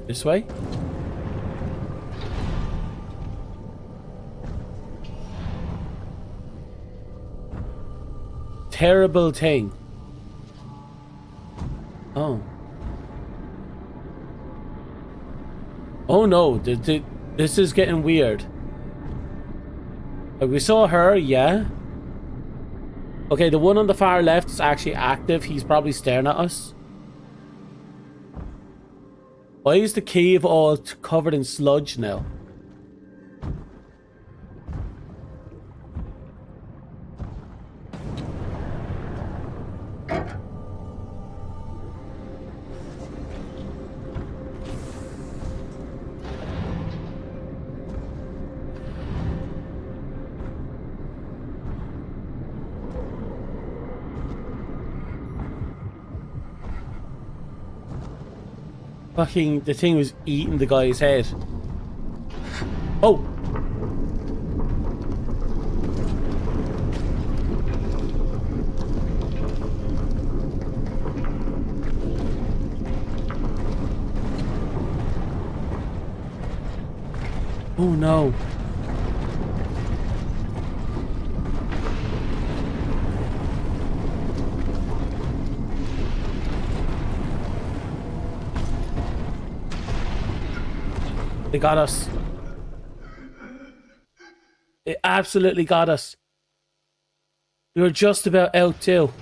This way? Terrible thing. Oh. Oh no, this is getting weird. Like, we saw her, yeah. Okay, the one on the far left is actually active. He's probably staring at us. Why is the cave all covered in sludge now? Fucking, the thing was eating the guy's head. Oh! Oh no. They got us. They absolutely got us. We were just about out too.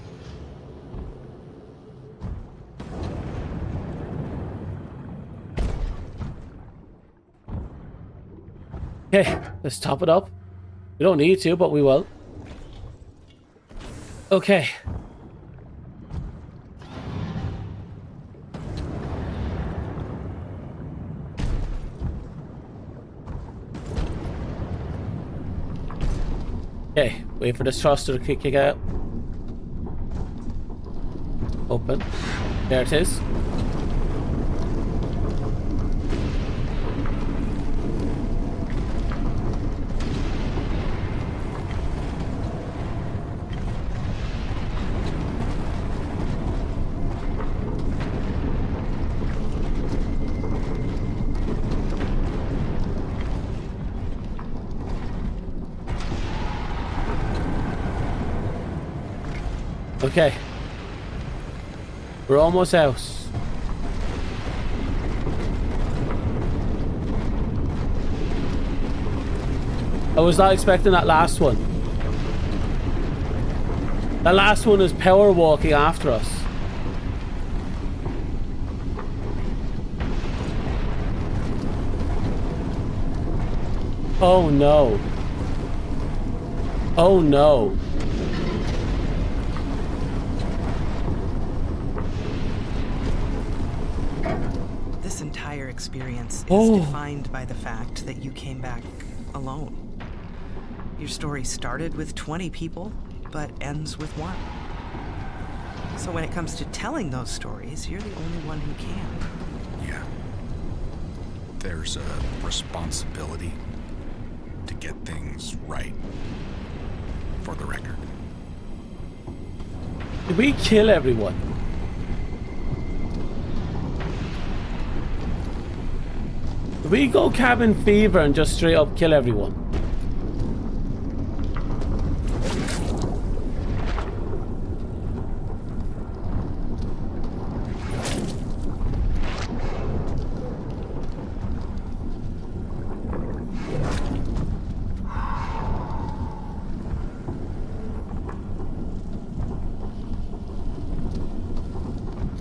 Okay, let's top it up. We don't need to, but we will. Okay. Okay, wait for this thruster to kick out. Open. There it is. Okay. We're almost out. I was not expecting that last one. That last one is power walking after us. Oh no. Oh no. Experience is defined by the fact that you came back alone. Your story started with 20 people, but ends with 1. So when it comes to telling those stories, you're the only one who can. Yeah. There's a responsibility to get things right. For the record. Did we kill everyone? We go cabin fever and just straight up kill everyone.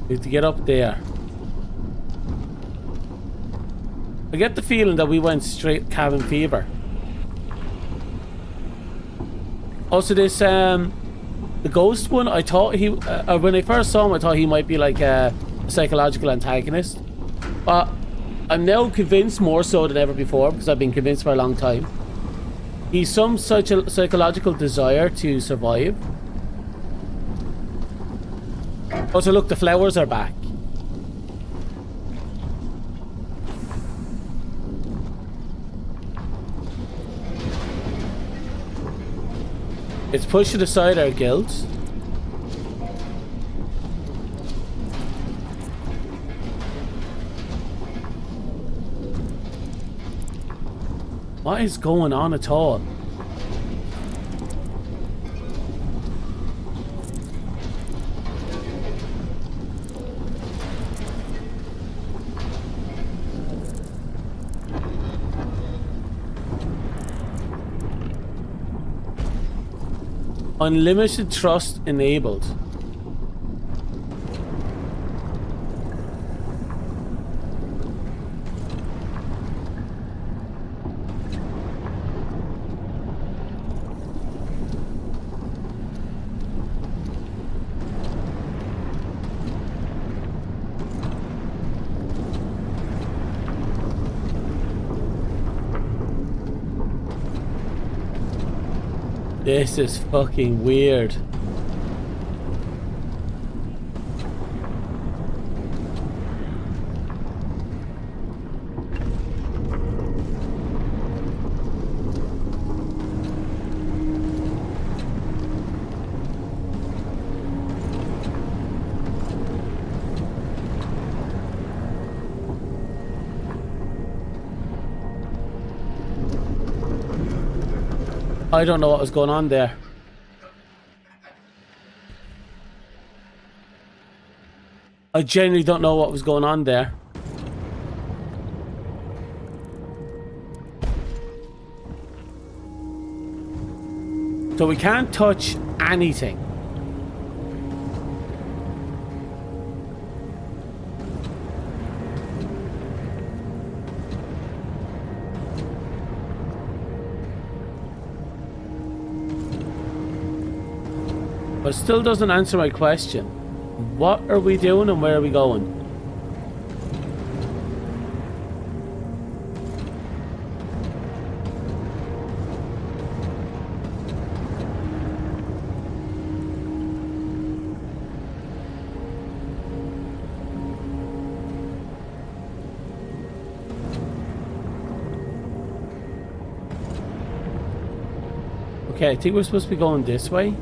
Need to get up there. I get the feeling that we went straight cabin fever. Also, this the ghost one, I thought he when I first saw him, I thought he might be like a psychological antagonist, but I'm now convinced more so than ever before, because I've been convinced for a long time. He's some such a psychological desire to survive. Also, look, the flowers are back. It's pushing aside our guilds. What is going on at all? Unlimited trust enabled. This is fucking weird. I don't know what was going on there. I genuinely don't know what was going on there. So we can't touch anything. But it still doesn't answer my question. What are we doing and where are we going? Okay, I think we're supposed to be going this way.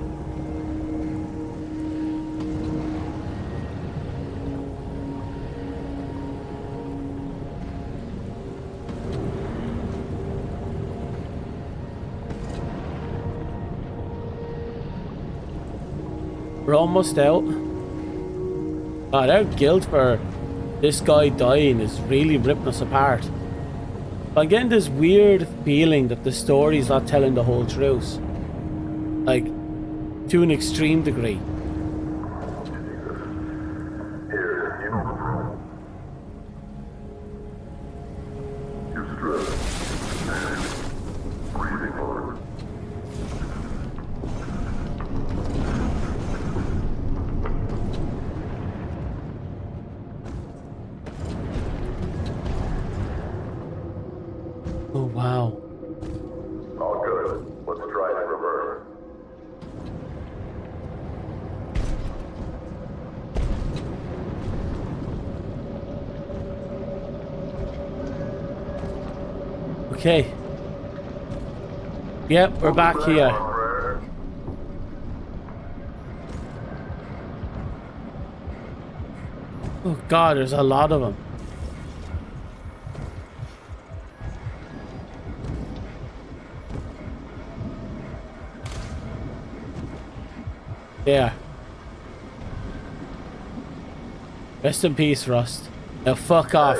We're almost out. God, our guilt for this guy dying is really ripping us apart. But I'm getting this weird feeling that the story's not telling the whole truth. Like, to an extreme degree. Here, you know the drill. You strip. Breathing hard. Oh, wow. All good. Let's try it in reverse. Okay. Yep, we're back here. Oh god, there's a lot of them. Yeah. Rest in peace, Rust. Now fuck off.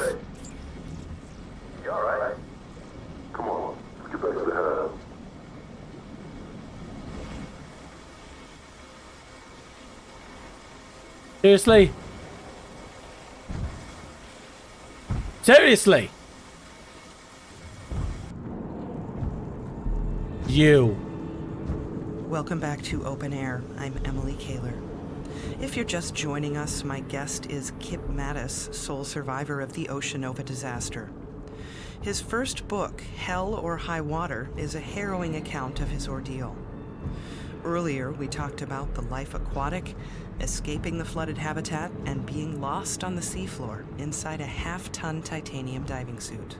You alright? Come on, let's get back to the hub. Seriously? Seriously? You. Welcome back to Open Air. I'm Emily Kaler. If you're just joining us, my guest is Kip Mattis, sole survivor of the Oceanova disaster. His first book, Hell or High Water, is a harrowing account of his ordeal. Earlier, we talked about the life aquatic, escaping the flooded habitat, and being lost on the seafloor inside a half-ton titanium diving suit.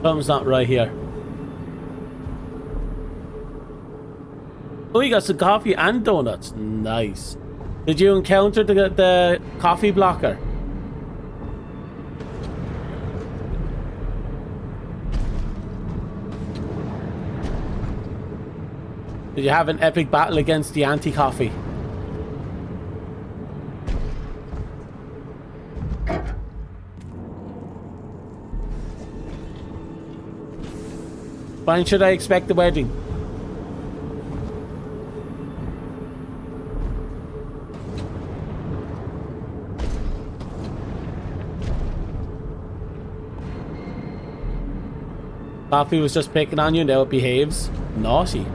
Something's not right here. Oh, you got some coffee and donuts. Nice. Did you encounter the coffee blocker? Did you have an epic battle against the anti-coffee? When should I expect the wedding? Coffee was just picking on you, now it behaves. Naughty.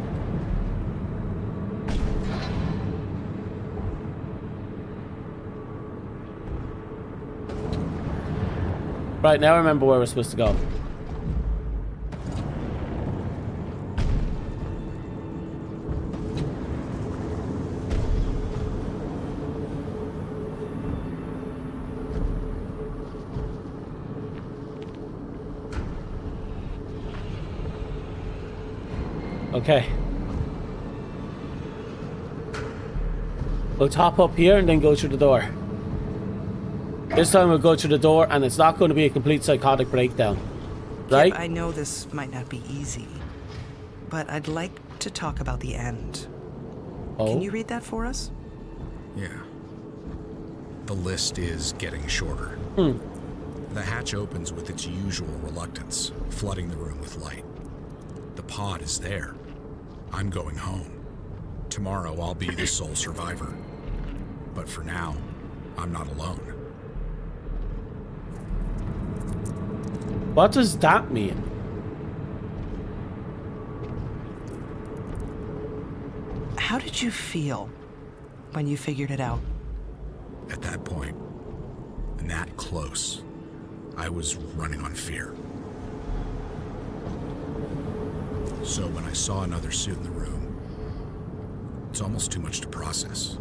Right, now I remember where we're supposed to go. Okay. We'll top up here and then go through the door. This time we'll go through the door and it's not going to be a complete psychotic breakdown. Right? Kip, I know this might not be easy, but I'd like to talk about the end. Oh? Can you read that for us? Yeah. The list is getting shorter. The hatch opens with its usual reluctance, flooding the room with light. The pod is there. I'm going home. Tomorrow I'll be the sole survivor. But for now, I'm not alone. What does that mean? How did you feel when you figured it out? At that point, and that close, I was running on fear. So when I saw another suit in the room, it's almost too much to process.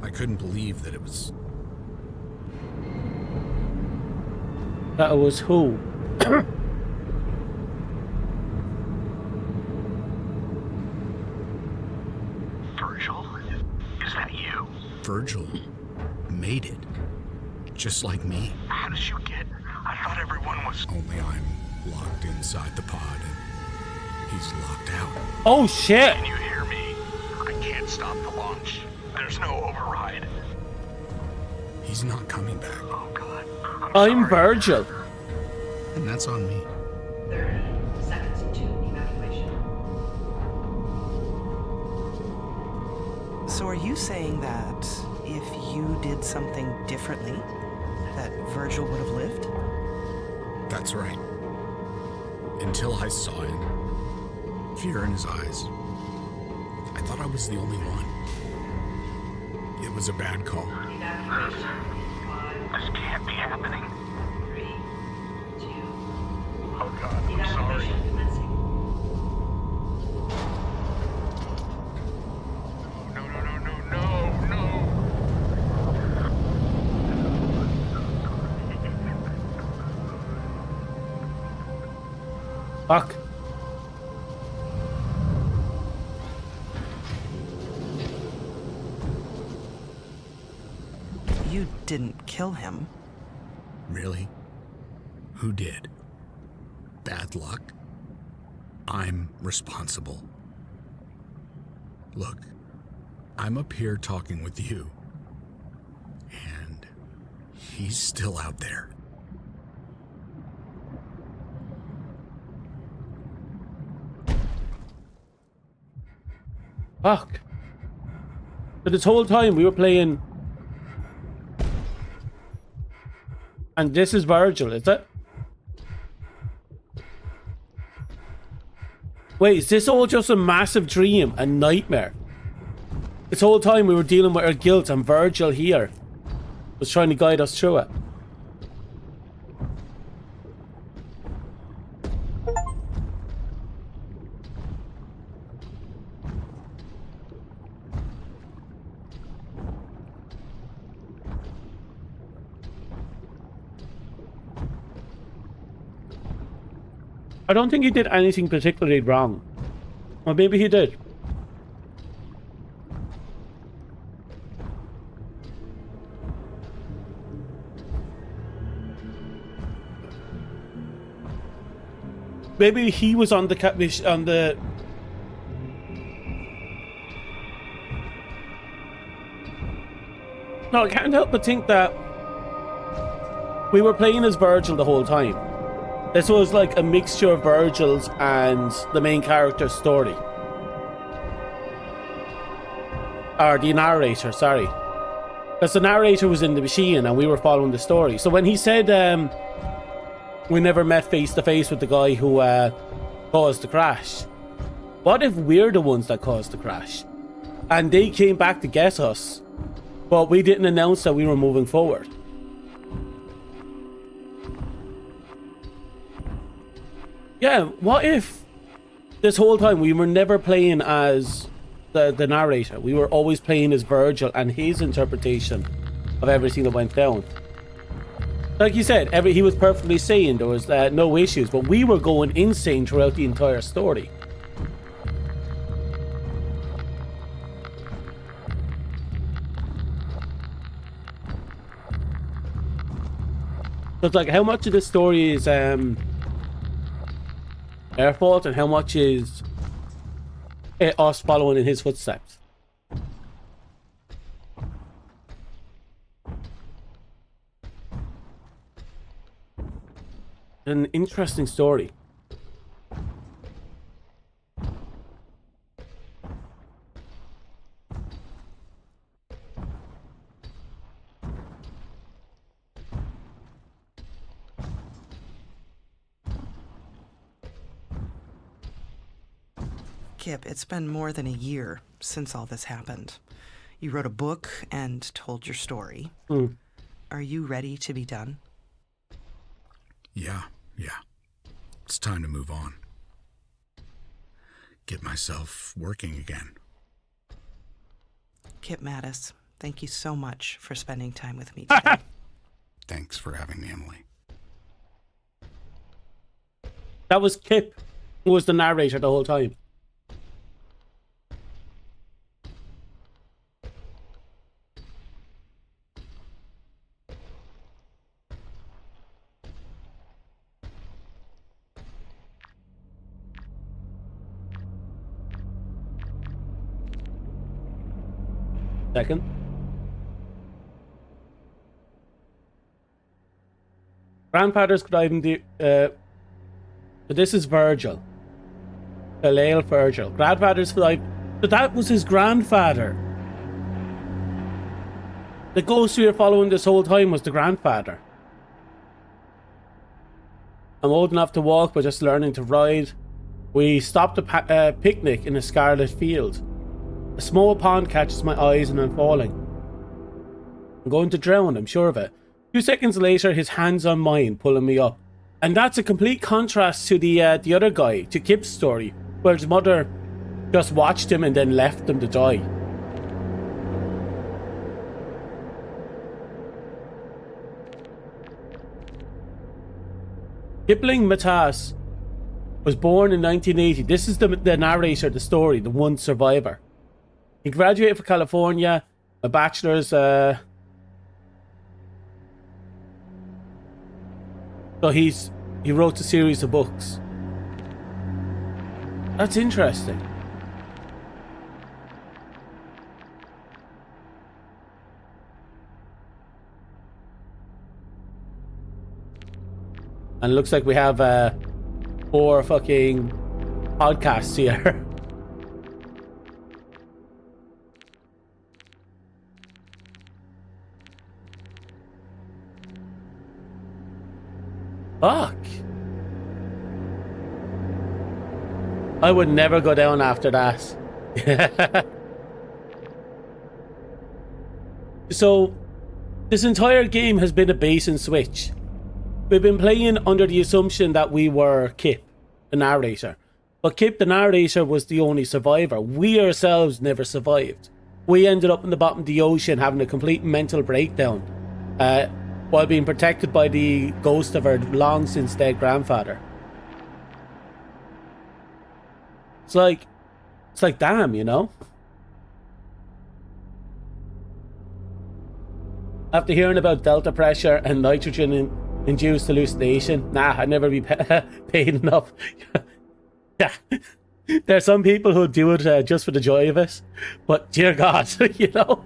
I couldn't believe that it was... That it was who? Virgil? Is that you? Virgil made it. Just like me. How did you get? I thought everyone was... Only I'm locked inside the pod and he's locked out. Oh shit! Can you hear me? I can't stop the launch. There's no override. He's not coming back. Oh God. I'm sorry. Virgil. And that's on me. 30 seconds to evacuation. So are you saying that if you did something differently, that Virgil would have lived? That's right. Until I saw it. Fear in his eyes. I thought I was the only one. It was a bad call. Evacuation. 5, This can't be happening. 3, 2. Oh God, I'm sorry. Evacuation commencing. No. Fuck. You didn't kill him. Really? Who did? Bad luck? I'm responsible. Look, I'm up here talking with you, and he's still out there. Fuck. But this whole time we were playing... And this is Virgil, is it? Wait, is this all just a massive dream, a nightmare? This whole time we were dealing with our guilt and Virgil here was trying to guide us through it. I don't think he did anything particularly wrong. Or maybe he did. Maybe he was on the No, I can't help but think that we were playing as Virgil the whole time. This was like a mixture of Virgil's and the main character's story. Or the narrator, sorry. Because the narrator was in the machine and we were following the story. So when he said we never met face to face with the guy who caused the crash, what if we're the ones that caused the crash? And they came back to get us, but we didn't announce that we were moving forward. Yeah, what if this whole time we were never playing as the narrator? We were always playing as Virgil and his interpretation of everything that went down. Like you said, he was perfectly sane. There was no issues, but we were going insane throughout the entire story. So it's like, how much of this story is our fault and how much is us following in his footsteps? An interesting story. Kip, it's been more than a year since all this happened. You wrote a book and told your story. Are you ready to be done? Yeah. It's time to move on. Get myself working again. Kip Mattis, thank you so much for spending time with me today. Thanks for having me, Emily. That was Kip, who was the narrator the whole time. Second. Grandfathers could even do. But this is Virgil. Halal Virgil. Grandfathers could even. But that was his grandfather. The ghost we were following this whole time was the grandfather. I'm old enough to walk, but just learning to ride. We stopped a picnic in a scarlet field. A small pond catches my eyes and I'm falling. I'm going to drown, I'm sure of it. 2 seconds later, his hand's on mine, pulling me up. And that's a complete contrast to the other guy, to Kip's story, where his mother just watched him and then left him to die. Kipling Mattas was born in 1980. This is the narrator of the story, the one survivor. He graduated from California, a bachelor's So he wrote a series of books. That's interesting. And it looks like we have 4 fucking podcasts here. Fuck. I would never go down after that. So, this entire game has been a bait and switch. We've been playing under the assumption that we were Kip, the narrator. But Kip, the narrator, was the only survivor. We ourselves never survived. We ended up in the bottom of the ocean having a complete mental breakdown while being protected by the ghost of our long since dead grandfather. It's like damn, you know? After hearing about delta pressure and nitrogen-induced hallucination, nah, I'd never be paid enough. Yeah. There are some people who do it just for the joy of it, but dear God, you know?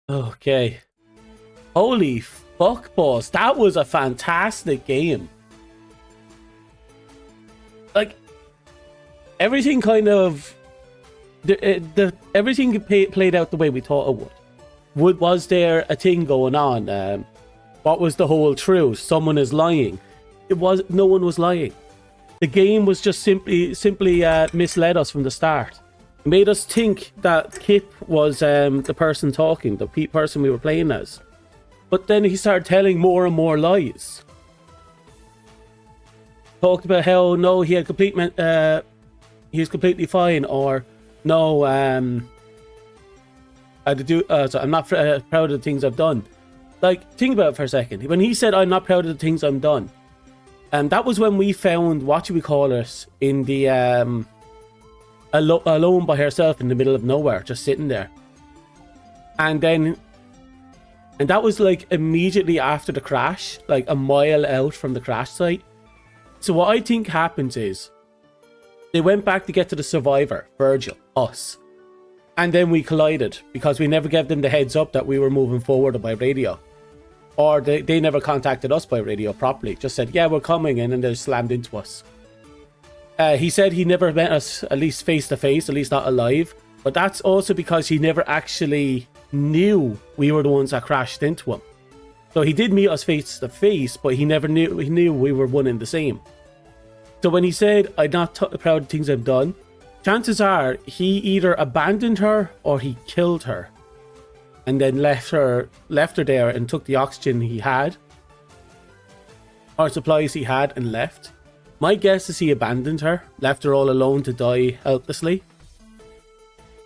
Okay. Holy fuck, boss. That was a fantastic game. Like, everything kind of... everything played out the way we thought it would. Was there a thing going on? What was the whole truth? Someone is lying. No one was lying. The game was just simply misled us from the start. It made us think that Kip was the person talking, the person we were playing as. But then he started telling more and more lies. Talked about how no, he had he was completely fine, or no, so I'm not proud of the things I've done. Like, think about it for a second. When he said I'm not proud of the things I've done, that was when we found, what do we call it, in the alone by herself in the middle of nowhere, just sitting there. And that was like immediately after the crash, like a mile out from the crash site. So what I think happens is they went back to get to the survivor, Virgil, us. And then we collided because we never gave them the heads up that we were moving forward by radio. Or they never contacted us by radio properly. Just said, yeah, we're coming in, and they slammed into us. He said he never met us, at least face to face, at least not alive. But that's also because he never actually knew we were the ones that crashed into him. So he did meet us face to face, but he never knew we were one and the same. So when he said, I'm not proud of things I've done, chances are he either abandoned her or he killed her. And then left her there and took the oxygen he had, or supplies he had, and left. My guess is he abandoned her, left her all alone to die helplessly.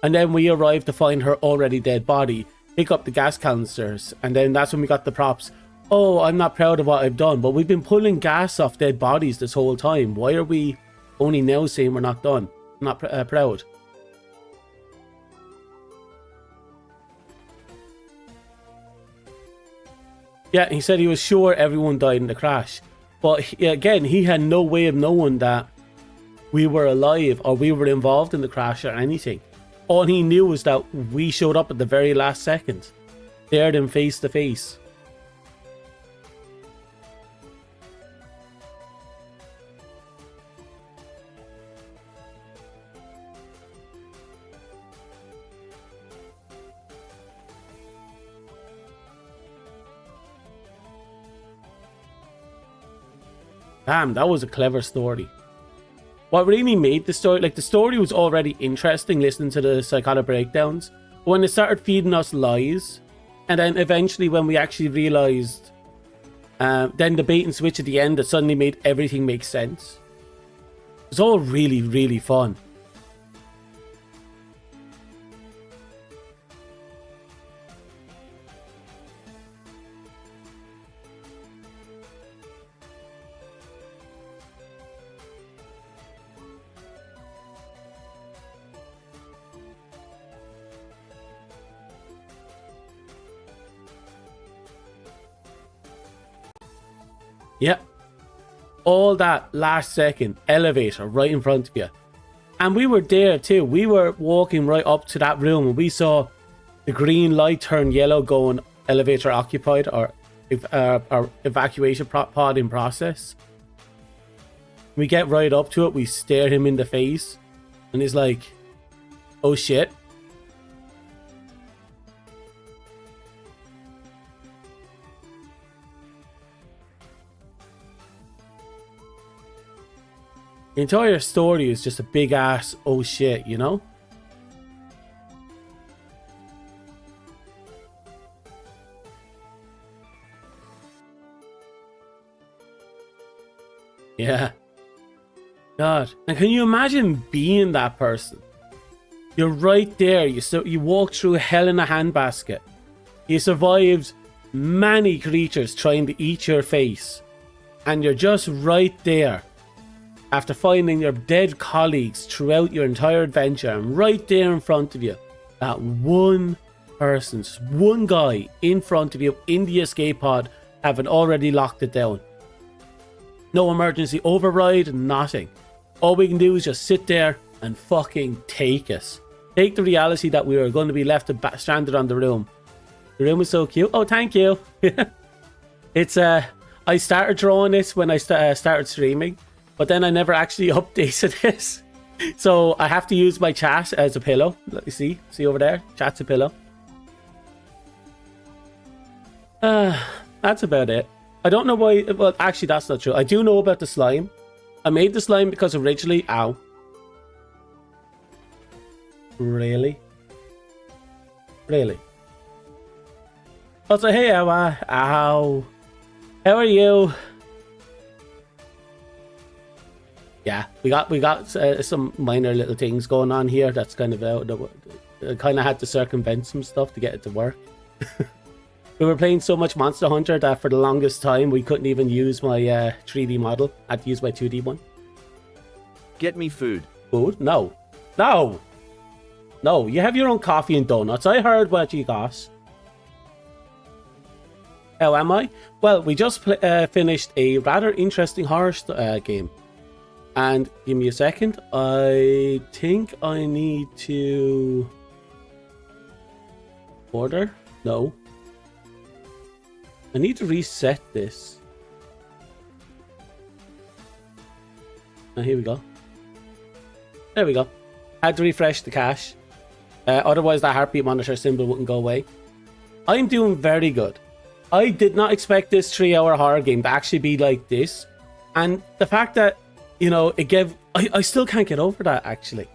And then we arrived to find her already dead body, pick up the gas canisters, and then that's when we got the props. Oh, I'm not proud of what I've done, but we've been pulling gas off dead bodies this whole time. Why are we only now saying we're not done? Not proud. Yeah, he said he was sure everyone died in the crash. But again, he had no way of knowing that we were alive or we were involved in the crash or anything. All he knew was that we showed up at the very last second. Stared him face to face. Damn, that was a clever story. What really made the story, like the story was already interesting listening to the psychotic breakdowns, but when they started feeding us lies, and then eventually when we actually realised, then the bait and switch at the end that suddenly made everything make sense. It was all really, really fun. Yeah. All that last second, elevator right in front of you. And we were there too. We were walking right up to that room and we saw the green light turn yellow going elevator occupied or evacuation pod in process. We get right up to it. We stare him in the face and he's like, oh shit. The entire story is just a big ass oh shit, you know? Yeah. God. And can you imagine being that person? You're right there. You walk through hell in a handbasket. You survived many creatures trying to eat your face. And you're just right there. After finding your dead colleagues throughout your entire adventure, and right there in front of you, that one person, just one guy in front of you in the escape pod, having already locked it down. No emergency override, nothing. All we can do is just sit there and fucking take it. Take the reality that we were going to be left stranded on the room. The room is so cute. Oh, thank you. It's I started drawing this when I started streaming. But then I never actually updated this. So I have to use my chat as a pillow. Let me see over there. Chat's a pillow. That's about it. I don't know why. Well, actually, that's not true. I do know about the slime. I made the slime because originally... Ow. Really? Really? I was like, hey, Emma. Ow. How are you? Yeah, we got some minor little things going on here. That's kind of out. I kind of had to circumvent some stuff to get it to work. We were playing so much Monster Hunter that for the longest time we couldn't even use my 3D model. I had to use my 2D one. Get me food. Food? No. No! No, you have your own coffee and donuts. I heard what you got. How am I? Well, we just finished a rather interesting horror game. And give me a second. I think I need to order. No. I need to reset this. And here we go. There we go. Had to refresh the cache. Otherwise that heartbeat monitor symbol wouldn't go away. I'm doing very good. I did not expect this 3-hour horror game to actually be like this. And the fact that, you know, it gave... I still can't get over that, actually.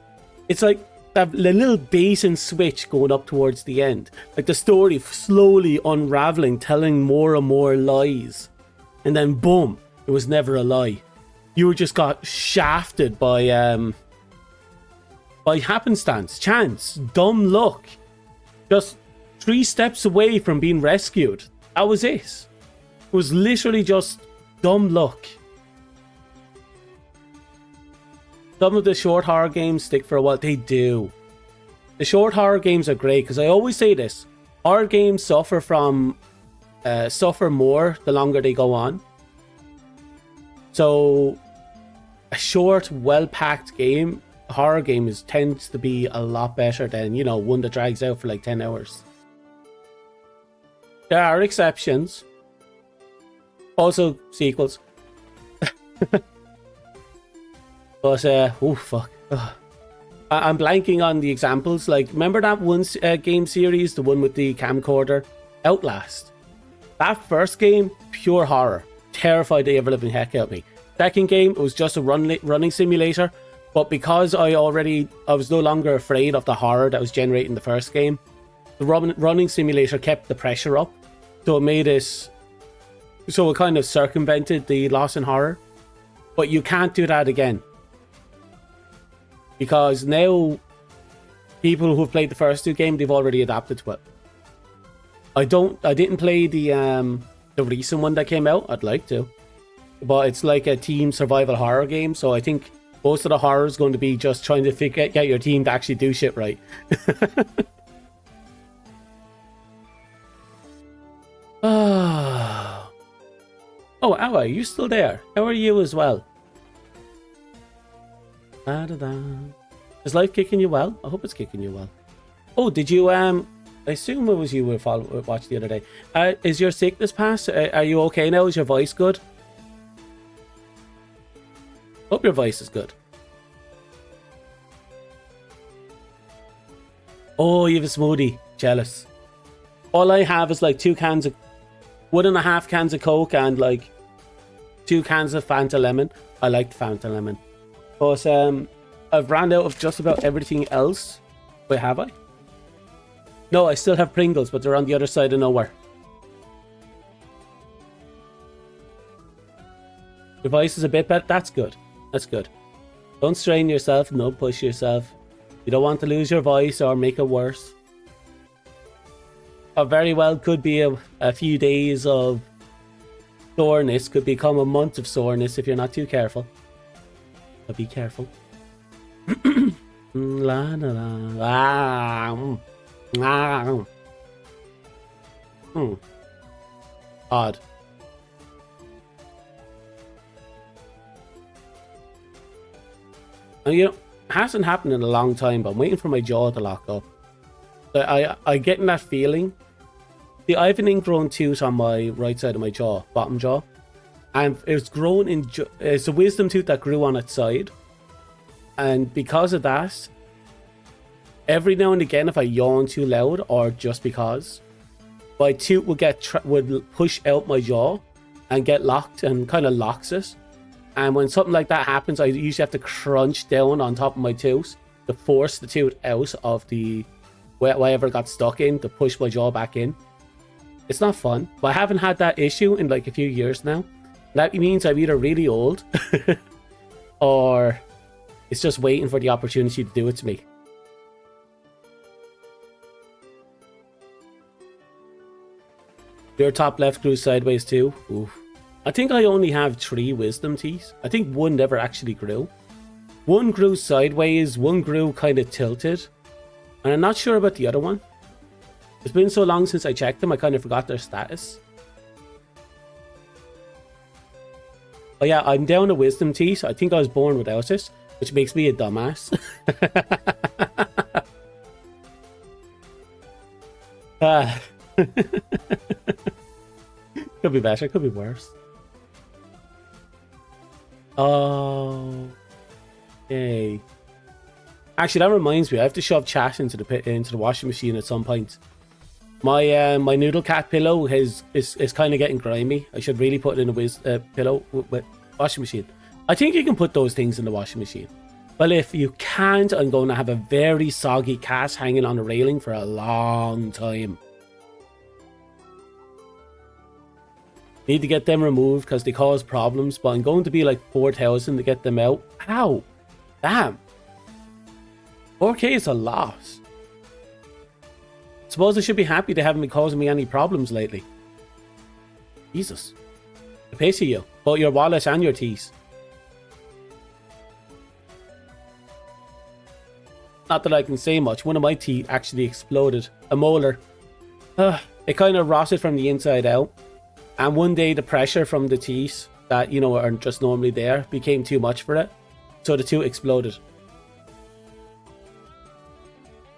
It's like that little bass and switch going up towards the end. Like the story slowly unraveling, telling more and more lies. And then, boom, it was never a lie. You just got shafted by happenstance, chance, dumb luck. Just 3 steps away from being rescued. That was it. It was literally just dumb luck. Some of the short horror games stick for a while. They do. The short horror games are great because I always say this. Horror games suffer more the longer they go on. So a short, well-packed horror game tends to be a lot better than, you know, one that drags out for like 10 hours. There are exceptions. Also sequels. But, oh fuck. Ugh. I'm blanking on the examples. Like, remember that one game series, the one with the camcorder? Outlast. That first game, pure horror. Terrified the ever-living heck out of me. Second game, it was just a running simulator. But because I was no longer afraid of the horror that was generating the first game, the running simulator kept the pressure up. So it made it... So it kind of circumvented the loss in horror. But you can't do that again. Because now, people who've played the first 2 games, they've already adapted to it. I didn't play the recent one that came out. I'd like to. But it's like a team survival horror game, so I think most of the horror is going to be just trying to get your team to actually do shit right. Oh Oh, Awa, you're still there. How are you as well? Da-da-da. Is life kicking you well? I hope it's kicking you well. Oh, did you, I assume it was you who watched the other day. Is your sickness past? Are you okay now? Is your voice good? Hope your voice is good. Oh, you have a smoothie. Jealous. All I have is like 1.5 cans of Coke and like 2 cans of Fanta Lemon. I liked Fanta Lemon. But I've ran out of just about everything else. Wait, have I? No, I still have Pringles, but they're on the other side of nowhere. Your voice is a bit better. That's good. That's good. Don't strain yourself. Don't push yourself. You don't want to lose your voice or make it worse. Or very well could be a few days of soreness. Could become a month of soreness if you're not too careful. But be careful. La la la. Odd. And, you know, it hasn't happened in a long time, but I'm waiting for my jaw to lock up. I get in that feeling. See, I have an ingrown tooth on my right side of my jaw, bottom jaw. And it's grown in... It's a wisdom tooth that grew on its side. And because of that, every now and again, if I yawn too loud, or just because, my tooth would push out my jaw and get locked and kind of locks it. And when something like that happens, I usually have to crunch down on top of my tooth to force the tooth out of the whatever got stuck in to push my jaw back in. It's not fun, but I haven't had that issue in like a few years now. That means I'm either really old or it's just waiting for the opportunity to do it to me. Your top left grew sideways too. Oof. I think I only have 3 wisdom teeth. I think one never actually grew. One grew sideways, one grew kind of tilted. And I'm not sure about the other one. It's been so long since I checked them, I kind of forgot their status. Oh yeah, I'm down to wisdom teeth. I think I was born without it, which makes me a dumbass. Could be better, could be worse. Oh, okay. Actually, that reminds me. I have to shove chat into the washing machine at some point. My my noodle cat pillow is kind of getting grimy. I should really put it in a pillow with washing machine. I think you can put those things in the washing machine. Well, if you can't, I'm going to have a very soggy cat hanging on the railing for a long time. Need to get them removed because they cause problems, but I'm going to be like 4,000 to get them out. Ow! Damn! 4K is a lot. Suppose I should be happy they haven't been causing me any problems lately. Jesus. I pity you. Both your wallet and your teeth. Not that I can say much. One of my teeth actually exploded. A molar. It kind of rotted from the inside out. And one day the pressure from the teeth that, you know, are just normally there became too much for it. So the tooth exploded.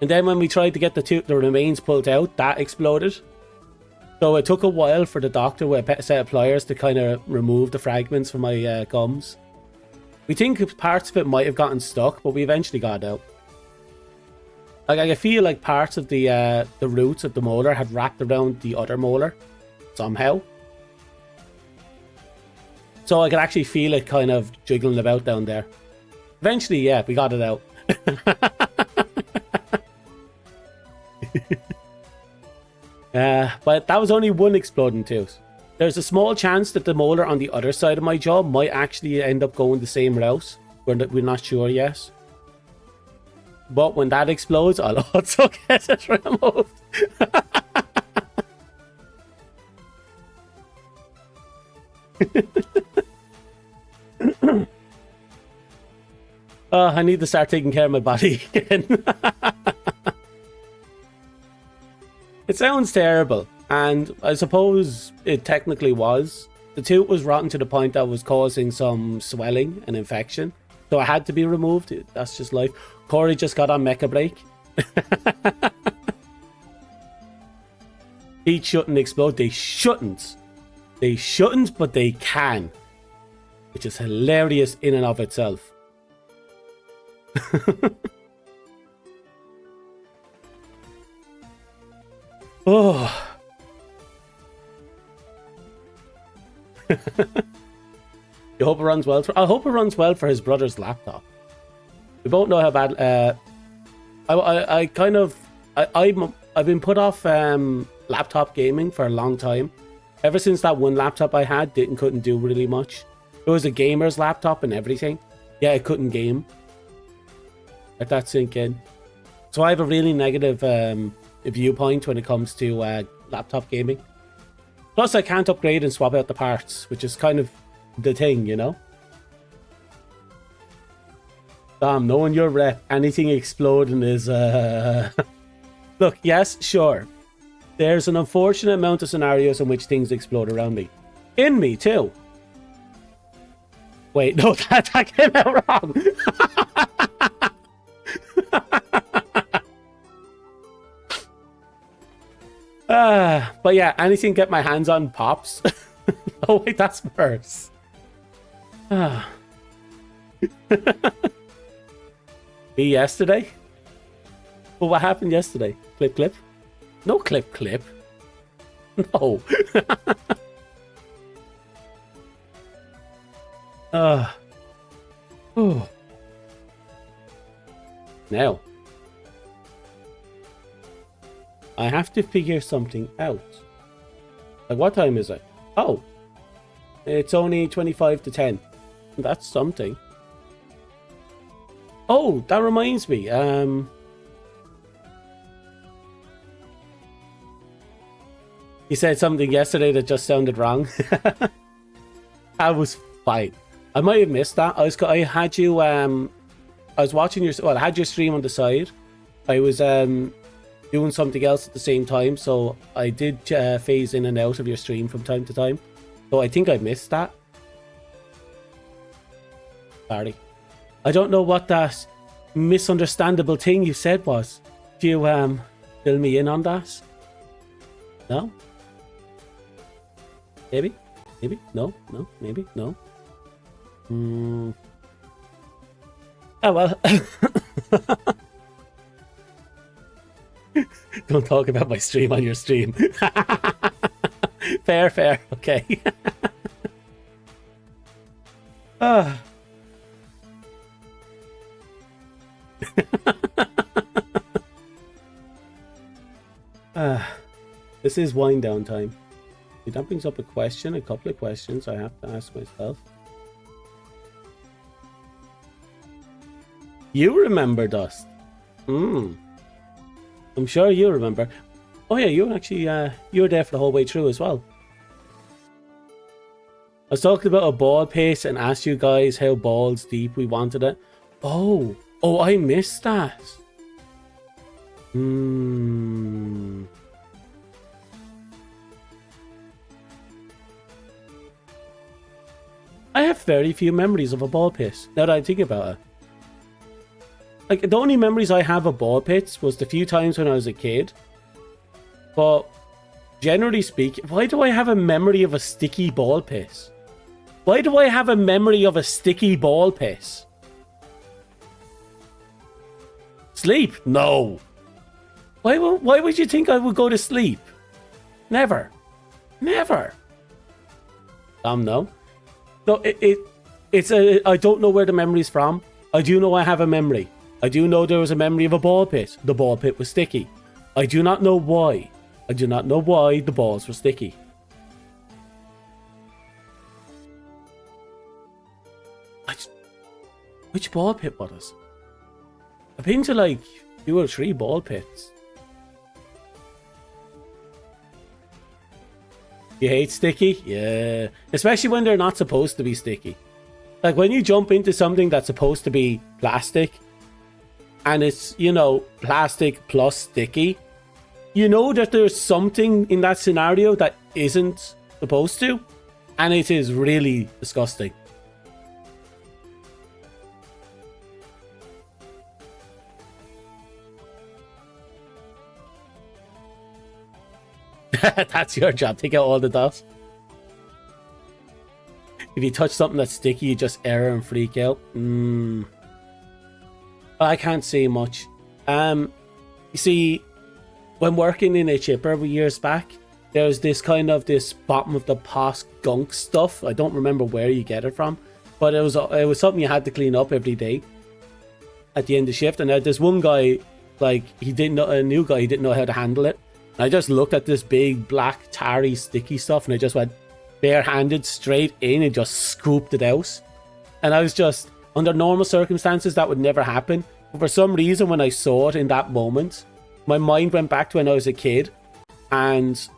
And then when we tried to get the remains pulled out, that exploded. So it took a while for the doctor with a set of pliers to kind of remove the fragments from my gums. We think parts of it might have gotten stuck, but we eventually got it out. Like, I feel like parts of the roots of the molar had wrapped around the other molar somehow. So I could actually feel it kind of jiggling about down there. Eventually, yeah, we got it out. But that was only one exploding tooth. There's a small chance that the molar on the other side of my jaw might actually end up going the same route. We're not sure yet. But when that explodes, I'll also get it removed. Oh, I need to start taking care of my body again. It sounds terrible, and I suppose it technically was The tooth was rotten to the point that was causing some swelling and infection. So I had to be removed. That's just life. Corey just got on mecha break. Teeth shouldn't explode. They shouldn't. They shouldn't, but they can. Which is hilarious in and of itself. Oh. You hope it runs well. I hope it runs well for his brother's laptop. We both know how bad. I've been put off laptop gaming for a long time. Ever since that one laptop I had couldn't do really much. It was a gamer's laptop and everything. Yeah, it couldn't game. Let that sink in. So I have a really negative viewpoint when it comes to laptop gaming. Plus, I can't upgrade and swap out the parts, which is kind of the thing, you know? Damn, knowing your rep, anything exploding is... Look, yes, sure. There's an unfortunate amount of scenarios in which things explode around me. In me, too. Wait, no, that came out wrong. But yeah, anything get my hands on pops. Oh wait, that's worse. Me yesterday? Well, what happened yesterday? Clip? No clip. No. Now. I have to figure something out. Like, what time is it? Oh. It's only 25 to 10. That's something. Oh, that reminds me. You said something yesterday that just sounded wrong. I was fine. I might have missed that. I had you I was watching your... Well, I had your stream on the side. I was doing something else at the same time, so I did phase in and out of your stream from time to time. So I think I missed that. Sorry. I don't know what that misunderstandable thing you said was. Do you fill me in on that? No? Maybe? No? Maybe? No? Oh well. Don't talk about my stream on your stream. Fair. Okay. This is wind down time. That brings up a couple of questions I have to ask myself. You remember Dust? I'm sure you remember. Oh yeah, you actually you were there for the whole way through as well. I was talking about a ball pace and asked you guys how balls deep we wanted it. Oh, I missed that. I have very few memories of a ball pit, now that I think about it. Like, the only memories I have of ball pits was the few times when I was a kid. But, generally speaking, why do I have a memory of a sticky ball pit? Why do I have a memory of a sticky ball pit? Sleep? No. Why would you think I would go to sleep? Never. No. No, it's I don't know where the memory's from. I do know I have a memory. I do know there was a memory of a ball pit. The ball pit was sticky. I do not know why. I do not know why the balls were sticky. Which ball pit was it? I've been to like 2 or 3 ball pits. You hate sticky? Yeah. Especially when they're not supposed to be sticky. Like when you jump into something that's supposed to be plastic and it's, you know, plastic plus sticky, you know that there's something in that scenario that isn't supposed to. And it is really disgusting. That's your job. Take out all the dust. If you touch something that's sticky, you just error and freak out. I can't say much. You see, when working in a chipper years back, there's this kind of this bottom of the pot gunk stuff. I don't remember where you get it from, but it was something you had to clean up every day at the end of shift. And this one guy, like, he didn't know, a new guy, he didn't know how to handle it. And I just looked at this big black tarry sticky stuff, and I just went barehanded straight in and just scooped it out. And I was just, under normal circumstances, that would never happen. But for some reason, when I saw it in that moment, my mind went back to when I was a kid, and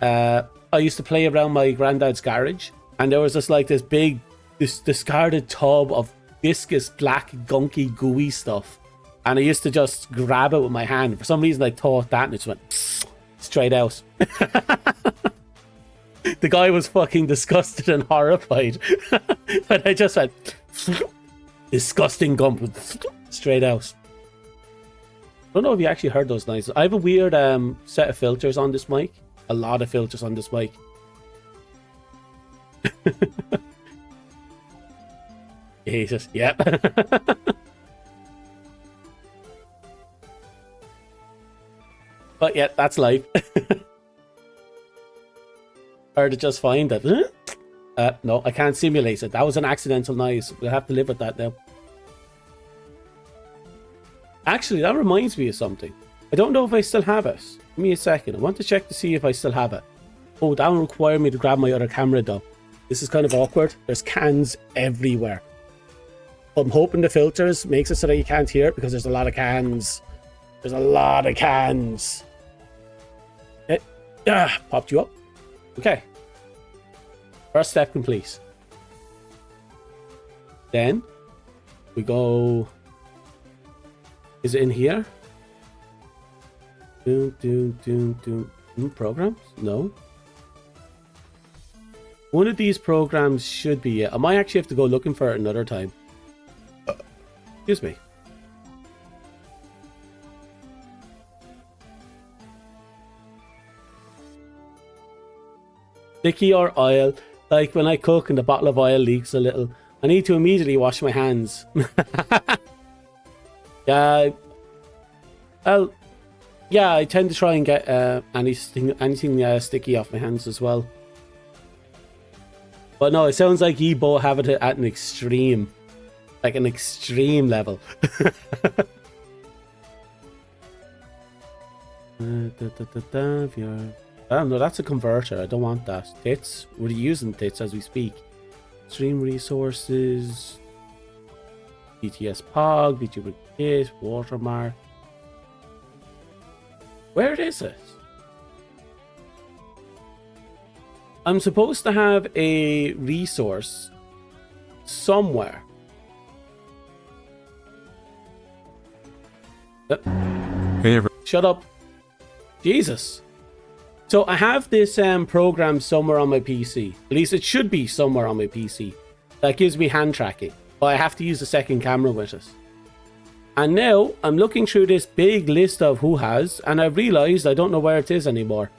I used to play around my granddad's garage, and there was just like this big, this discarded tub of viscous, black, gunky, gooey stuff. And I used to just grab it with my hand. For some reason, I thought that, and it just went straight out. The guy was fucking disgusted and horrified. And I just went disgusting gum straight out. I don't know if you actually heard those noises. I have a weird set of filters on this mic. A lot of filters on this mic. Jesus, yep. But yeah, that's life. Heard it just fine. That no, I can't simulate it. That was an accidental noise. We'll have to live with that now. Actually, that reminds me of something. I don't know if I still have it. Give me a second. I want to check to see if I still have it. Oh, that will require me to grab my other camera though. This is kind of awkward. There's cans everywhere. But I'm hoping the filters makes it so that you can't hear it, because there's a lot of cans. There's a lot of cans. Popped you up. Okay. First step complete. Then we go. Is it in here? Programs? No. One of these programs should be it. I might actually have to go looking for it another time. Excuse me. Sticky or oil, like when I cook and the bottle of oil leaks a little, I need to immediately wash my hands. Yeah, I tend to try and get anything sticky off my hands as well. But no, it sounds like you both have it at an extreme, like an extreme level. Oh no, that's a converter. I don't want that. Tits. We're using tits as we speak. Stream resources. BTS Pog. VTuber Kit. Watermark. Where is it? I'm supposed to have a resource somewhere. Hey, shut up. Jesus. So I have this program somewhere on my PC. At least it should be somewhere on my PC. That gives me hand tracking. But I have to use a second camera with it. And now I'm looking through this big list of who has, and I've realized I don't know where it is anymore.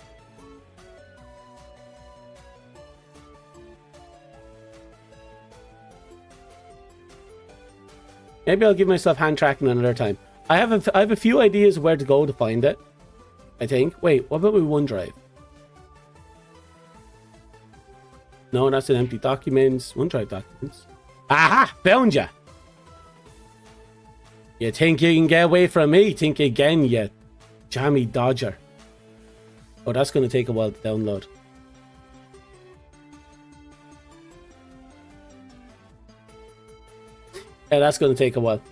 Maybe I'll give myself hand tracking another time. I have a few ideas of where to go to find it, I think. Wait, what about my OneDrive? No, that's an empty documents. OneDrive documents. Aha! Found ya! You think you can get away from me? Think again, you jammy dodger. Oh, that's going to take a while to download. Yeah, that's going to take a while.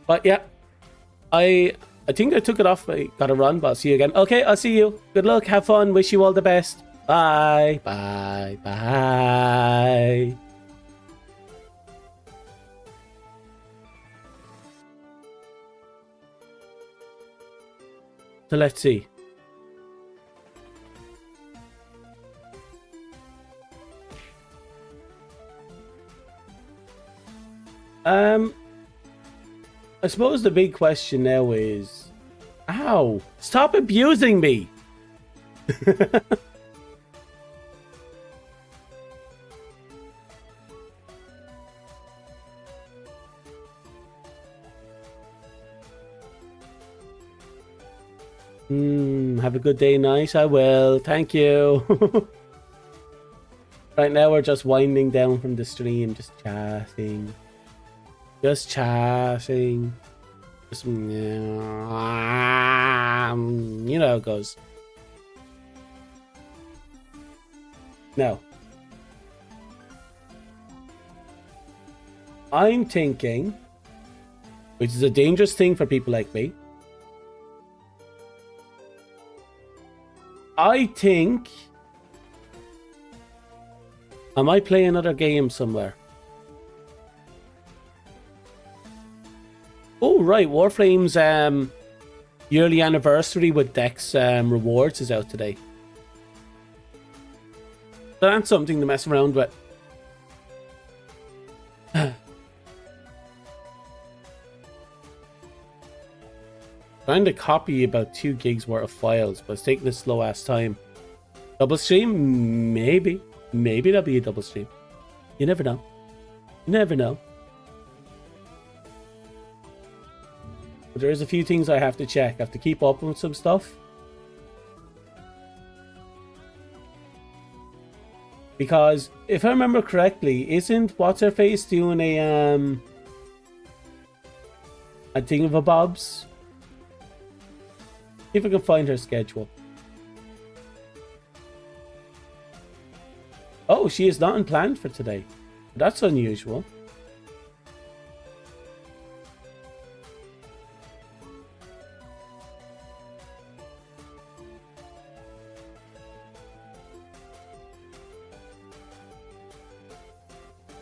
But yeah, I think I took it off. I got to run, but I'll see you again. Okay, I'll see you. Good luck. Have fun. Wish you all the best. Bye. Bye. Bye. So let's see. I suppose the big question now is, ow, stop abusing me. Have a good day, night. I will. Thank you. Right now we're just winding down from the stream, just chatting. Just chatting. Just, you know how it goes. Now, I'm thinking, which is a dangerous thing for people like me, I think I might play another game somewhere. Oh, right. Warframe's yearly anniversary with Dex rewards is out today. So that's something to mess around with. Trying to copy about 2 gigs worth of files, but it's taking a slow ass time. Double stream? Maybe. Maybe that'll be a double stream. You never know. You never know. But there's a few things I have to check. I have to keep up with some stuff. Because if I remember correctly, isn't What's-Her-Face doing a thingamabobs? See if I can find her schedule. Oh, she is not planned for today. That's unusual.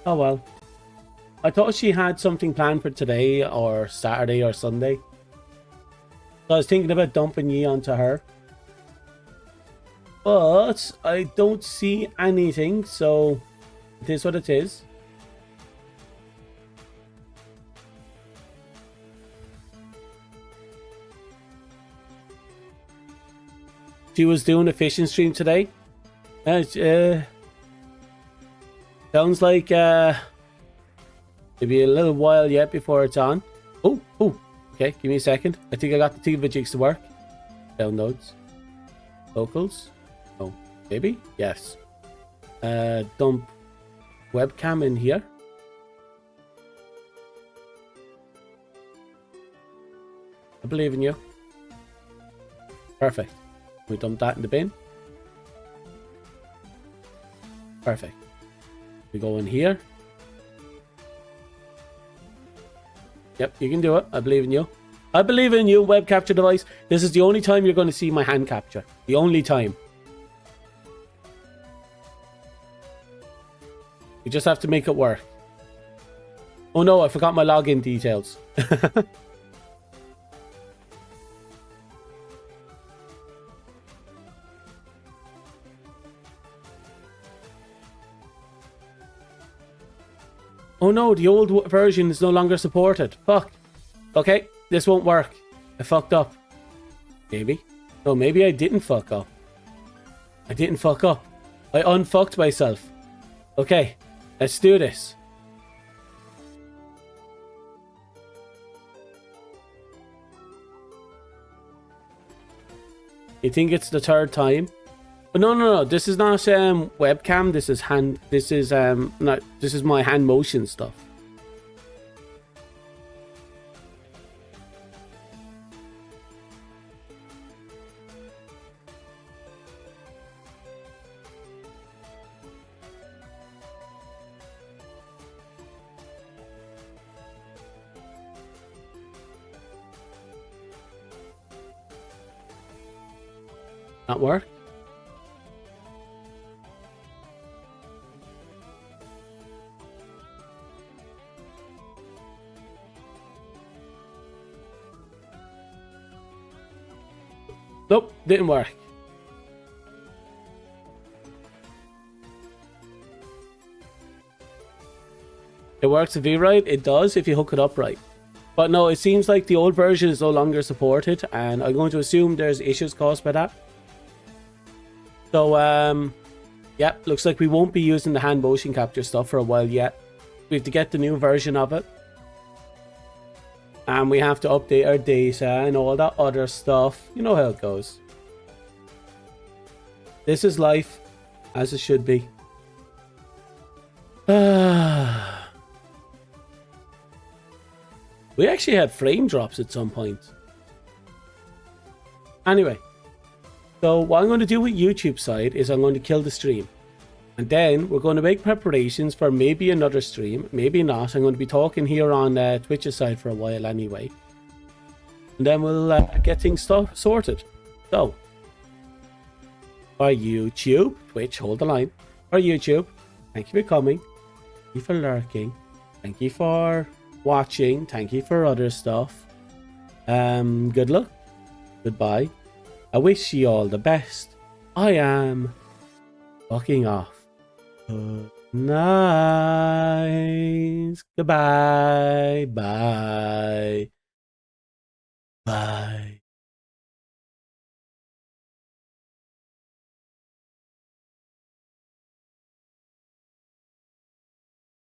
Oh well. I thought she had something planned for today or Saturday or Sunday. So I was thinking about dumping ye onto her. But I don't see anything, so it is what it is. She was doing a fishing stream today. Sounds like maybe a little while yet before it's on. Oh, okay, give me a second. I think I got the thingamajig's to work. Downloads. Locals. Oh, maybe? Yes. Dump webcam in here. I believe in you. Perfect. We dump that in the bin. Perfect. We go in here. Yep, you can do it. I believe in you. I believe in you, web capture device. This is the only time you're going to see my hand capture. The only time. You just have to make it work. Oh no, I forgot my login details. Oh no, the old version is no longer supported. Fuck. Okay, this won't work. I fucked up. Maybe. No, maybe I didn't fuck up. I didn't fuck up. I unfucked myself. Okay, let's do this. You think it's the third time? But no. This is not webcam. This is hand. This is not. This is my hand motion stuff. Not work? Nope, didn't work. It works if you right. It does if you hook it up right. But no, it seems like the old version is no longer supported, and I'm going to assume there's issues caused by that. So, yeah, looks like we won't be using the hand motion capture stuff for a while yet. We have to get the new version of it. And we have to update our data and all that other stuff. You know how it goes. This is life, as it should be. We actually had frame drops at some point. Anyway, so what I'm going to do with YouTube side is I'm going to kill the stream. And then we're going to make preparations for maybe another stream, maybe not. I'm going to be talking here on Twitch's side for a while anyway. And then we'll get things sorted. So, for YouTube, Twitch, hold the line. For YouTube, thank you for coming. Thank you for lurking. Thank you for watching. Thank you for other stuff. Good luck. Goodbye. I wish you all the best. I am fucking off. Good night. Goodbye. Bye. Bye.